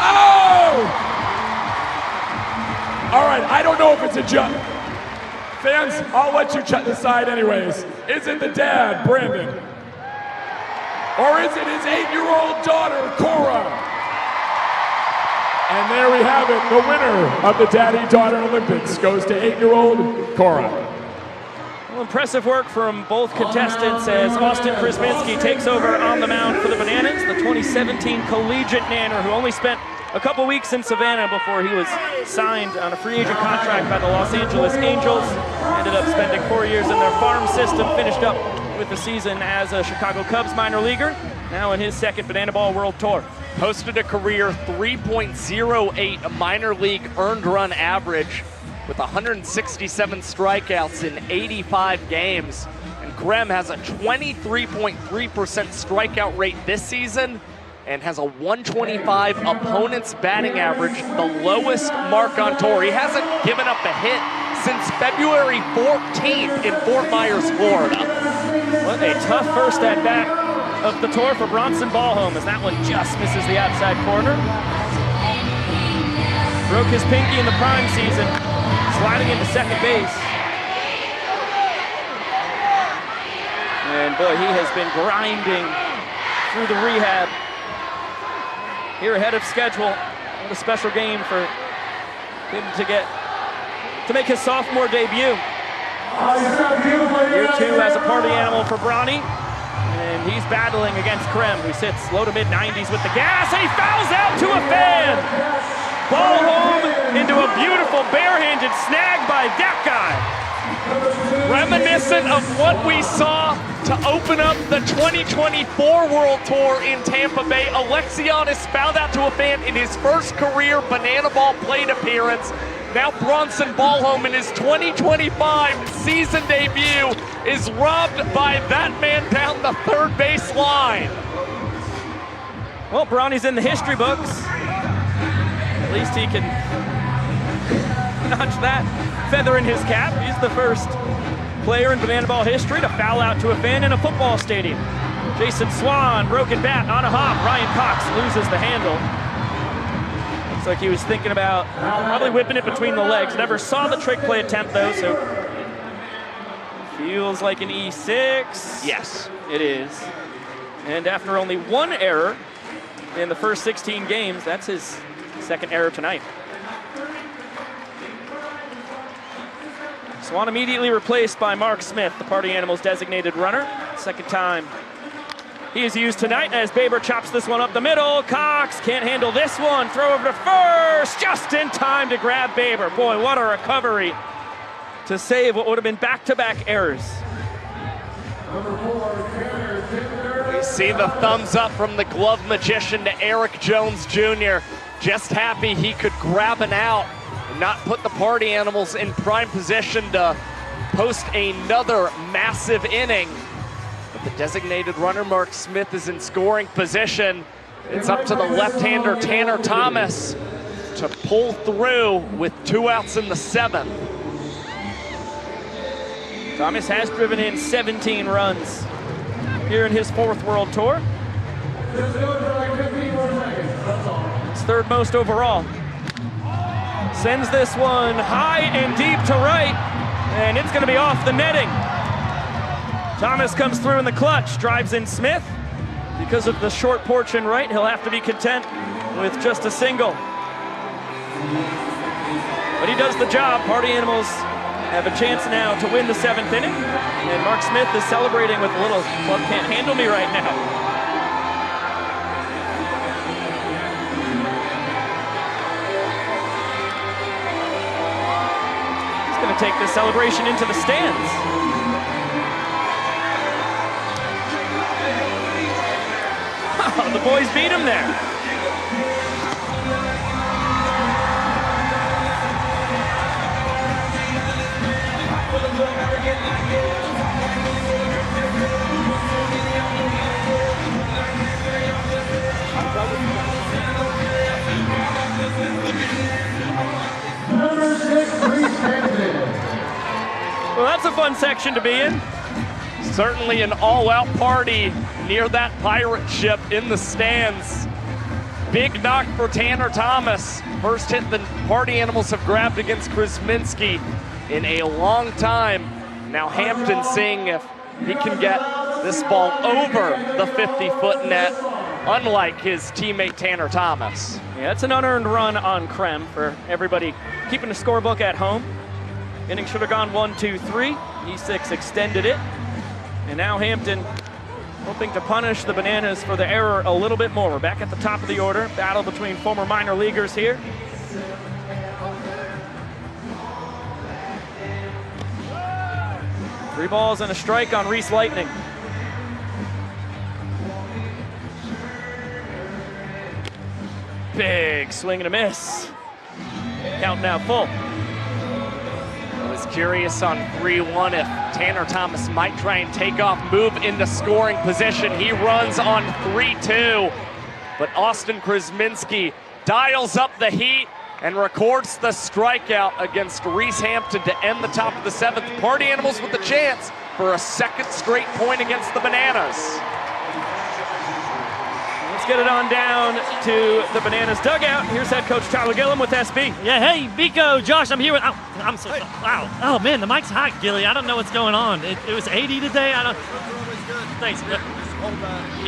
Oh! All right, I don't know if it's a jump. Fans, I'll let you decide anyways. Is it the dad, Brandon? Or is it his 8-year-old daughter, Cora? And there we have it. The winner of the Daddy-Daughter Olympics goes to 8-year-old Cora. Well, impressive work from both contestants as Austin Krasminski takes over on the mound for the Bananas, the 2017 collegiate nanner who only spent a couple weeks in Savannah before he was signed on a free agent contract by the Los Angeles Angels. Ended up spending 4 years in their farm system, finished up with the season as a Chicago Cubs minor leaguer, now in his second Banana Ball World Tour. Posted a career 3.08 minor league earned run average with 167 strikeouts in 85 games. And Grem has a 23.3% strikeout rate this season and has a 125 opponent's batting average, the lowest mark on tour. He hasn't given up a hit since February 14th in Fort Myers, Florida. What a tough first at bat of the tour for Bronson Ballholm as that one just misses the outside corner. Broke his pinky in the prime season, sliding into second base. And boy, he has been grinding through the rehab. Here ahead of schedule, what a special game for him to make his sophomore debut. Year 2 as a party animal for Bronny. And he's battling against Krem, who sits low to mid-90s with the gas, and he fouls out to a fan. Ball home into a beautiful barehanded snag by that guy. Reminiscent of what we saw to open up the 2024 World Tour in Tampa Bay. Alexianis fouled out to a fan in his first career Banana Ball plate appearance. Now Bronson Ballholm in his 2025 season debut is robbed by that man down the third base line. Well, Bronny's in the history books. At least he can notch that feather in his cap. He's the first player in Banana Ball history to foul out to a fan in a football stadium. Jason Swan, broken bat on a hop. Ryan Cox loses the handle. Looks like he was thinking about probably whipping it between the legs. Never saw the trick play attempt though, so feels like an E6. Yes, it is. And after only one error in the first 16 games, that's his second error tonight. Swan immediately replaced by Mark Smith, the party animal's designated runner. Second time he is used tonight as Baber chops this one up the middle. Cox can't handle this one. Throw over to first, just in time to grab Baber. Boy, what a recovery to save what would have been back-to-back errors. We see the thumbs up from the glove magician to Eric Jones Jr. Just happy he could grab an out and not put the party animals in prime position to post another massive inning. But the designated runner, Mark Smith, is in scoring position. It's up to the left-hander, Tanner Thomas, to pull through with 2 outs in the 7th. Thomas has driven in 17 runs here in his 4th World Tour. It's 3rd most overall. Sends this one high and deep to right, and it's going to be off the netting. Thomas comes through in the clutch, drives in Smith. Because of the short porch in right, he'll have to be content with just a single. But he does the job. Party Animals have a chance now to win the 7th inning, and Mark Smith is celebrating with a little "club can't handle me" right now. He's going to take this celebration into the stands. The boys beat him there. Well, that's a fun section to be in. Certainly an all-out party near that pirate ship in the stands. Big knock for Tanner Thomas. First hit the Party Animals have grabbed against Krasminski in a long time. Now Hampton seeing if he can get this ball over the 50-foot net, unlike his teammate Tanner Thomas. Yeah, it's an unearned run on Krem for everybody keeping the scorebook at home. Inning should have gone 1-2-3. E6 extended it. And now Hampton hoping to punish the Bananas for the error a little bit more. We're back at the top of the order. Battle between former minor leaguers here. Three balls and a strike on Reese Lightning. Big swing and a miss. Count now full. I was curious on 3-1 if Tanner Thomas might try and take off, move into scoring position. He runs on 3-2, but Austin Krasminski dials up the heat and records the strikeout against Reese Hampton to end the top of the 7th. Party Animals with the chance for a 2nd straight point against the Bananas. Let's get it on down to the Bananas dugout. Here's head coach Tyler Gillum with SB. Yeah, hey, Biko, Josh, I'm here with, I'm so, wow. Oh man, the mic's hot, Gilly. I don't know what's going on. It was 80 today. I don't, thanks.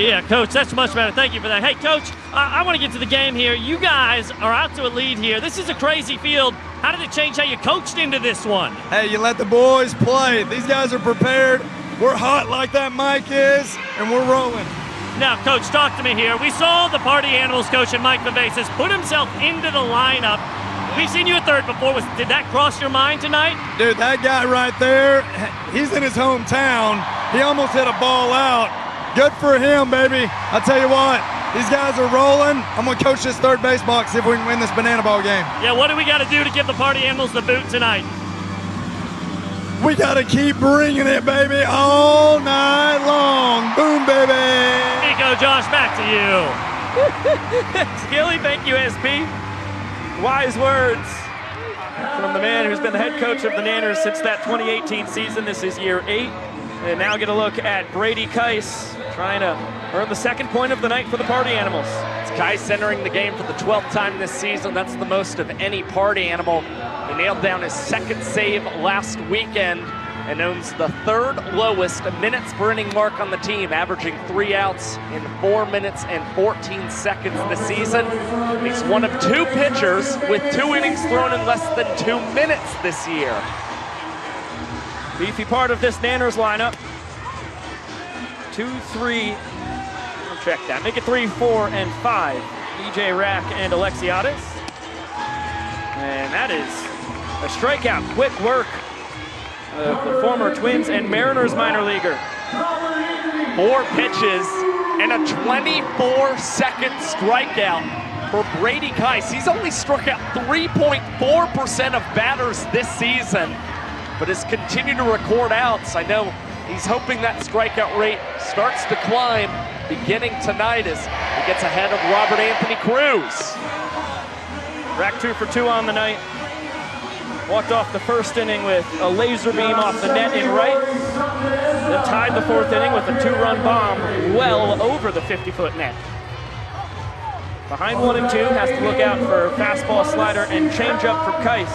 Yeah, coach, that's much better. Thank you for that. Hey, coach, I want to get to the game here. You guys are out to a lead here. This is a crazy field. How did it change how you coached into this one? Hey, you let the boys play. These guys are prepared. We're hot like that mic is, and we're rolling. Now, Coach, talk to me here. We saw the Party Animals coach and Mike Vivaces put himself into the lineup. We've seen you at third before. Did that cross your mind tonight? Dude, that guy right there, he's in his hometown. He almost hit a ball out. Good for him, baby. I tell you what, these guys are rolling. I'm going to coach this third base box, see if we can win this banana ball game. Yeah, what do we got to do to give the Party Animals the boot tonight? We got to keep bringing it, baby, all night long. Boom, baby. Nico, Josh, back to you. Skilly, thank you, SB. Wise words from the man who's been the head coach of the Nanners since that 2018 season. This is year 8. And now get a look at Brady Keiss trying to earn the 2nd point of the night for the Party Animals. It's Keiss entering the game for the 12th time this season. That's the most of any Party Animal. He nailed down his 2nd save last weekend and owns the 3rd lowest minutes per inning mark on the team, averaging 3 outs in 4 minutes and 14 seconds this season. He's one of 2 pitchers with 2 innings thrown in less than 2 minutes this year. Beefy part of this Nanners lineup. 2, 3, I'll check that. Make it 3, 4, and 5. EJ Rack and Alexiades. And that is a strikeout. Quick work of the former Twins and Mariners minor leaguer. 4 pitches and a 24-second strikeout for Brady Keiss. He's only struck out 3.4% of batters this season, but has continued to record outs. I know he's hoping that strikeout rate starts to climb beginning tonight as he gets ahead of Robert Anthony Cruz. Rack 2 for 2 on the night. Walked off the first inning with a laser beam off the net in right. Then tied the fourth inning with a 2-run bomb well over the 50-foot net. Behind 1 and 2, has to look out for fastball, slider, and changeup from Kais.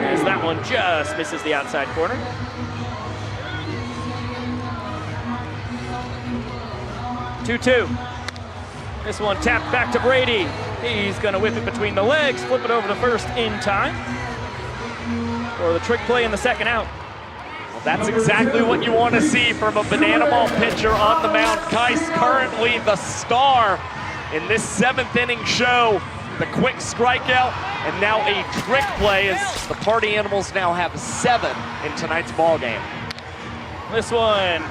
As that one just misses the outside corner. 2-2. This one tapped back to Brady. He's gonna whip it between the legs, flip it over to first in time. Or the trick play in the second out. Well, that's exactly what you want to see from a banana ball pitcher on the mound. Kais currently the star in this 7th inning show. The quick strikeout and now a trick play as the Party Animals now have 7 in tonight's ball game. This one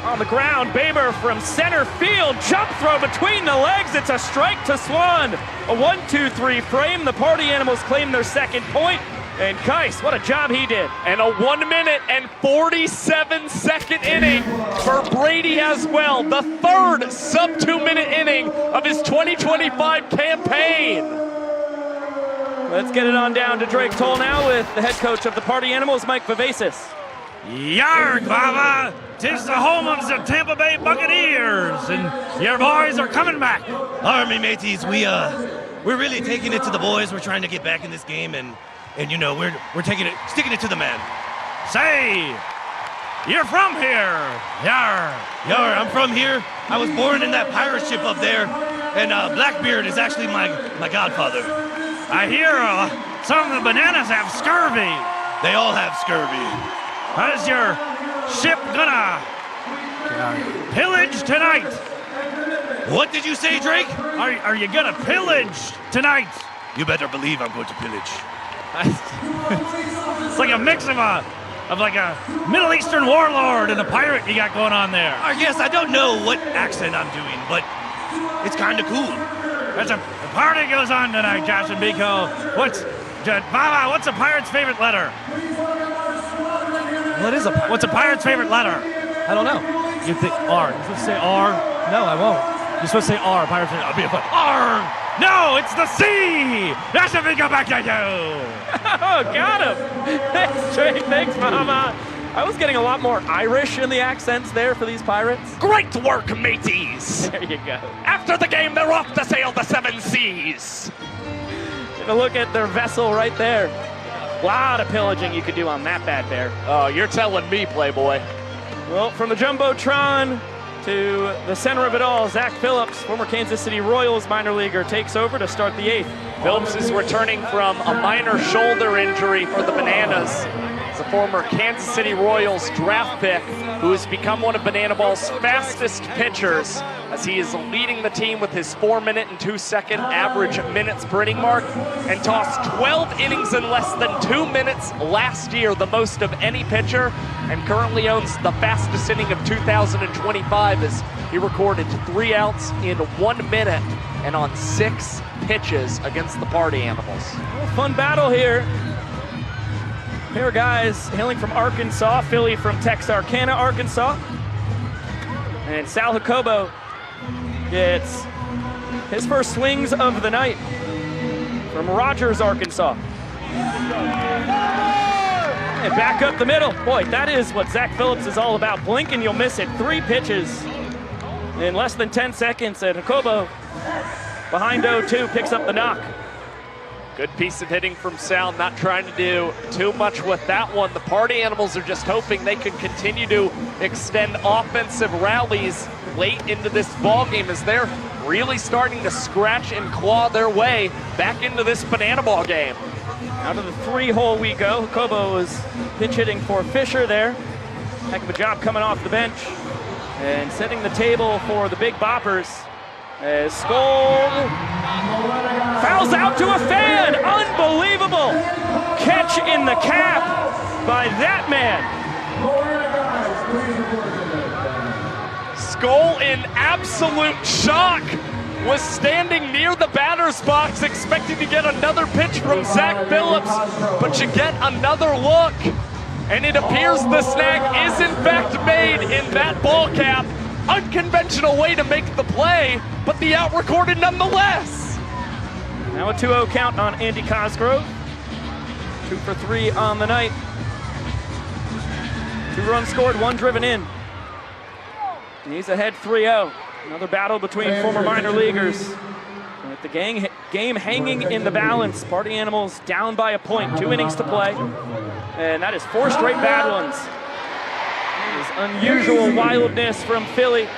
on the ground, Baber from center field, jump throw between the legs, it's a strike to Swan. A 1-2-3 frame, the Party Animals claim their second point, and Kais, what a job he did. And a 1 minute and 47-second inning for Brady as well. The 3rd sub 2-minute inning of his 2025 campaign. Let's get it on down to Drake Toll now with the head coach of the Party Animals, Mike Vivacis. Yarg, Baba! 'Tis the home of the Tampa Bay Buccaneers, and your boys are coming back. Army mateys, we're really taking it to the boys. We're trying to get back in this game, and you know we're sticking it to the man. Say, you're from here. Yar, I'm from here. I was born in that pirate ship up there, and Blackbeard is actually my godfather. I hear some of the bananas have scurvy. They all have scurvy. How's your ship gonna pillage tonight? What did you say, Drake? Are you gonna pillage tonight? You better believe I'm going to pillage. It's like a mix of like a Middle Eastern warlord and a pirate you got going on there. Yes, I don't know what accent I'm doing, but it's kind of cool. The party goes on tonight, Josh and Biko. Baba, what's a pirate's favorite letter? What is a pirate? What's a pirate's favorite letter? I don't know. You think R. You're supposed to say R? No, I won't. You're supposed to say R. Pirate's favorite. I'll be a fun. R! No, it's the C! That's a big go back to you! Oh, got him! Thanks, Drake. Thanks, Mama. I was getting a lot more Irish in the accents there for these Pirates. Great work, mateys! There you go. After the game, they're off to sail the 7 seas. Take a look at their vessel right there. A lot of pillaging you could do on that bad bear. Oh, you're telling me, Playboy. Well, from the Jumbotron to the center of it all, Zach Phillips, former Kansas City Royals minor leaguer, takes over to start the 8th. Phillips is returning from a minor shoulder injury for the Bananas. He's a former Kansas City Royals draft pick who has become one of Banana Ball's fastest pitchers, as he is leading the team with his 4-minute and 2-second average minutes per inning mark, and tossed 12 innings in less than 2 minutes last year, the most of any pitcher, and currently owns the fastest inning of 2025 as he recorded 3 outs in 1 minute and on 6 pitches against the Party Animals. Well, fun battle here. Pair of guys hailing from Arkansas, Philly from Texarkana, Arkansas. And Sal Jacobo gets his first swings of the night from Rogers, Arkansas. And back up the middle. Boy, that is what Zach Phillips is all about. Blink and you'll miss it. 3 pitches in less than 10 seconds. And Jacobo, behind 0-2, picks up the knock. Good piece of hitting from Sal, not trying to do too much with that one. The Party Animals are just hoping they can continue to extend offensive rallies late into this ball game as they're really starting to scratch and claw their way back into this Banana Ball game. Out of the 3-hole we go. Jacobo was pitch hitting for Fisher there. Heck of a job coming off the bench and setting the table for the Big Boppers. As Skoll fouls out to a fan. Unbelievable catch in the cap by that man. Skoll in absolute shock, was standing near the batter's box expecting to get another pitch from Zach Phillips, but you get another look, and it appears the snag is in fact made in that ball cap. Unconventional way to make the play, but the out recorded nonetheless. Now a 2-0 count on Andy Cosgrove. 2 for 3 on the night. 2 runs scored, 1 driven in. He's ahead 3-0. Another battle between former minor leaguers. With the game hanging in the balance. Party Animals down by a point, 2 innings to play. And that is 4 straight bad ones. There's unusual wildness from Philly.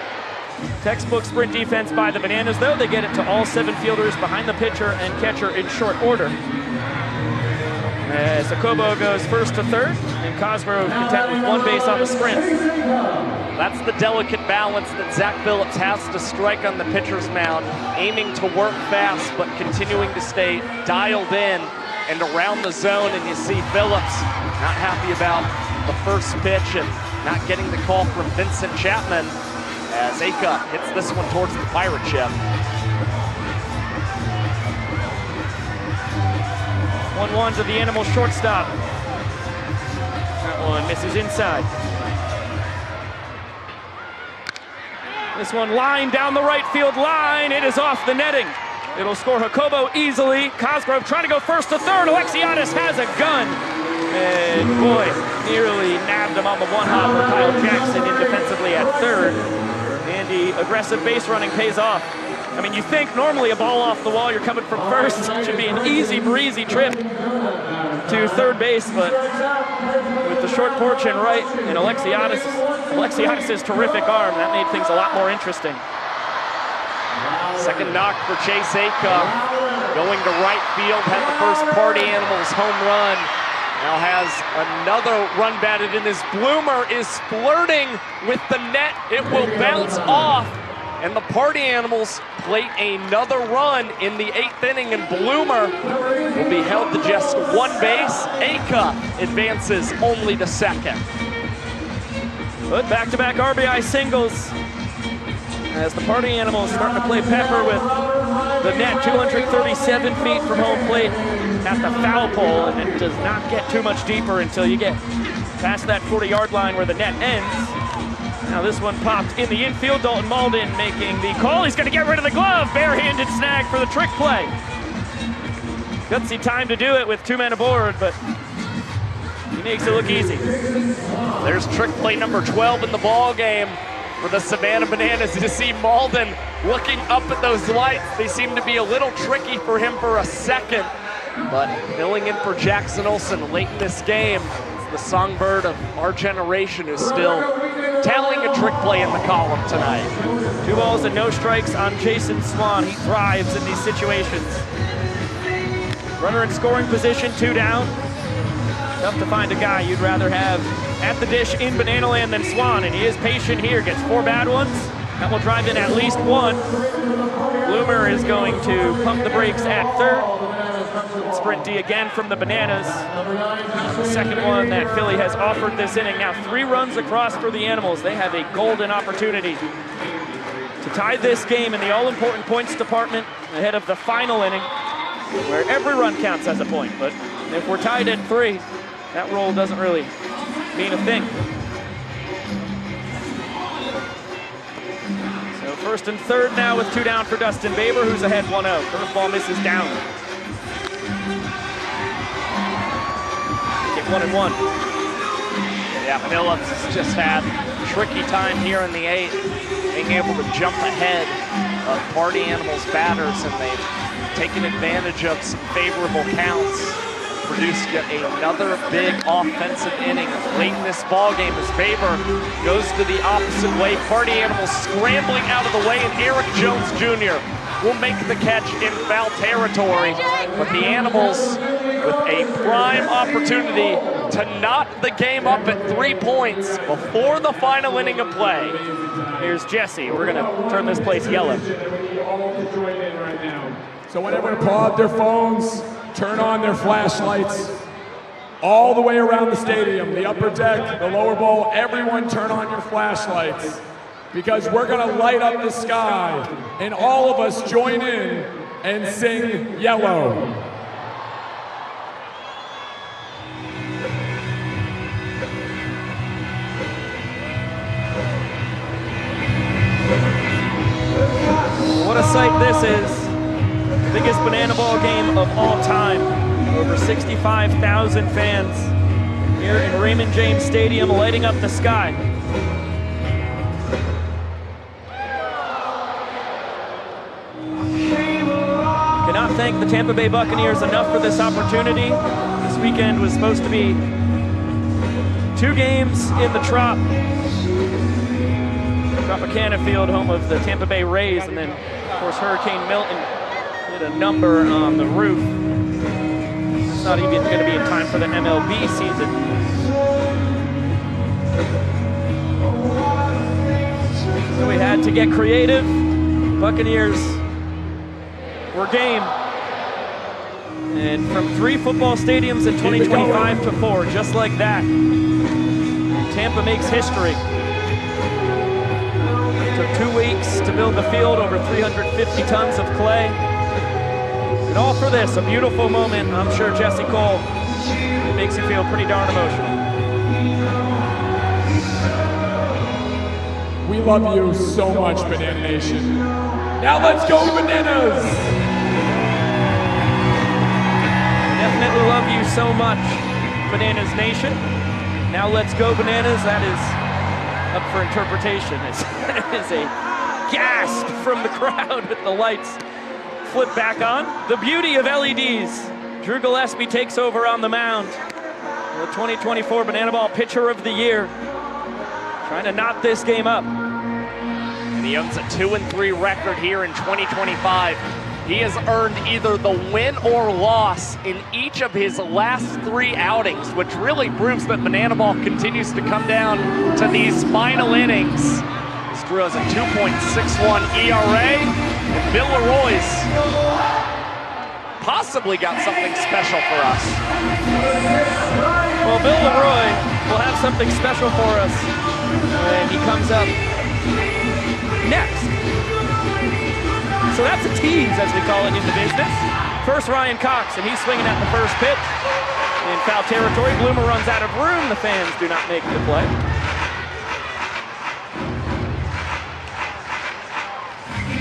Textbook sprint defense by the Bananas, though. They get it to all 7 fielders behind the pitcher and catcher in short order. As Akobo goes first to third, and Cosgrove content with 1 base on the sprint. That's the delicate balance that Zach Phillips has to strike on the pitcher's mound, aiming to work fast, but continuing to stay dialed in and around the zone. And you see Phillips not happy about the first pitch and not getting the call from Vincent Chapman as Aka hits this one towards the pirate ship. 1-1 to the Animal shortstop. That one misses inside. This one line down the right field line. It is off the netting. It'll score Jacobo easily. Cosgrove trying to go first to third. Alexiadis has a gun. And boy, nearly nabbed him on the one-hopper. Kyle Jackson in defensively at third. And the aggressive base running pays off. I mean, you think normally a ball off the wall, you're coming from first. It should be an easy breezy trip to third base, but with the short porch and right and Alexiadis' terrific arm, that made things a lot more interesting. Second knock for Chase Aka, going to right field, had the first Party Animals home run. Now has another run batted in. His bloomer is flirting with the net. It will bounce off, and the Party Animals plate another run in the 8th inning, and Bloomer will be held to just 1 base. Aka advances only to second. But back-to-back RBI singles as the Party Animals starting to play pepper with the net 237 feet from home plate at the foul pole, and it does not get too much deeper until you get past that 40-yard line where the net ends. Now this one popped in the infield. Dalton Malden making the call. He's going to get rid of the glove. Barehanded snag for the trick play. Gutsy time to do it with 2 men aboard, but he makes it look easy. There's trick play number 12 in the ball game for the Savannah Bananas. To see Malden looking up at those lights, they seem to be a little tricky for him for a second, but filling in for Jackson Olsen late in this game. The songbird of our generation is still tallying a trick play in the column tonight. 2 balls and no strikes on Jason Swan. He thrives in these situations. Runner in scoring position, 2 down. Tough to find a guy you'd rather have at the dish in Banana Land than Swan, and he is patient here. Gets 4 bad ones. That will drive in at least 1. Bloomer is going to pump the brakes at third. Sprint D again from the Bananas. The second one that Philly has offered this inning. Now 3 runs across for the Animals. They have a golden opportunity to tie this game in the all-important points department ahead of the final inning, where every run counts as a point. But if we're tied at 3, that roll doesn't really mean a thing. So first and third now with 2 down for Dustin Baber, who's ahead 1-0. Curveball misses down. Get 1-1. Yeah, Phillips has just had a tricky time here in the 8th, being able to jump ahead of Party Animals batters, and they've taken advantage of some favorable counts. Produced yet another big offensive inning late in this ball game as Baber goes to the opposite way. Party Animals scrambling out of the way, and Eric Jones Jr. will make the catch in foul territory. But the Animals with a prime opportunity to knot the game up at 3 points before the final inning of play. Here's Jesse. We're going to turn this place yellow. So whenever they pull out their phones, turn on their flashlights all the way around the stadium, the upper deck, the lower bowl, everyone turn on your flashlights, because we're going to light up the sky, and all of us join in and sing Yellow. What a sight this is. Biggest banana ball game of all time. Over 65,000 fans here in Raymond James Stadium lighting up the sky. Cannot thank the Tampa Bay Buccaneers enough for this opportunity. This weekend was supposed to be 2 games in the Tropicana Field, home of the Tampa Bay Rays, and then, of course, Hurricane Milton hit a number on the roof. It's not even going to be in time for the MLB season. So we had to get creative. Buccaneers were game. And from 3 football stadiums in 2025 to 4, just like that, Tampa makes history. It took 2 weeks to build the field, over 350 tons of clay. And all for this, a beautiful moment. I'm sure, Jesse Cole, it makes you feel pretty darn emotional. We love you so much, Banana Nation. Now let's go Bananas! Definitely love you so much, Bananas Nation. Now let's go Bananas. That is up for interpretation. It is a gasp from the crowd with the lights flip back on. The beauty of LEDs. Drew Gillespie takes over on the mound. The 2024 Banana Ball Pitcher of the Year. Trying to knot this game up. And he owns a 2-3 record here in 2025. He has earned either the win or loss in each of his last 3 outings, which really proves that Banana Ball continues to come down to these final innings. This Drew has a 2.61 ERA, and Bill Leroy's possibly got something special for us. Well, Bill Leroy will have something special for us when he comes up next. So that's a tease, as we call it in the business. First, Ryan Cox, and he's swinging at the first pitch. In foul territory, Bloomer runs out of room. The fans do not make the play.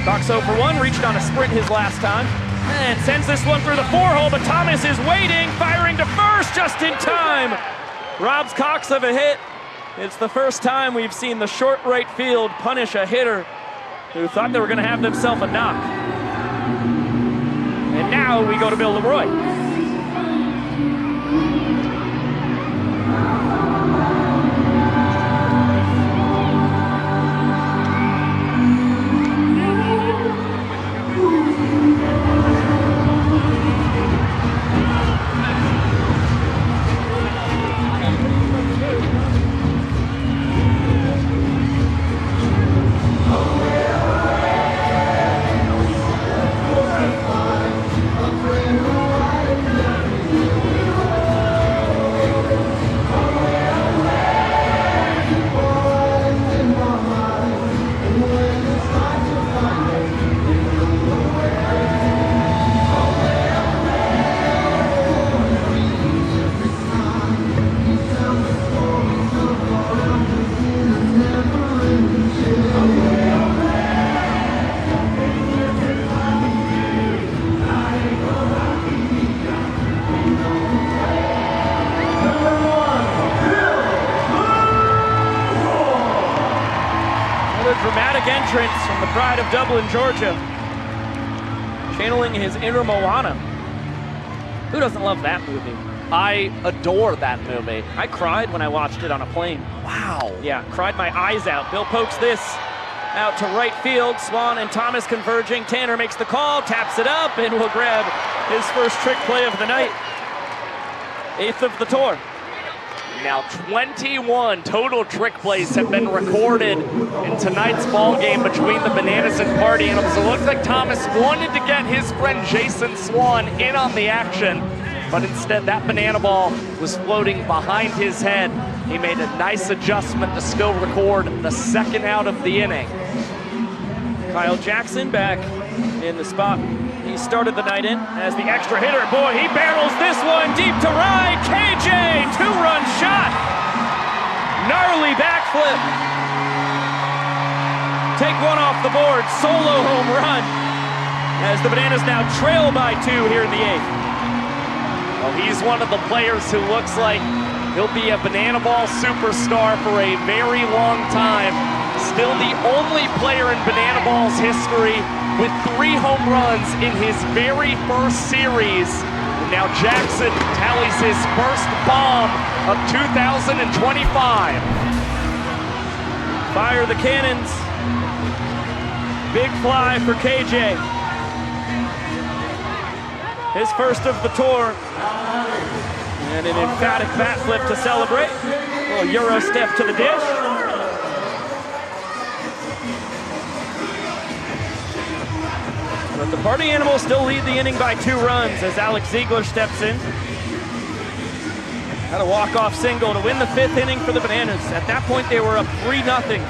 Cox 0 for 1, reached on a sprint his last time. And sends this one through the 4-hole, but Thomas is waiting, firing to first just in time. Robs Cox of a hit. It's the first time we've seen the short right field punish a hitter who thought they were going to have themselves a knock. And now we go to Bill Leroy. Dramatic entrance from the pride of Dublin, Georgia. Channeling his inner Moana. Who doesn't love that movie? I adore that movie. I cried when I watched it on a plane. Wow. Yeah, cried my eyes out. Bill pokes this out to right field. Swan and Thomas converging. Tanner makes the call, taps it up, and will grab his first trick play of the night. 8th of the tour. Now 21 total trick plays have been recorded in tonight's ball game between the Bananas and Party Animals. It looks like Thomas wanted to get his friend Jason Swan in on the action, but instead that banana ball was floating behind his head. He made a nice adjustment to still record the second out of the inning. Kyle Jackson back in the spot he started the night in as the extra hitter. Boy, he barrels this one deep to right. KJ, 2-run shot. Gnarly backflip. Take one off the board. Solo home run as the Bananas now trail by 2 here in the 8th. Well, he's one of the players who looks like he'll be a banana ball superstar for a very long time. Still the only player in banana ball's history with 3 home runs in his very first series. And now Jackson tallies his first bomb of 2025. Fire the cannons. Big fly for KJ. His first of the tour. And an emphatic bat flip to celebrate. A little Euro step to the dish. But the Party Animals still lead the inning by 2 runs as Alex Ziegler steps in. Had a walk-off single to win the 5th inning for the Bananas. At that point, they were up 3-0.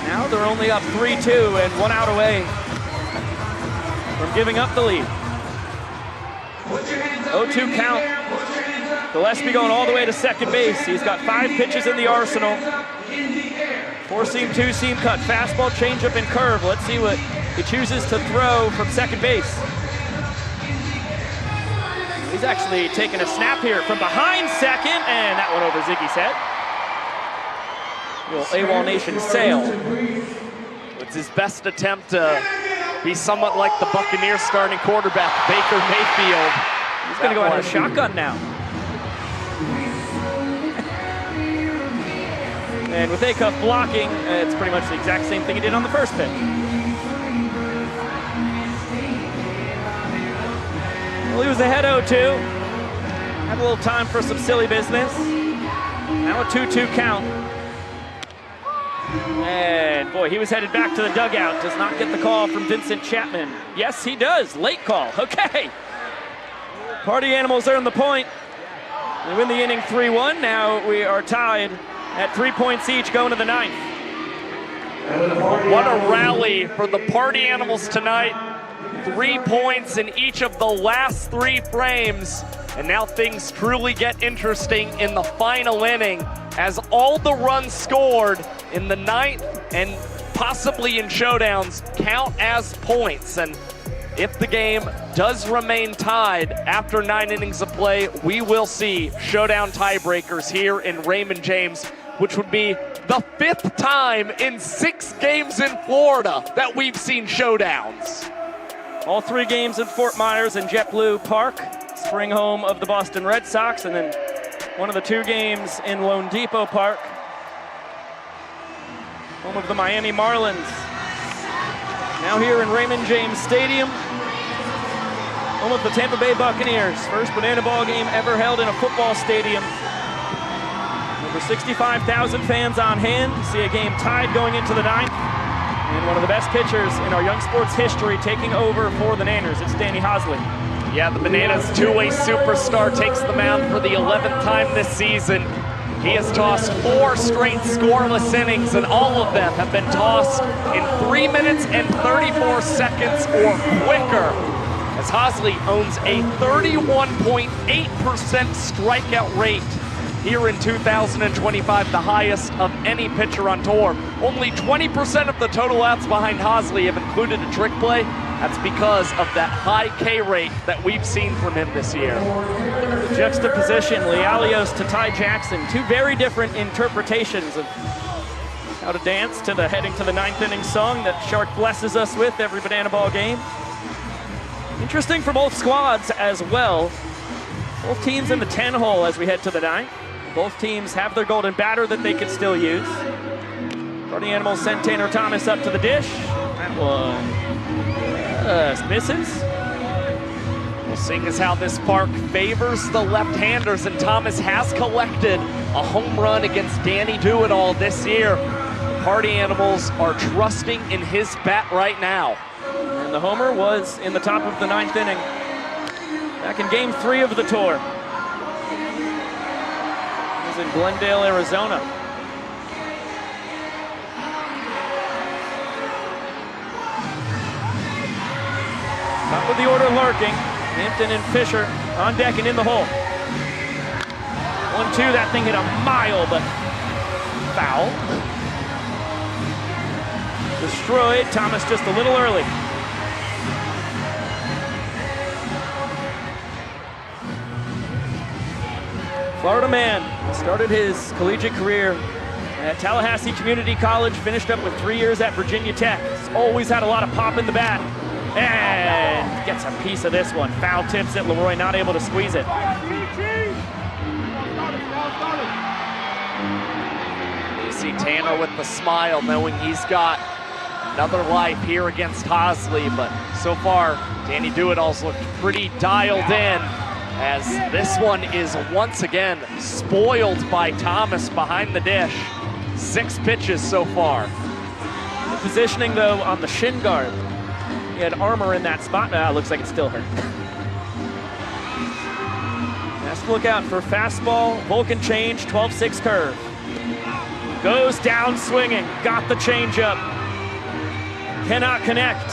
Now they're only up 3-2 and 1 out away from giving up the lead. 0-2 count. Gillespie going all the way to second base. He's got 5 pitches in the arsenal. 4-seam, 2-seam cut, fastball, changeup, and curve. Let's see what he chooses to throw from second base. He's actually taking a snap here from behind second, and that went over Ziggy's head. The old AWOL Nation sail. It's his best attempt to be somewhat like the Buccaneers starting quarterback, Baker Mayfield. He's gonna go out of shotgun now. And with Acuff blocking, it's pretty much the exact same thing he did on the first pitch. Well, he was ahead 0-2. Had a little time for some silly business. Now a 2-2 count. And boy, he was headed back to the dugout. Does not get the call from Vincent Chapman. Yes, he does. Late call. Okay. Party Animals earn the point. They win the inning 3-1. Now we are tied at 3 points each going to the 9th. What a rally for the Party Animals tonight. 3 points in each of the last 3 frames. And now things truly get interesting in the final inning as all the runs scored in the 9th and possibly in showdowns count as points. And if the game does remain tied after 9 innings of play, we will see showdown tiebreakers here in Raymond James, which would be the 5th time in 6 games in Florida that we've seen showdowns. All 3 games in Fort Myers and JetBlue Park, spring home of the Boston Red Sox, and then one of the 2 games in Lone Depot Park, home of the Miami Marlins. Now here in Raymond James Stadium, home of the Tampa Bay Buccaneers. First banana ball game ever held in a football stadium. Over 65,000 fans on hand. See a game tied going into the 9th. And one of the best pitchers in our young sports history taking over for the Nanners. It's Danny Hosley. Yeah, the Bananas two-way superstar takes the mound for the 11th time this season. He has tossed 4 straight scoreless innings, and all of them have been tossed in 3 minutes and 34 seconds or quicker. As Hosley owns a 31.8% strikeout rate here in 2025, the highest of any pitcher on tour. Only 20% of the total outs behind Hosley have included a trick play. That's because of that high K rate that we've seen from him this year. The juxtaposition, Lealios to Ty Jackson, 2 very different interpretations of how to dance to the heading to the 9th inning song that Shark blesses us with every banana ball game. Interesting for both squads as well. Both teams in the 10 hole as we head to the 9th. Both teams have their golden batter that they could still use. Party Animals send Tanner Thomas up to the dish. That one misses. Well, seeing as how this park favors the left-handers, and Thomas has collected a home run against Danny Do-It-All this year, the Party Animals are trusting in his bat right now. And the homer was in the top of the 9th inning. Back in game 3 of the tour. It was in Glendale, Arizona. Top of the order lurking. Hampton and Fisher on deck and in the hole. 1-2, that thing hit a mile, but foul. Destroyed, Thomas just a little early. Florida man, started his collegiate career at Tallahassee Community College, finished up with 3 years at Virginia Tech. He's always had a lot of pop in the bat. And gets a piece of this one. Foul tips it, Leroy not able to squeeze it. You see Tanner with the smile, knowing he's got another life here against Hosley, but so far, Danny Do-It-All's looked pretty dialed in, as this one is once again spoiled by Thomas behind the dish. 6 pitches so far. The positioning though on the shin guard. He had armor in that spot. Looks like it still hurt. Has to look out for fastball, Vulcan change, 12-6 curve. Goes down swinging, got the changeup. Cannot connect.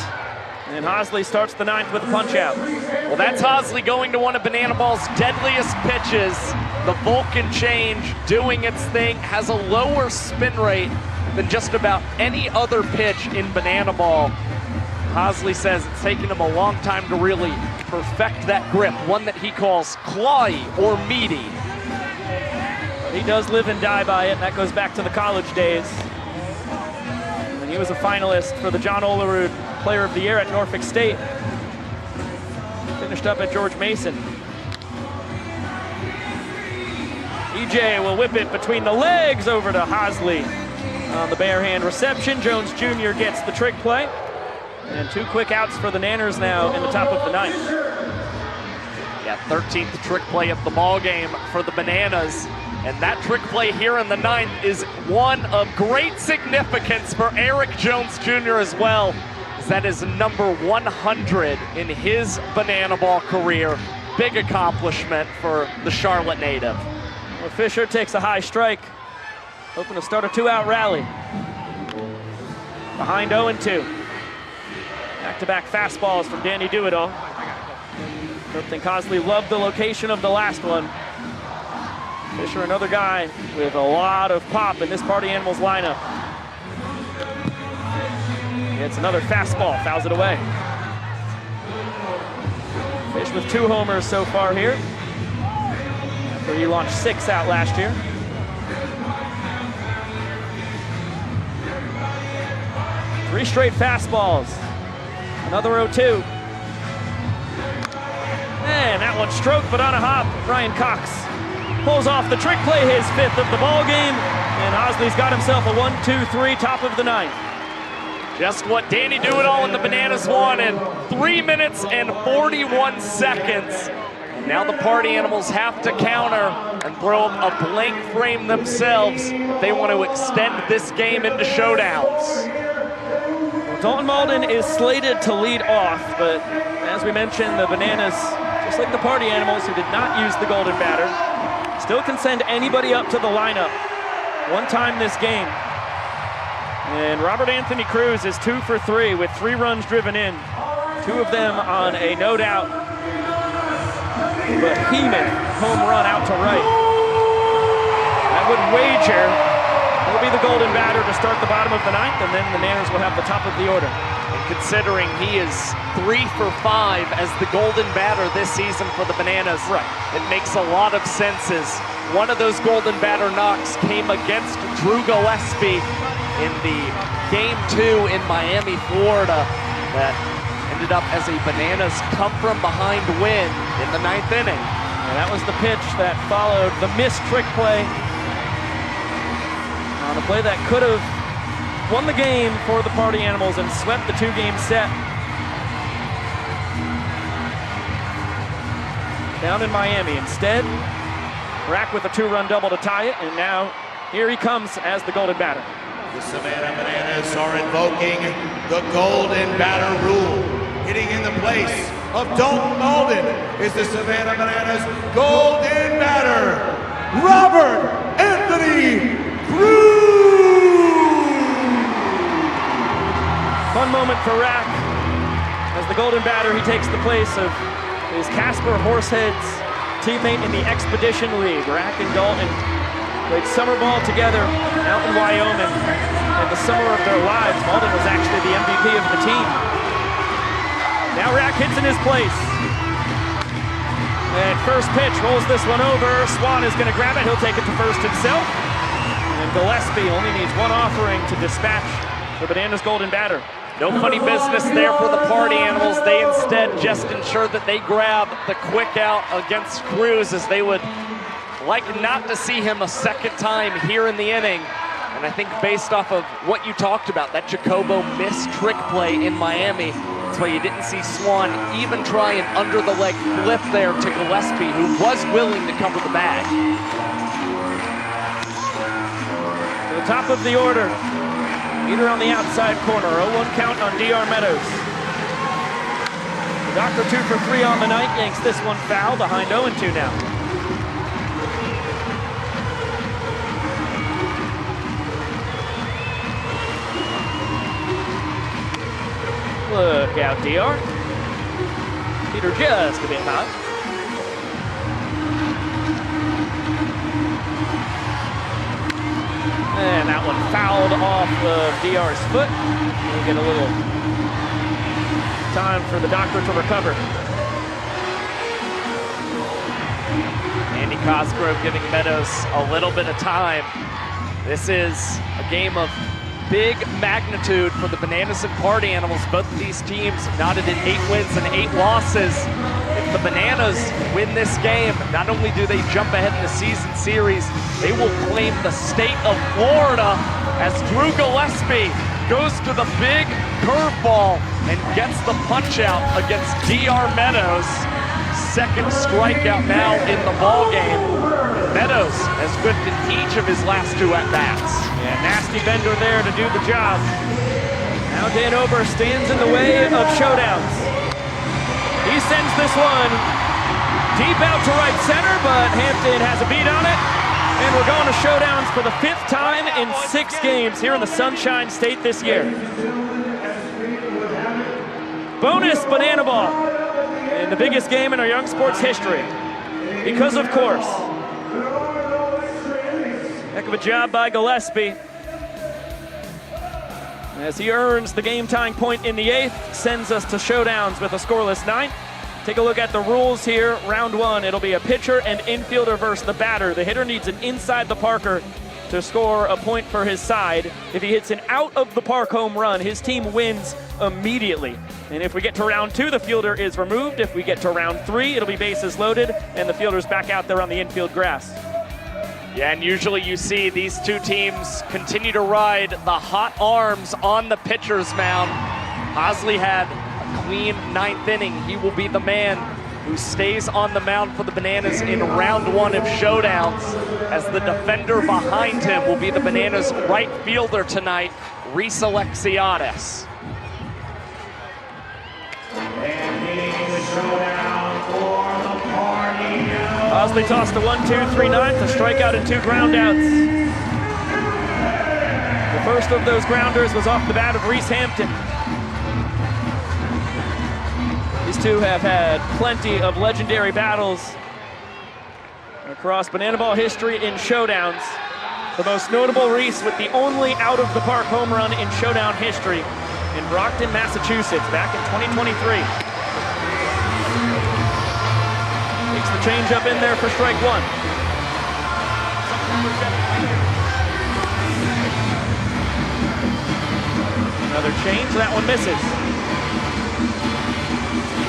And Hosley starts the 9th with a punch out. Well, that's Hosley going to one of Banana Ball's deadliest pitches. The Vulcan change doing its thing, has a lower spin rate than just about any other pitch in Banana Ball. Hosley says it's taken him a long time to really perfect that grip, one that he calls clawy or meaty. He does live and die by it, and that goes back to the college days. And he was a finalist for the John Olerud Player of the Year at Norfolk State. Finished up at George Mason. EJ will whip it between the legs over to Hosley. On the bare hand reception, Jones Jr. gets the trick play. And 2 quick outs for the Nanners now in the top of the 9th. Yeah, 13th trick play of the ball game for the Bananas. And that trick play here in the 9th is one of great significance for Eric Jones Jr. as well, as that is number 100 in his Banana Ball career. Big accomplishment for the Charlotte native. Well, Fisher takes a high strike, hoping to start a 2-out rally. Behind 0-2. Back-to-back fastballs from Danny Do-It-All. Don't think Hosley loved the location of the last one. Fisher, another guy with a lot of pop in this Party Animals lineup. It's another fastball, fouls it away. Fish with 2 homers so far here, after he launched 6 out last year. Three straight fastballs. Another 0-2. And that one stroked, but on a hop. Ryan Cox pulls off the trick play, his 5th of the ball game. And Hosley's got himself a 1-2-3, top of the 9th. Just what Danny Do-It-All and the Bananas wanted. 3 minutes and 41 seconds. And now the Party Animals have to counter and throw up a blank frame themselves if they want to extend this game into showdowns. Dalton Malden is slated to lead off, but as we mentioned, the Bananas, just like the Party Animals who did not use the golden batter, still can send anybody up to the lineup one time this game. And Robert Anthony Cruz is 2 for 3 with 3 runs driven in, 2 of them on a no-doubt behemoth home run out to right. That would wager will be the golden batter to start the bottom of the 9th, and then the Nanners will have the top of the order. And considering he is 3 for 5 as the golden batter this season for the Bananas, right, it makes a lot of sense as one of those golden batter knocks came against Drew Gillespie in the Game 2 in Miami, Florida, that ended up as a Bananas come-from-behind win in the 9th inning. And that was the pitch that followed the missed trick play on a play that could have won the game for the Party Animals and swept the 2-game set. Down in Miami. Instead, Rack with a 2-run double to tie it, and now here he comes as the golden batter. The Savannah Bananas are invoking the golden batter rule. Hitting in the place of Dalton Malden is the Savannah Bananas golden batter, Robert Anthony Cruz. Fun moment for Rack. As the golden batter, he takes the place of his Casper Horsehead's teammate in the Expedition League. Rack and Dalton played summer ball together out in Wyoming. And the summer of their lives, Malden was actually the MVP of the team. Now Rack hits in his place. And first pitch rolls this one over. Swan is going to grab it. He'll take it to first himself. And Gillespie only needs one offering to dispatch the Bananas golden batter. No funny business there for the party animals. They instead just ensure that they grab the quick out against Cruz, as they would like not to see him a second time here in the inning. And I think based off of what you talked about, that Jacobo missed trick play in Miami, that's why you didn't see Swan even try an under-the-leg flip there to Gillespie, who was willing to cover the bag. To the top of the order. Leader on the outside corner, 0-1 count on DR Meadows. The Doctor 2 for 3 on the night, yanks this one foul, behind 0-2 now. Look out, DR. Peter just a bit high. And that one fouled off of DR's foot. We'll get a little time for the Doctor to recover. Andy Cosgrove giving Meadows a little bit of time. This is a game of big magnitude for the Bananas and Party Animals. Both of these teams knotted in 8 wins and 8 losses. If the Bananas win this game, not only do they jump ahead in the season series, they will claim the state of Florida, as Drew Gillespie goes to the big curveball and gets the punch out against DR Meadows. Second strikeout now in the ball game. Meadows has whipped in each of his last 2 at-bats. Yeah, nasty bender there to do the job. Now Dan Ober stands in the way of showdowns. He sends this one deep out to right center, but Hampton has a beat on it. And we're going to showdowns for the 5th time in 6 games here in the Sunshine State this year. Bonus banana ball in the biggest game in our young sports history. Because of course, heck of a job by Gillespie, as he earns the game-tying point in the 8th, sends us to showdowns with a scoreless 9th. Take a look at the rules here. Round 1, it'll be a pitcher and infielder versus the batter. The hitter needs an inside the parker to score a point for his side. If he hits an out of the park home run, his team wins immediately. And if we get to round 2, the fielder is removed. If we get to round 3, it'll be bases loaded and the fielder's back out there on the infield grass. Yeah, and usually you see these two teams continue to ride the hot arms on the pitcher's mound. Hosley had a clean 9th inning. He will be the man who stays on the mound for the Bananas in round 1 of showdowns, as the defender behind him will be the Bananas right fielder tonight, Reese Alexiadis. Hosley tossed a 1-2-3 9th, a strikeout and 2 groundouts. The first of those grounders was off the bat of Reese Hampton. These two have had plenty of legendary battles across banana ball history in showdowns. The most notable, Reese with the only out-of-the-park home run in showdown history in Brockton, Massachusetts, back in 2023. Takes the changeup in there for strike 1. Another change, that one misses.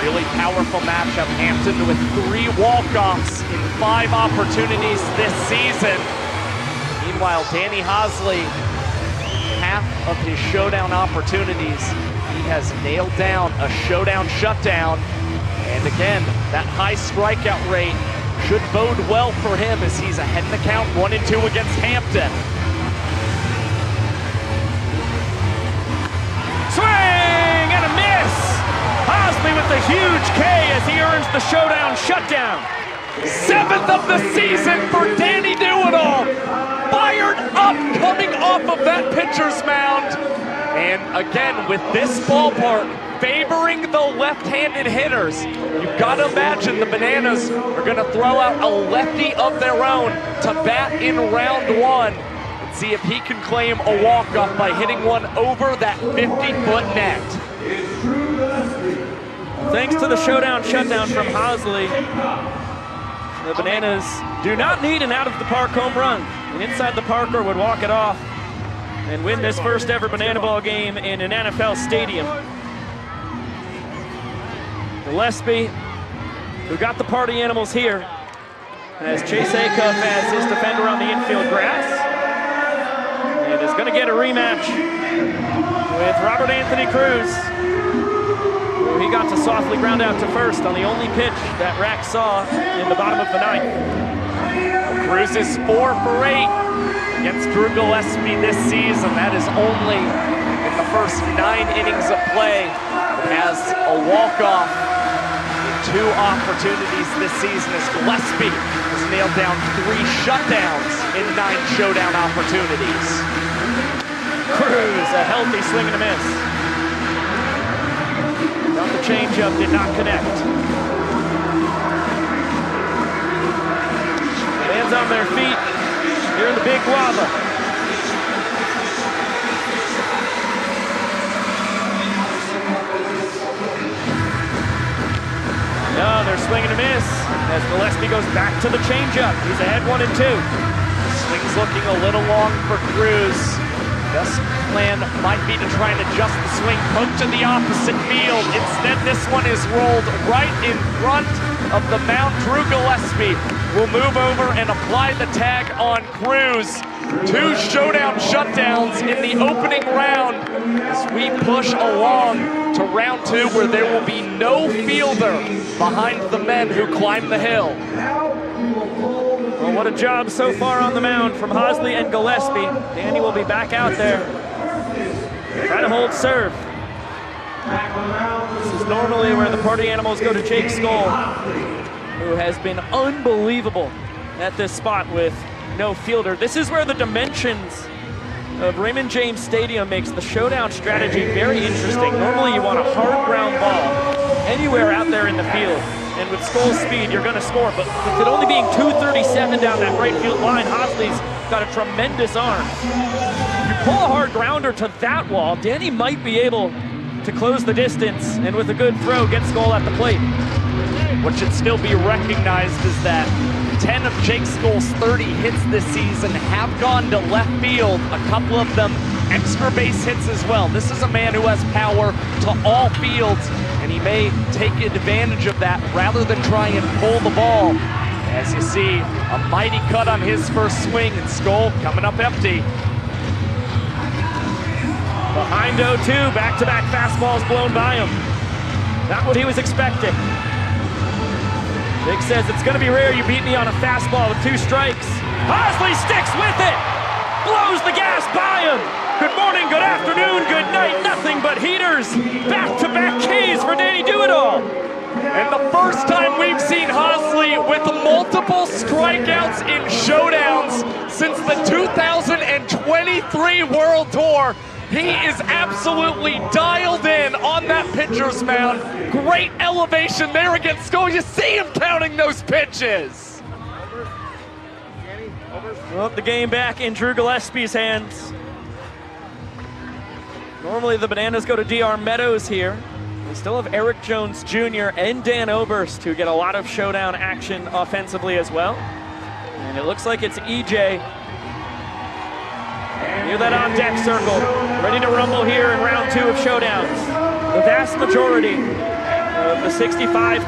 Really powerful matchup. Hampton with 3 walk-offs in 5 opportunities this season. Meanwhile, Danny Hosley, half of his showdown opportunities, he has nailed down a showdown shutdown. And again, that high strikeout rate should bode well for him, as he's ahead in the count, 1-2 against Hampton. Swing and a miss! Hosley with the huge K as he earns the showdown shutdown. 7th of the season for Danny Do-It-All. Fired up coming off of that pitcher's mound. And again, with this ballpark favoring the left-handed hitters, you've got to imagine the Bananas are going to throw out a lefty of their own to bat in round 1 and see if he can claim a walk-off by hitting one over that 50-foot net. Thanks to the showdown shutdown from Hosley, The Bananas do not need an out-of-the-park home run. An inside the parker would walk it off and win this first ever Banana Ball game in an NFL stadium. Gillespie, who got the party animals here, has Chase Acuff as his defender on the infield grass, and is going to get a rematch with Robert Anthony Cruz, who he got to softly ground out to first on the only pitch that Rack saw in the bottom of the ninth. Cruz is 4 for 8 against Drew Gillespie this season. That is only in the first 9 innings of play. Has a walk-off in 2 opportunities this season as Gillespie has nailed down 3 shutdowns in 9 showdown opportunities. Cruz, a healthy swing and a miss. Got the changeup, did not connect. Fans on their feet here in the Big Guava. No, they're swinging a miss as Gillespie goes back to the changeup. He's ahead 1-2. Swing's looking a little long for Cruz. Best plan might be to try and adjust the swing, poke to the opposite field. Instead, this one is rolled right in front of the mound. Drew Gillespie will move over and apply the tag on Cruz. 2 showdown shutdowns in the opening round as we push along to round 2, where there will be no fielder behind the men who climb the hill. Well, what a job so far on the mound from Hosley and Gillespie. Danny will be back out there. Try to hold serve. This is normally where the party animals go to Jake Skoll, who has been unbelievable at this spot with no fielder. This is where the dimensions of Raymond James Stadium makes the showdown strategy very interesting. Normally you want a hard ground ball anywhere out there in the field, and with Skoll's speed you're going to score, but with it only being 237 down that right field line, Hosley's got a tremendous arm. You pull a hard grounder to that wall, Danny might be able to close the distance, and with a good throw, get Skoll at the plate. What should still be recognized is that 10 of Jake Skoll's 30 hits this season have gone to left field, a couple of them extra base hits as well. This is a man who has power to all fields, and he may take advantage of that rather than try and pull the ball. As you see, a mighty cut on his first swing, and Skoll coming up empty. Behind 0-2, back-to-back fastballs blown by him. Not what he was expecting. Vic says, it's going to be rare you beat me on a fastball with 2 strikes. Hosley sticks with it! Blows the gas by him! Good morning, good afternoon, good night, nothing but heaters! Back-to-back Ks for Danny Do-It-All! And the first time we've seen Hosley with multiple strikeouts in showdowns since the 2023 World Tour. He is absolutely dialed in on that pitcher's mound. Great elevation there against Skoll. You see him counting those pitches. Well, the game back in Drew Gillespie's hands. Normally the Bananas go to DR Meadows here. We still have Eric Jones Jr. and Dan Oberst, who get a lot of showdown action offensively as well. And it looks like it's EJ near that on-deck circle, ready to rumble here in round 2 of showdowns. The vast majority of the 65,000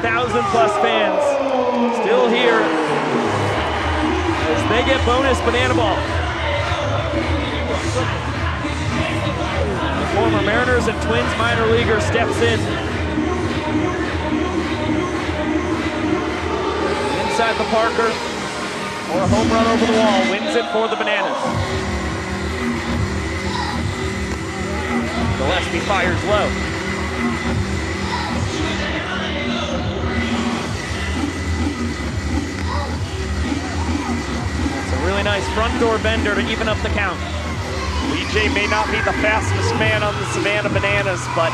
plus fans still here as they get bonus Banana Ball. The former Mariners and Twins minor leaguer steps in. Inside the Parker, or a home run over the wall, wins it for the Bananas. Gillespie fires low. It's a really nice front door bender to even up the count. EJ may not be the fastest man on the Savannah Bananas, but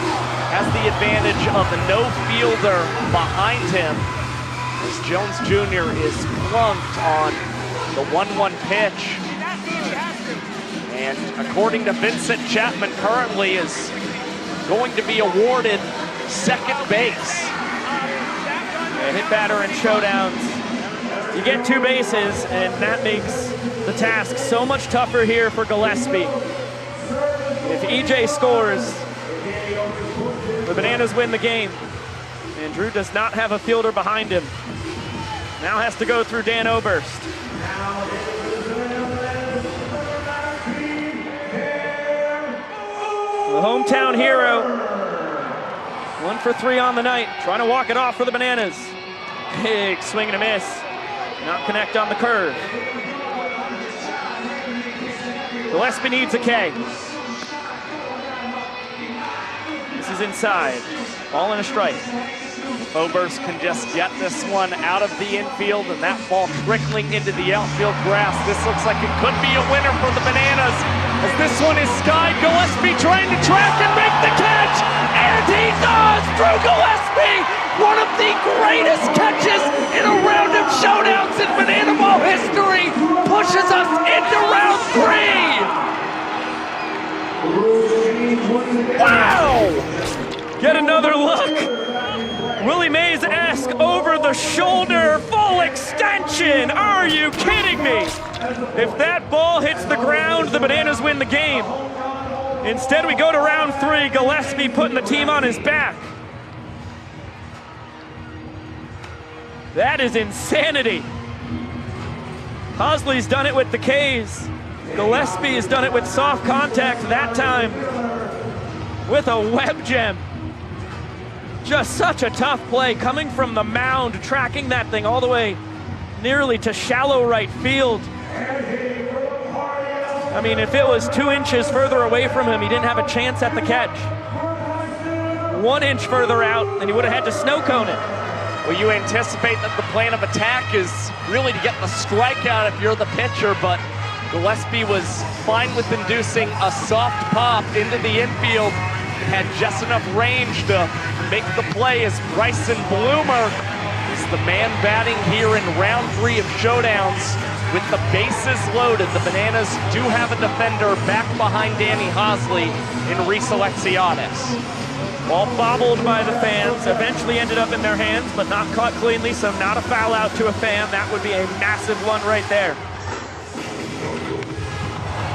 has the advantage of the no fielder behind him, as Jones Jr. is plunked on the 1-1 pitch. And according to Vincent Chapman, currently is going to be awarded second base. A hit batter in showdowns You get 2 bases, and that makes the task so much tougher here for Gillespie. If EJ scores, the Bananas win the game. And Drew does not have a fielder behind him. Now has to go through Dan Oberst. The hometown hero. 1 for 3 on the night. Trying to walk it off for the Bananas. Big swing and a miss. Not connect on the curve. Gillespie needs a K. This is inside. Ball and a strike. Oberst can just get this one out of the infield, and that ball trickling into the outfield grass. This looks like it could be a winner for the Bananas, as this one is skied. Gillespie trying to track and make the catch, and he does! Drew Gillespie, one of the greatest catches in a round of showdowns in Banana Ball history, pushes us into round 3. Wow! Get another look. Willie Mays-esque over the shoulder, full extension. Are you kidding me? If that ball hits the ground, the Bananas win the game. Instead, we go to round 3. Gillespie putting the team on his back. That is insanity. Hosley's done it with the K's. Gillespie has done it with soft contact, that time with a web gem. Just such a tough play, coming from the mound, tracking that thing all the way nearly to shallow right field. I mean, if it was 2 inches further away from him, he didn't have a chance at the catch. 1 inch further out, and he would have had to snow cone it. Well, you anticipate that the plan of attack is really to get the strikeout if you're the pitcher, but Gillespie was fine with inducing a soft pop into the infield. Had just enough range to make the play as Bryson Bloomer is the man batting here in round 3 of showdowns. With the bases loaded, the Bananas do have a defender back behind Danny Hosley in Reese Alexiadis. Ball bobbled by the fans, eventually ended up in their hands, but not caught cleanly, so not a foul out to a fan. That would be a massive one right there.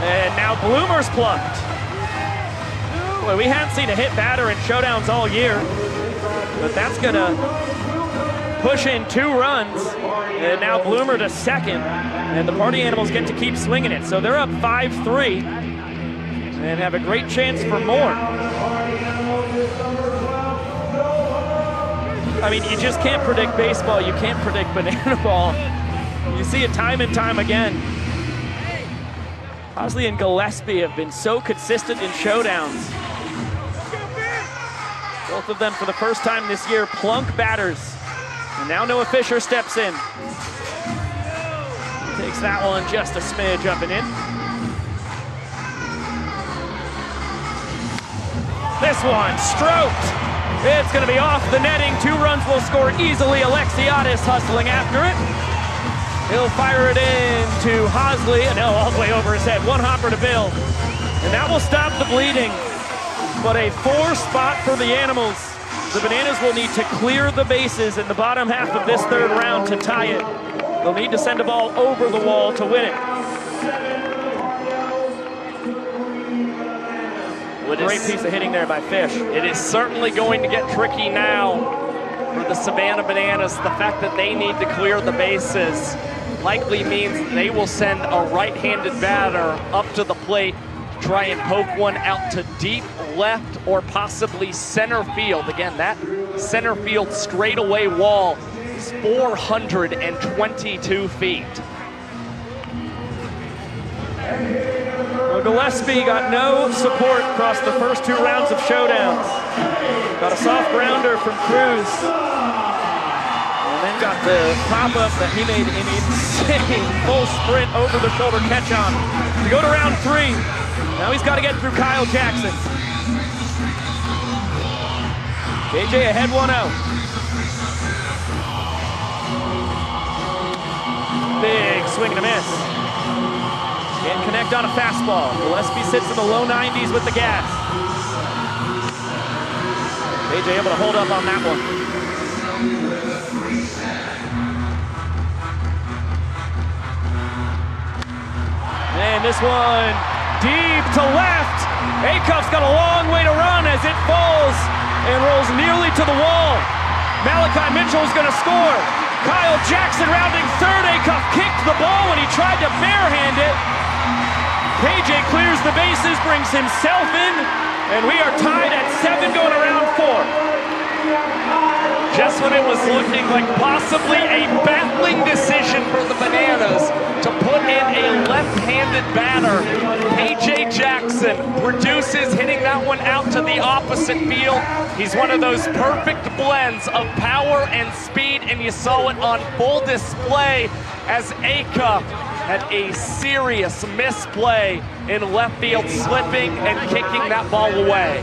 And now Bloomer's plucked. Well, we haven't seen a hit batter in showdowns all year, but that's gonna push in 2 runs. And now Bloomer to second, and the Party Animals get to keep swinging it. So they're up 5-3 and have a great chance for more. I mean, you just can't predict baseball. You can't predict Banana Ball. You see it time and time again. Hosley and Gillespie have been so consistent in showdowns. Both of them, for the first time this year, plunk batters. And now Noah Fisher steps in. Takes that one just a smidge up and in. This one, stroked. It's gonna be off the netting. 2 runs will score easily. Alexiadis hustling after it. He'll fire it in to Hosley, and all the way over his head. 1 hopper to Bill. And that will stop the bleeding. But a 4 spot for the Animals. The Bananas will need to clear the bases in the bottom half of this 3rd round to tie it. They'll need to send a ball over the wall to win it. Great piece of hitting there by Fish. It is certainly going to get tricky now for the Savannah Bananas. The fact that they need to clear the bases likely means they will send a right-handed batter up to the plate to try and poke one out to deep left or possibly center field. Again, that center field straightaway wall is 422 feet. Well, Gillespie got no support across the first 2 rounds of showdowns. Got a soft grounder from Cruz. And then got the pop-up that he made an insane full sprint over the shoulder catch on. To go to round 3, now he's got to get through Kyle Jackson. JJ ahead 1-0. Big swing and a miss. Can't connect on a fastball. Gillespie sits in the low 90s with the gas. JJ able to hold up on that one. this one deep to left. Acuff's got a long way to run as it falls and rolls nearly to the wall. Malachi Mitchell's going to score. Kyle Jackson rounding third. Acuff kicked the ball when he tried to barehand it. KJ clears the bases, brings himself in, and we are tied at 7 going around 4. Just when it was looking like possibly a battling decision for the Bananas to put in a left-handed batter, KJ Jackson produces, hitting that one out to the opposite field. He's one of those perfect blends of power and speed, and you saw it on full display as Acuff had a serious misplay in left field, slipping and kicking that ball away.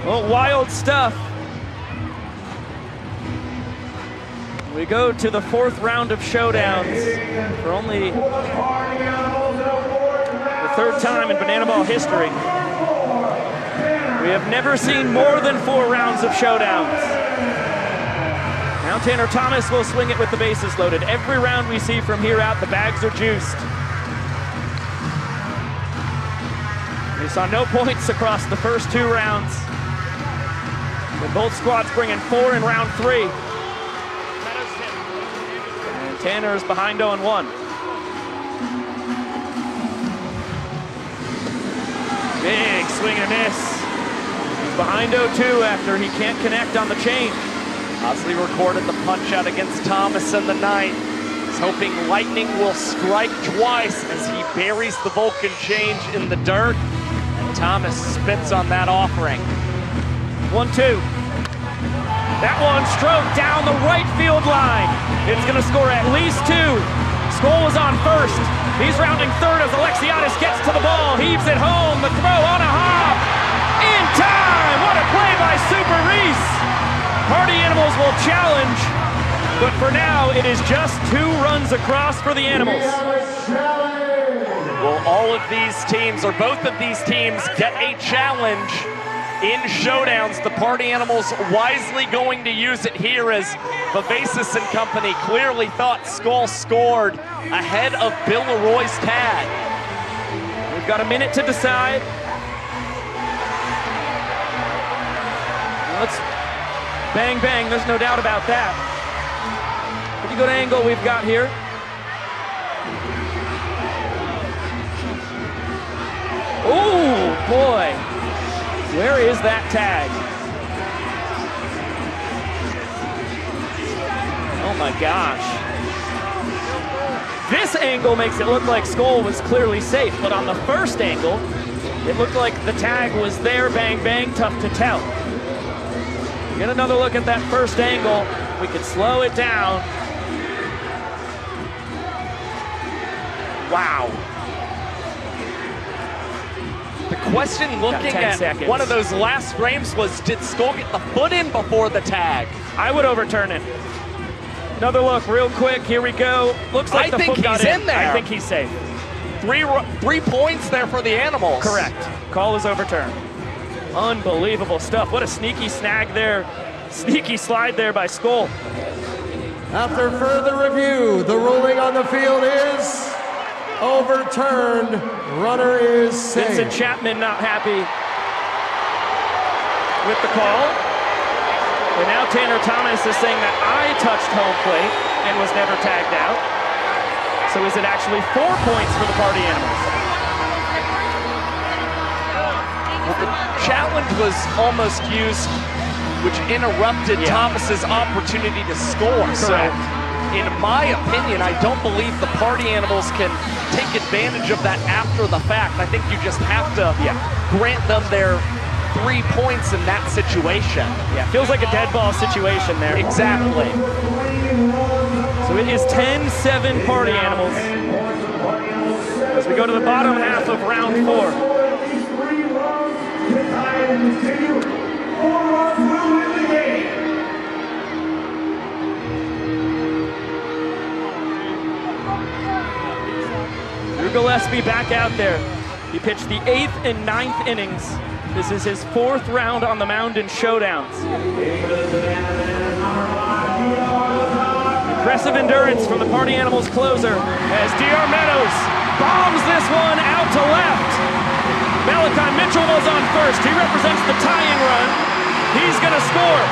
Well, wild stuff. We go to the 4th round of showdowns for only the 3rd time in Banana Ball history. We have never seen more than 4 rounds of showdowns. Now Tanner Thomas will swing it with the bases loaded. Every round we see from here out, the bags are juiced. We saw no points across the first 2 rounds, with both squads bringing 4 in round 3. And Tanner is behind 0-1. Big swing and a miss. He's behind 0-2 after he can't connect on the change. Osley recorded the punch out against Thomas in the 9th. He's hoping lightning will strike twice as he buries the Vulcan change in the dirt. And Thomas spits on that offering. 1-2. That one stroked down the right field line. It's going to score at least 2. Skoll is on first. He's rounding third as Alexiadis gets to the ball, heaves it home. The throw on a hop. In time. What a play by Super Reese. Party Animals will challenge, but for now it is just 2 runs across for the Animals. Will all of these teams, or both of these teams, get a challenge in showdowns? The Party Animals wisely going to use it here as Vivacis and company clearly thought Skoll scored ahead of Bill Leroy's tag. We've got a minute to decide. Let's bang, bang, there's no doubt about that. Pretty good angle we've got here. Oh, boy. Where is that tag? Oh my gosh. This angle makes it look like Skoll was clearly safe, but on the first angle, it looked like the tag was there, bang, bang, tough to tell. Get another look at that first angle. We could slow it down. Wow. The question looking at seconds. One of those last frames was, did Skoll get the foot in before the tag? I would overturn it. Another look real quick. Here we go. Looks like the foot got in. There. I think he's safe. 3 points there for the Animals. Correct. Call is overturned. Unbelievable stuff. What a sneaky snag there. Sneaky slide there by Skoll. After further review, the ruling on the field is overturned. Runner is safe. Vincent Chapman not happy with the call. And now Tanner Thomas is saying that I touched home plate and was never tagged out. So is it actually 4 points for the Party Animals? Well, the challenge was almost used, which interrupted Thomas's opportunity to score. Correct. So, in my opinion, I don't believe the Party Animals can take advantage of that after the fact. I think you just have to grant them their 3 points in that situation. Yeah, feels like a dead ball situation there. Exactly. So it is 10-7 Party Animals as we go to the bottom half of round 4. Drew Gillespie back out there. He pitched the 8th and 9th innings. This is his 4th round on the mound in showdowns. Impressive endurance from the Party Animals closer as DR Meadows bombs this one out to left. Malachi Mitchell was on first. He represents the tying run. He's going to score.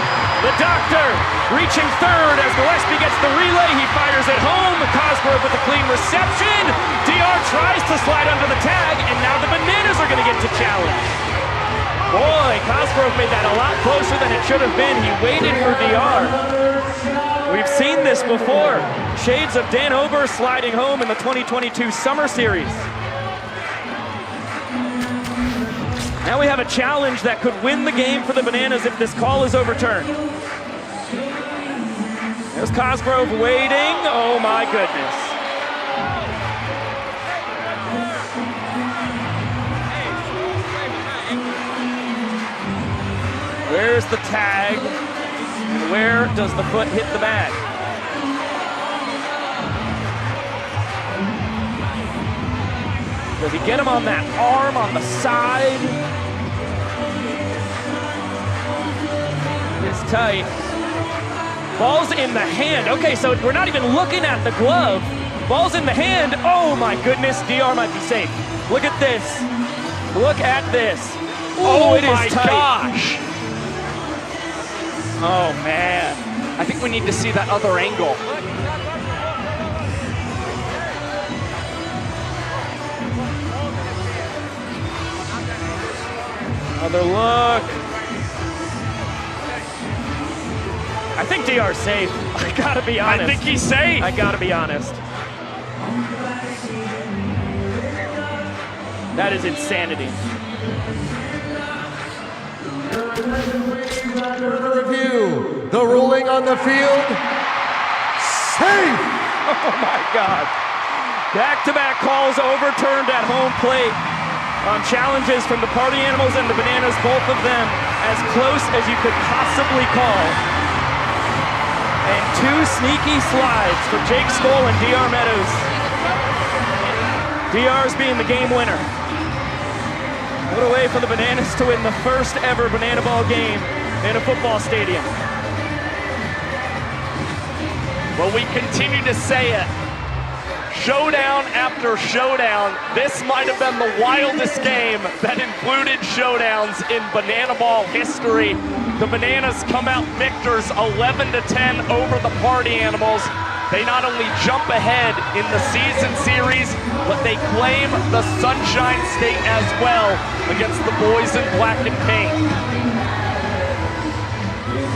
The Doctor reaching third as Gillespie gets the relay. He fires it home. Cosgrove with a clean reception. DR tries to slide under the tag, and now the Bananas are going to get to challenge. Boy, Cosgrove made that a lot closer than it should have been. He waited for DR. We've seen this before. Shades of Dan Ober sliding home in the 2022 Summer Series. Now we have a challenge that could win the game for the Bananas if this call is overturned. There's Cosgrove waiting. Oh my goodness. Where's the tag? And where does the foot hit the bag? Does he get him on that arm on the side? It's tight. Ball's in the hand. Okay, so we're not even looking at the glove. Ball's in the hand. Oh my goodness, DR might be safe. Look at this. Look at this. Oh, it is my tight. Gosh. Oh man. I think we need to see that other angle. Another look. I think DR's safe. I gotta be honest. I think he's safe. I gotta be honest. That is insanity. Further review. The ruling on the field. Safe. Oh my God. Back-to-back calls overturned at home plate on challenges from the Party Animals and the Bananas, both of them as close as you could possibly call. And two sneaky slides for Jake Stoll and DR Meadows. DR's being the game winner. What a way for the Bananas to win the first ever Banana Ball game in a football stadium. Well, we continue to say it. Showdown after showdown, this might have been the wildest game that included showdowns in Banana Ball history. The Bananas come out victors 11-10 over the Party Animals. They not only jump ahead in the season series, but they claim the Sunshine State as well against the boys in black and pink.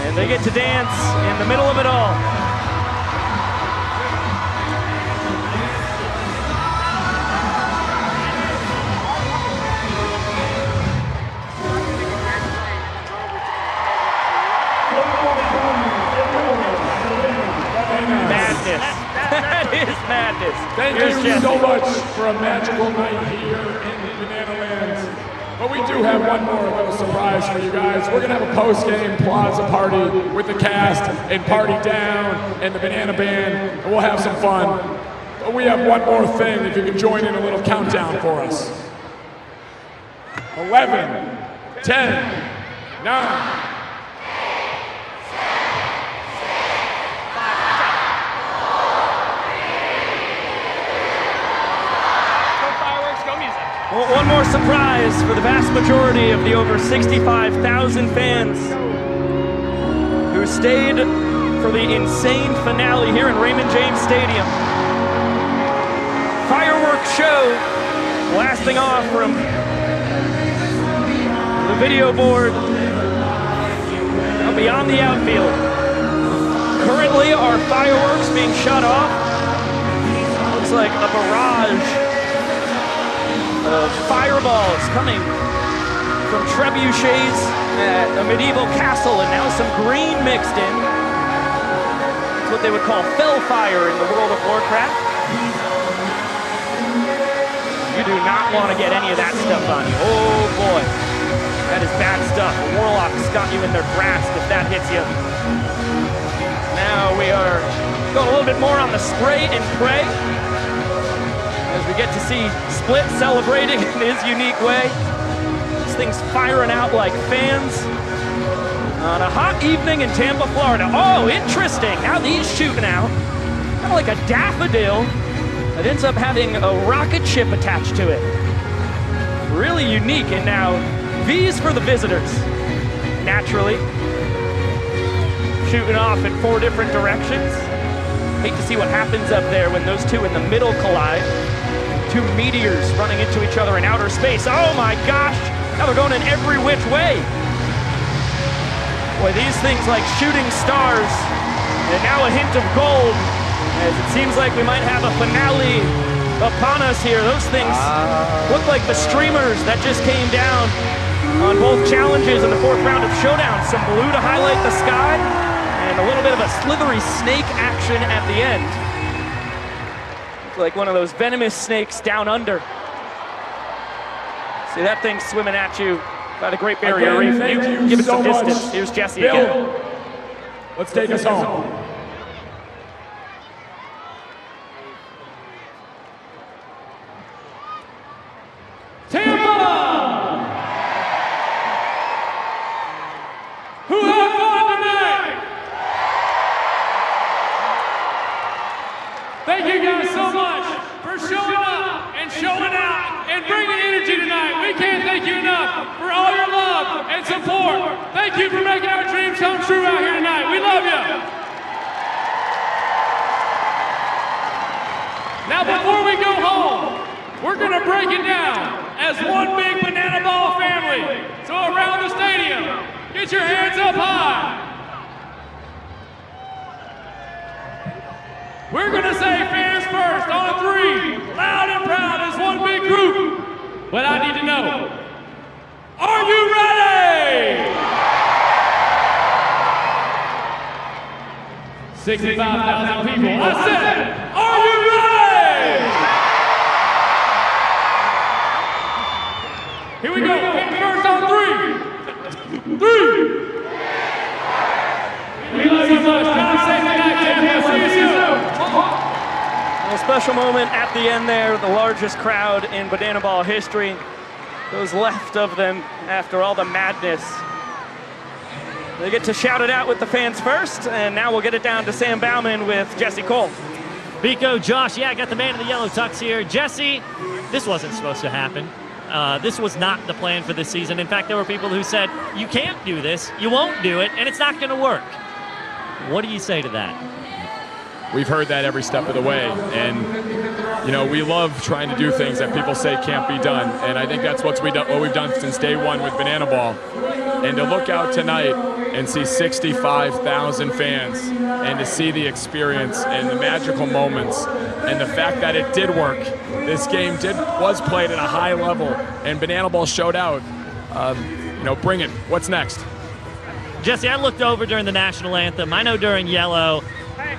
And they get to dance in the middle of it all. That is madness. Thank you so much for a magical night here in Banana Land. But we do have one more little surprise for you guys. We're gonna have a post-game plaza party with the cast and Party Down and the Banana Band, and we'll have some fun. But we have one more thing, if you can join in a little countdown for us. 11, 10, 9, One more surprise for the vast majority of the over 65,000 fans who stayed for the insane finale here in Raymond James Stadium. Fireworks show blasting off from the video board beyond the outfield. Currently, our fireworks being shut off. Looks like a barrage of fireballs coming from trebuchets at a medieval castle, and now some green mixed in. It's what they would call fellfire in the World of Warcraft. You do not want to get any of that stuff on you. Oh boy, that is bad stuff. The Warlocks got you in their grasp if that hits you. Now we are going a little bit more on the spray and pray, as we get to see Split celebrating in his unique way. This thing's firing out like fans on a hot evening in Tampa, Florida. Oh, interesting. Now these shooting out. kind of like a daffodil that ends up having a rocket ship attached to it. Really unique. And now V's for the visitors. Naturally, shooting off in 4 different directions. Hate to see what happens up there when those two in the middle collide. 2 meteors running into each other in outer space. Oh my gosh, now they're going in every which way. Boy, these things like shooting stars, and now a hint of gold, as it seems like we might have a finale upon us here. Those things look like the streamers that just came down on both challenges in the 4th round of Showdown. Some blue to highlight the sky, and a little bit of a slithery snake action at the end. Like one of those venomous snakes down under. See that thing swimming at you by the Great Barrier Reef. You give it some distance. Here's Jesse again. Let's take us home. Tampa! Who had fun tonight? Thank you guys so much for showing up and showing out and bringing energy tonight. We can't thank you enough for all your love and support. Thank you for making our dreams come true out here tonight. We love you. Now before we go home, we're gonna break it down as one big banana ball family. So around the stadium, get your hands up high. We're gonna say fans first on 3, loud and proud as one big group. But I need to know, are you ready? 65,000 people. I said, are you ready? Here we go. First on 3. 3. We love you so much. Have a safe night, Tampa. See you soon. A special moment at the end there. The largest crowd in banana ball history. Those left of them after all the madness. They get to shout it out with the fans first, and now we'll get it down to Sam Bauman with Jesse Cole. Biko, Josh, yeah, I got the man in the yellow tux here. Jesse, this wasn't supposed to happen. This was not the plan for this season. In fact, there were people who said, you can't do this, you won't do it, and it's not going to work. What do you say to that? We've heard that every step of the way, and you know, we love trying to do things that people say can't be done, and I think that's what we've done since day one with Banana Ball. And to look out tonight and see 65,000 fans, and to see the experience and the magical moments, and the fact that it did work. This game was played at a high level, and Banana Ball showed out. You know, bring it. What's next? Jesse, I looked over during the national anthem. I know during yellow,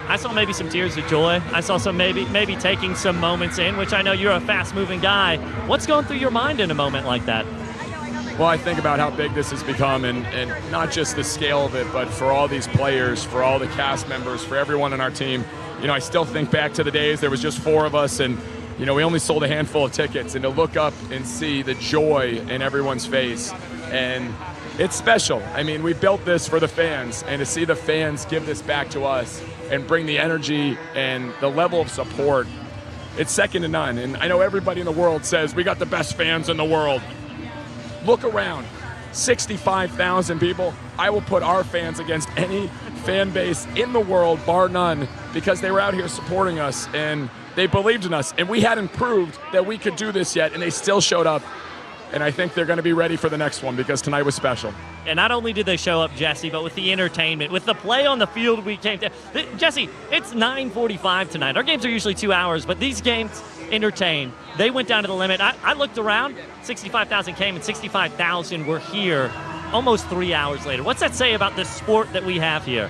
I saw maybe some tears of joy. I saw some maybe taking some moments in, which I know you're a fast-moving guy. What's going through your mind in a moment like that? Well, I think about how big this has become, and not just the scale of it, but for all these players, for all the cast members, for everyone on our team. You know, I still think back to the days there was just 4 of us, and you know, we only sold a handful of tickets, and to look up and see the joy in everyone's face, and it's special. I mean, we built this for the fans, and to see the fans give this back to us and bring the energy and the level of support, it's second to none. And I know everybody in the world says we got the best fans in the world. Look around, 65,000 people. I will put our fans against any fan base in the world, bar none, because they were out here supporting us and they believed in us. And we hadn't proved that we could do this yet, and they still showed up. And I think they're going to be ready for the next one because tonight was special. And not only did they show up, Jesse, but with the entertainment, with the play on the field we came to. Jesse, it's 9:45 tonight. Our games are usually 2 hours, but these games entertain. They went down to the limit. I looked around, 65,000 came and 65,000 were here almost 3 hours later. What's that say about the sport that we have here?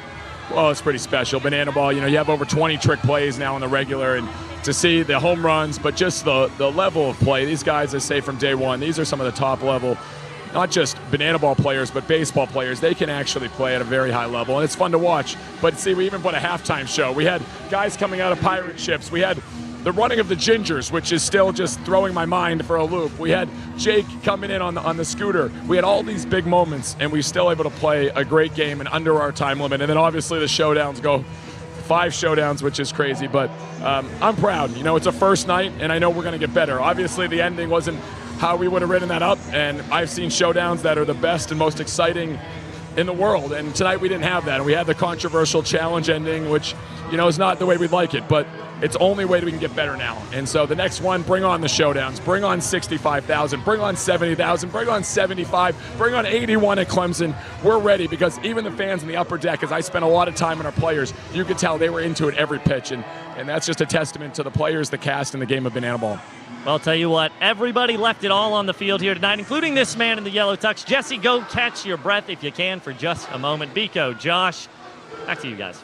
Well, it's pretty special. Banana Ball, you know, you have over 20 trick plays now in the regular, and to see the home runs, but just the level of play. These guys, I say from day one, these are some of the top level, not just Banana Ball players, but baseball players. They can actually play at a very high level, and it's fun to watch. But see, we even put a halftime show. We had guys coming out of pirate ships. We had the running of the Gingers, which is still just throwing my mind for a loop. We had Jake coming in on the scooter. We had all these big moments, and we were still able to play a great game and under our time limit. And then obviously the showdowns go 5 showdowns, which is crazy, but I'm proud. You know, it's a first night, and I know we're going to get better. Obviously, the ending wasn't how we would have written that up, and I've seen showdowns that are the best and most exciting in the world, and tonight we didn't have that, and we had the controversial challenge ending, which, you know, is not the way we'd like it, but it's the only way that we can get better now. And so the next one, bring on the showdowns, bring on 65,000, bring on 70,000, bring on 75, bring on 81 at Clemson. We're ready, because even the fans in the upper deck, as I spent a lot of time on our players, you could tell they were into it every pitch, and that's just a testament to the players, the cast, and the game of banana ball. Well, I'll tell you what, everybody left it all on the field here tonight, including this man in the yellow tux. Jesse, go catch your breath if you can for just a moment. Biko, Josh, back to you guys.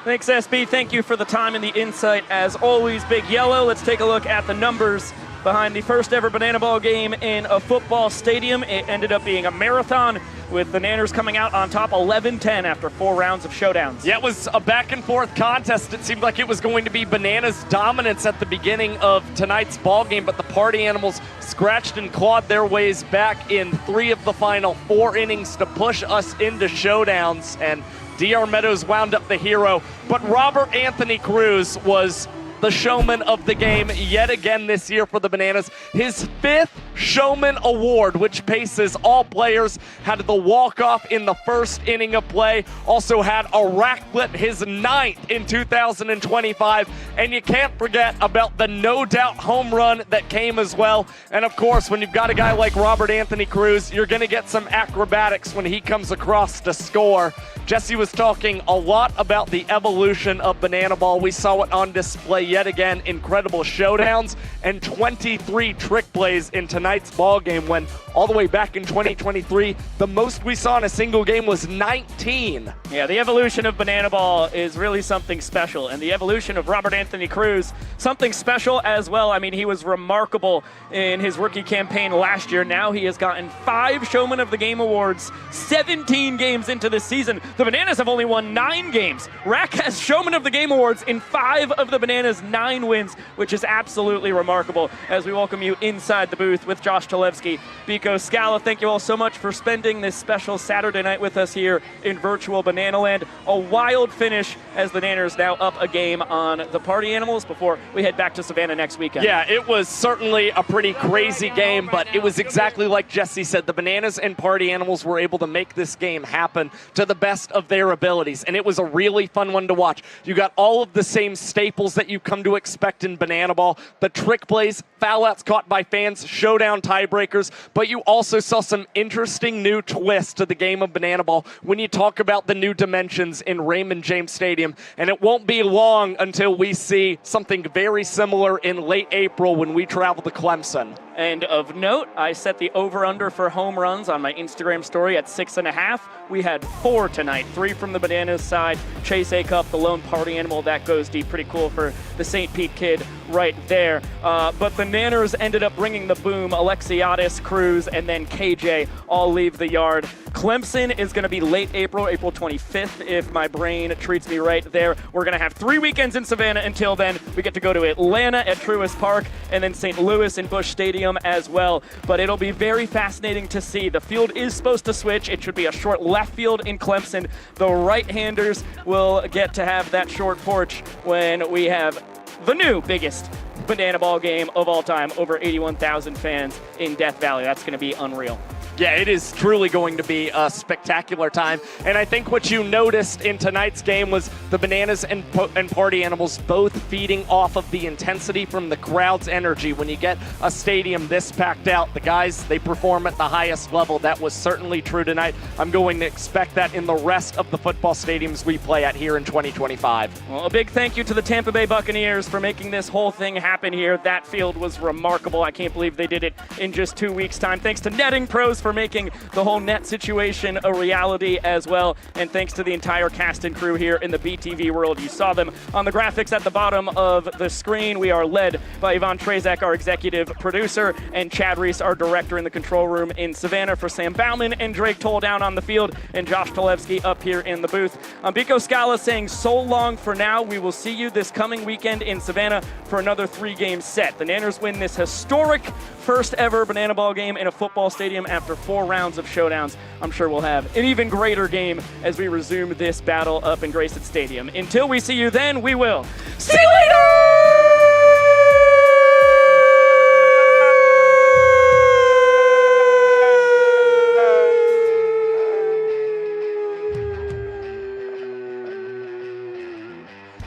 Thanks, SB. Thank you for the time and the insight. As always, Big Yellow. Let's take a look at the numbers behind the first ever banana ball game in a football stadium. It ended up being a marathon, with the Nanners coming out on top 11-10 after 4 rounds of showdowns. Yeah, it was a back-and-forth contest. It seemed like it was going to be Bananas' dominance at the beginning of tonight's ball game, but the Party Animals scratched and clawed their ways back in 3 of the final 4 innings to push us into showdowns, and D.R. Meadows wound up the hero. But Robert Anthony Cruz was the showman of the game yet again this year for the Bananas. His 5th Showman Award, which paces all players, had the walk-off in the first inning of play, also had a rack flip, his 9th in 2025, and you can't forget about the no-doubt home run that came as well. And of course, when you've got a guy like Robert Anthony Cruz, you're going to get some acrobatics when he comes across to score. Jesse was talking a lot about the evolution of banana ball. We saw it on display yet again. Incredible showdowns and 23 trick plays in tonight's ball game, when all the way back in 2023, the most we saw in a single game was 19. Yeah, the evolution of banana ball is really something special, and the evolution of Robert Anthony Cruz, something special as well. I mean, he was remarkable in his rookie campaign last year. Now he has gotten 5 Showman of the Game awards, 17 games into the season. The Bananas have only won 9 games. Rack has Showman of the Game awards in 5 of the Bananas' 9 wins, which is absolutely remarkable. As we welcome you inside the booth with Josh Talevsky, Biko Scala, thank you all so much for spending this special Saturday night with us here in virtual Banana Land. A wild finish as the Nanners now up a game on the Party Animals before we head back to Savannah next weekend. Yeah, it was certainly a pretty crazy game, but it was exactly like Jesse said. The Bananas and Party Animals were able to make this game happen to the best of their abilities, and it was a really fun one to watch. You got all of the same staples that you come to expect in banana ball: the trick plays, foul outs caught by fans, showdown tiebreakers, but you also saw some interesting new twists to the game of banana ball when you talk about the new dimensions in Raymond James Stadium. And it won't be long until we see something very similar in late April when we travel to Clemson. And of note, I set the over-under for home runs on my Instagram story at 6.5. We had 4 tonight, 3 from the Bananas side. Chase Acuff, the lone Party Animal, that goes deep. Pretty cool for the St. Pete kid right there. But the Nanners ended up bringing the boom. Alexiadis, Cruz, and then KJ all leave the yard. Clemson is going to be late April, April 25th, if my brain treats me right there. We're going to have 3 weekends in Savannah until then. We get to go to Atlanta at Truist Park, and then St. Louis in Busch Stadium as well. But it'll be very fascinating to see. The field is supposed to switch. It should be a short left field in Clemson. The right-handers will get to have that short porch when we have the new biggest banana ball game of all time. Over 81,000 fans in Death Valley. That's going to be unreal. Yeah, it is truly going to be a spectacular time. And I think what you noticed in tonight's game was the Bananas and Party Animals both feeding off of the intensity from the crowd's energy. When you get a stadium this packed out, the guys, they perform at the highest level. That was certainly true tonight. I'm going to expect that in the rest of the football stadiums we play at here in 2025. Well, a big thank you to the Tampa Bay Buccaneers for making this whole thing happen here. That field was remarkable. I can't believe they did it in just 2 weeks' time. Thanks to Netting Pros for making the whole net situation a reality as well. And thanks to the entire cast and crew here in the BTV world. You saw them on the graphics at the bottom of the screen. We are led by Yvonne Trezak, our executive producer, and Chad Reese, our director in the control room in Savannah. For Sam Bauman and Drake Toll down on the field, and Josh Talevsky up here in the booth. Biko Scala saying so long for now. We will see you this coming weekend in Savannah for another 3-game set. The Nanners win this historic first ever banana ball game in a football stadium after 4 rounds of showdowns. I'm sure we'll have an even greater game as we resume this battle up in Grayson Stadium. Until we see you then, we will see you later!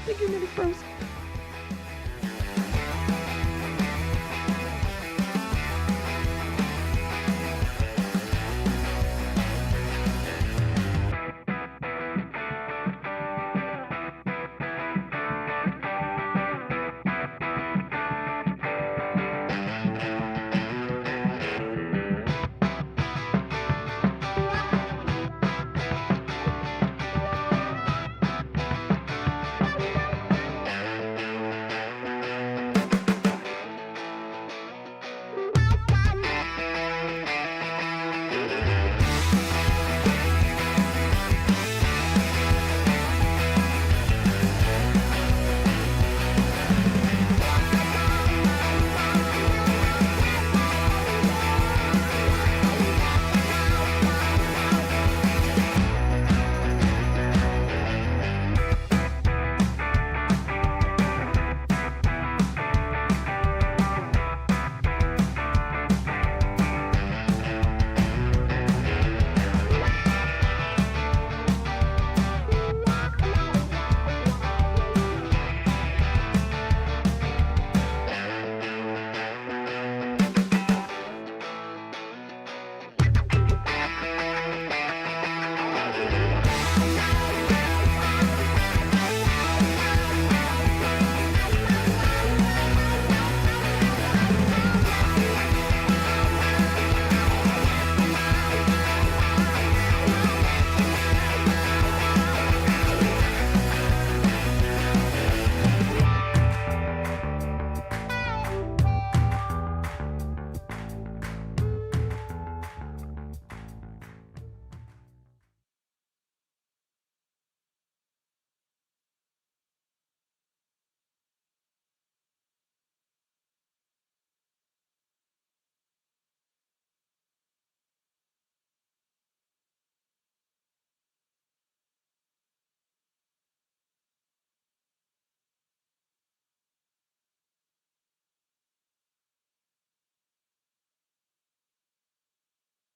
Thank you, Mini Bros.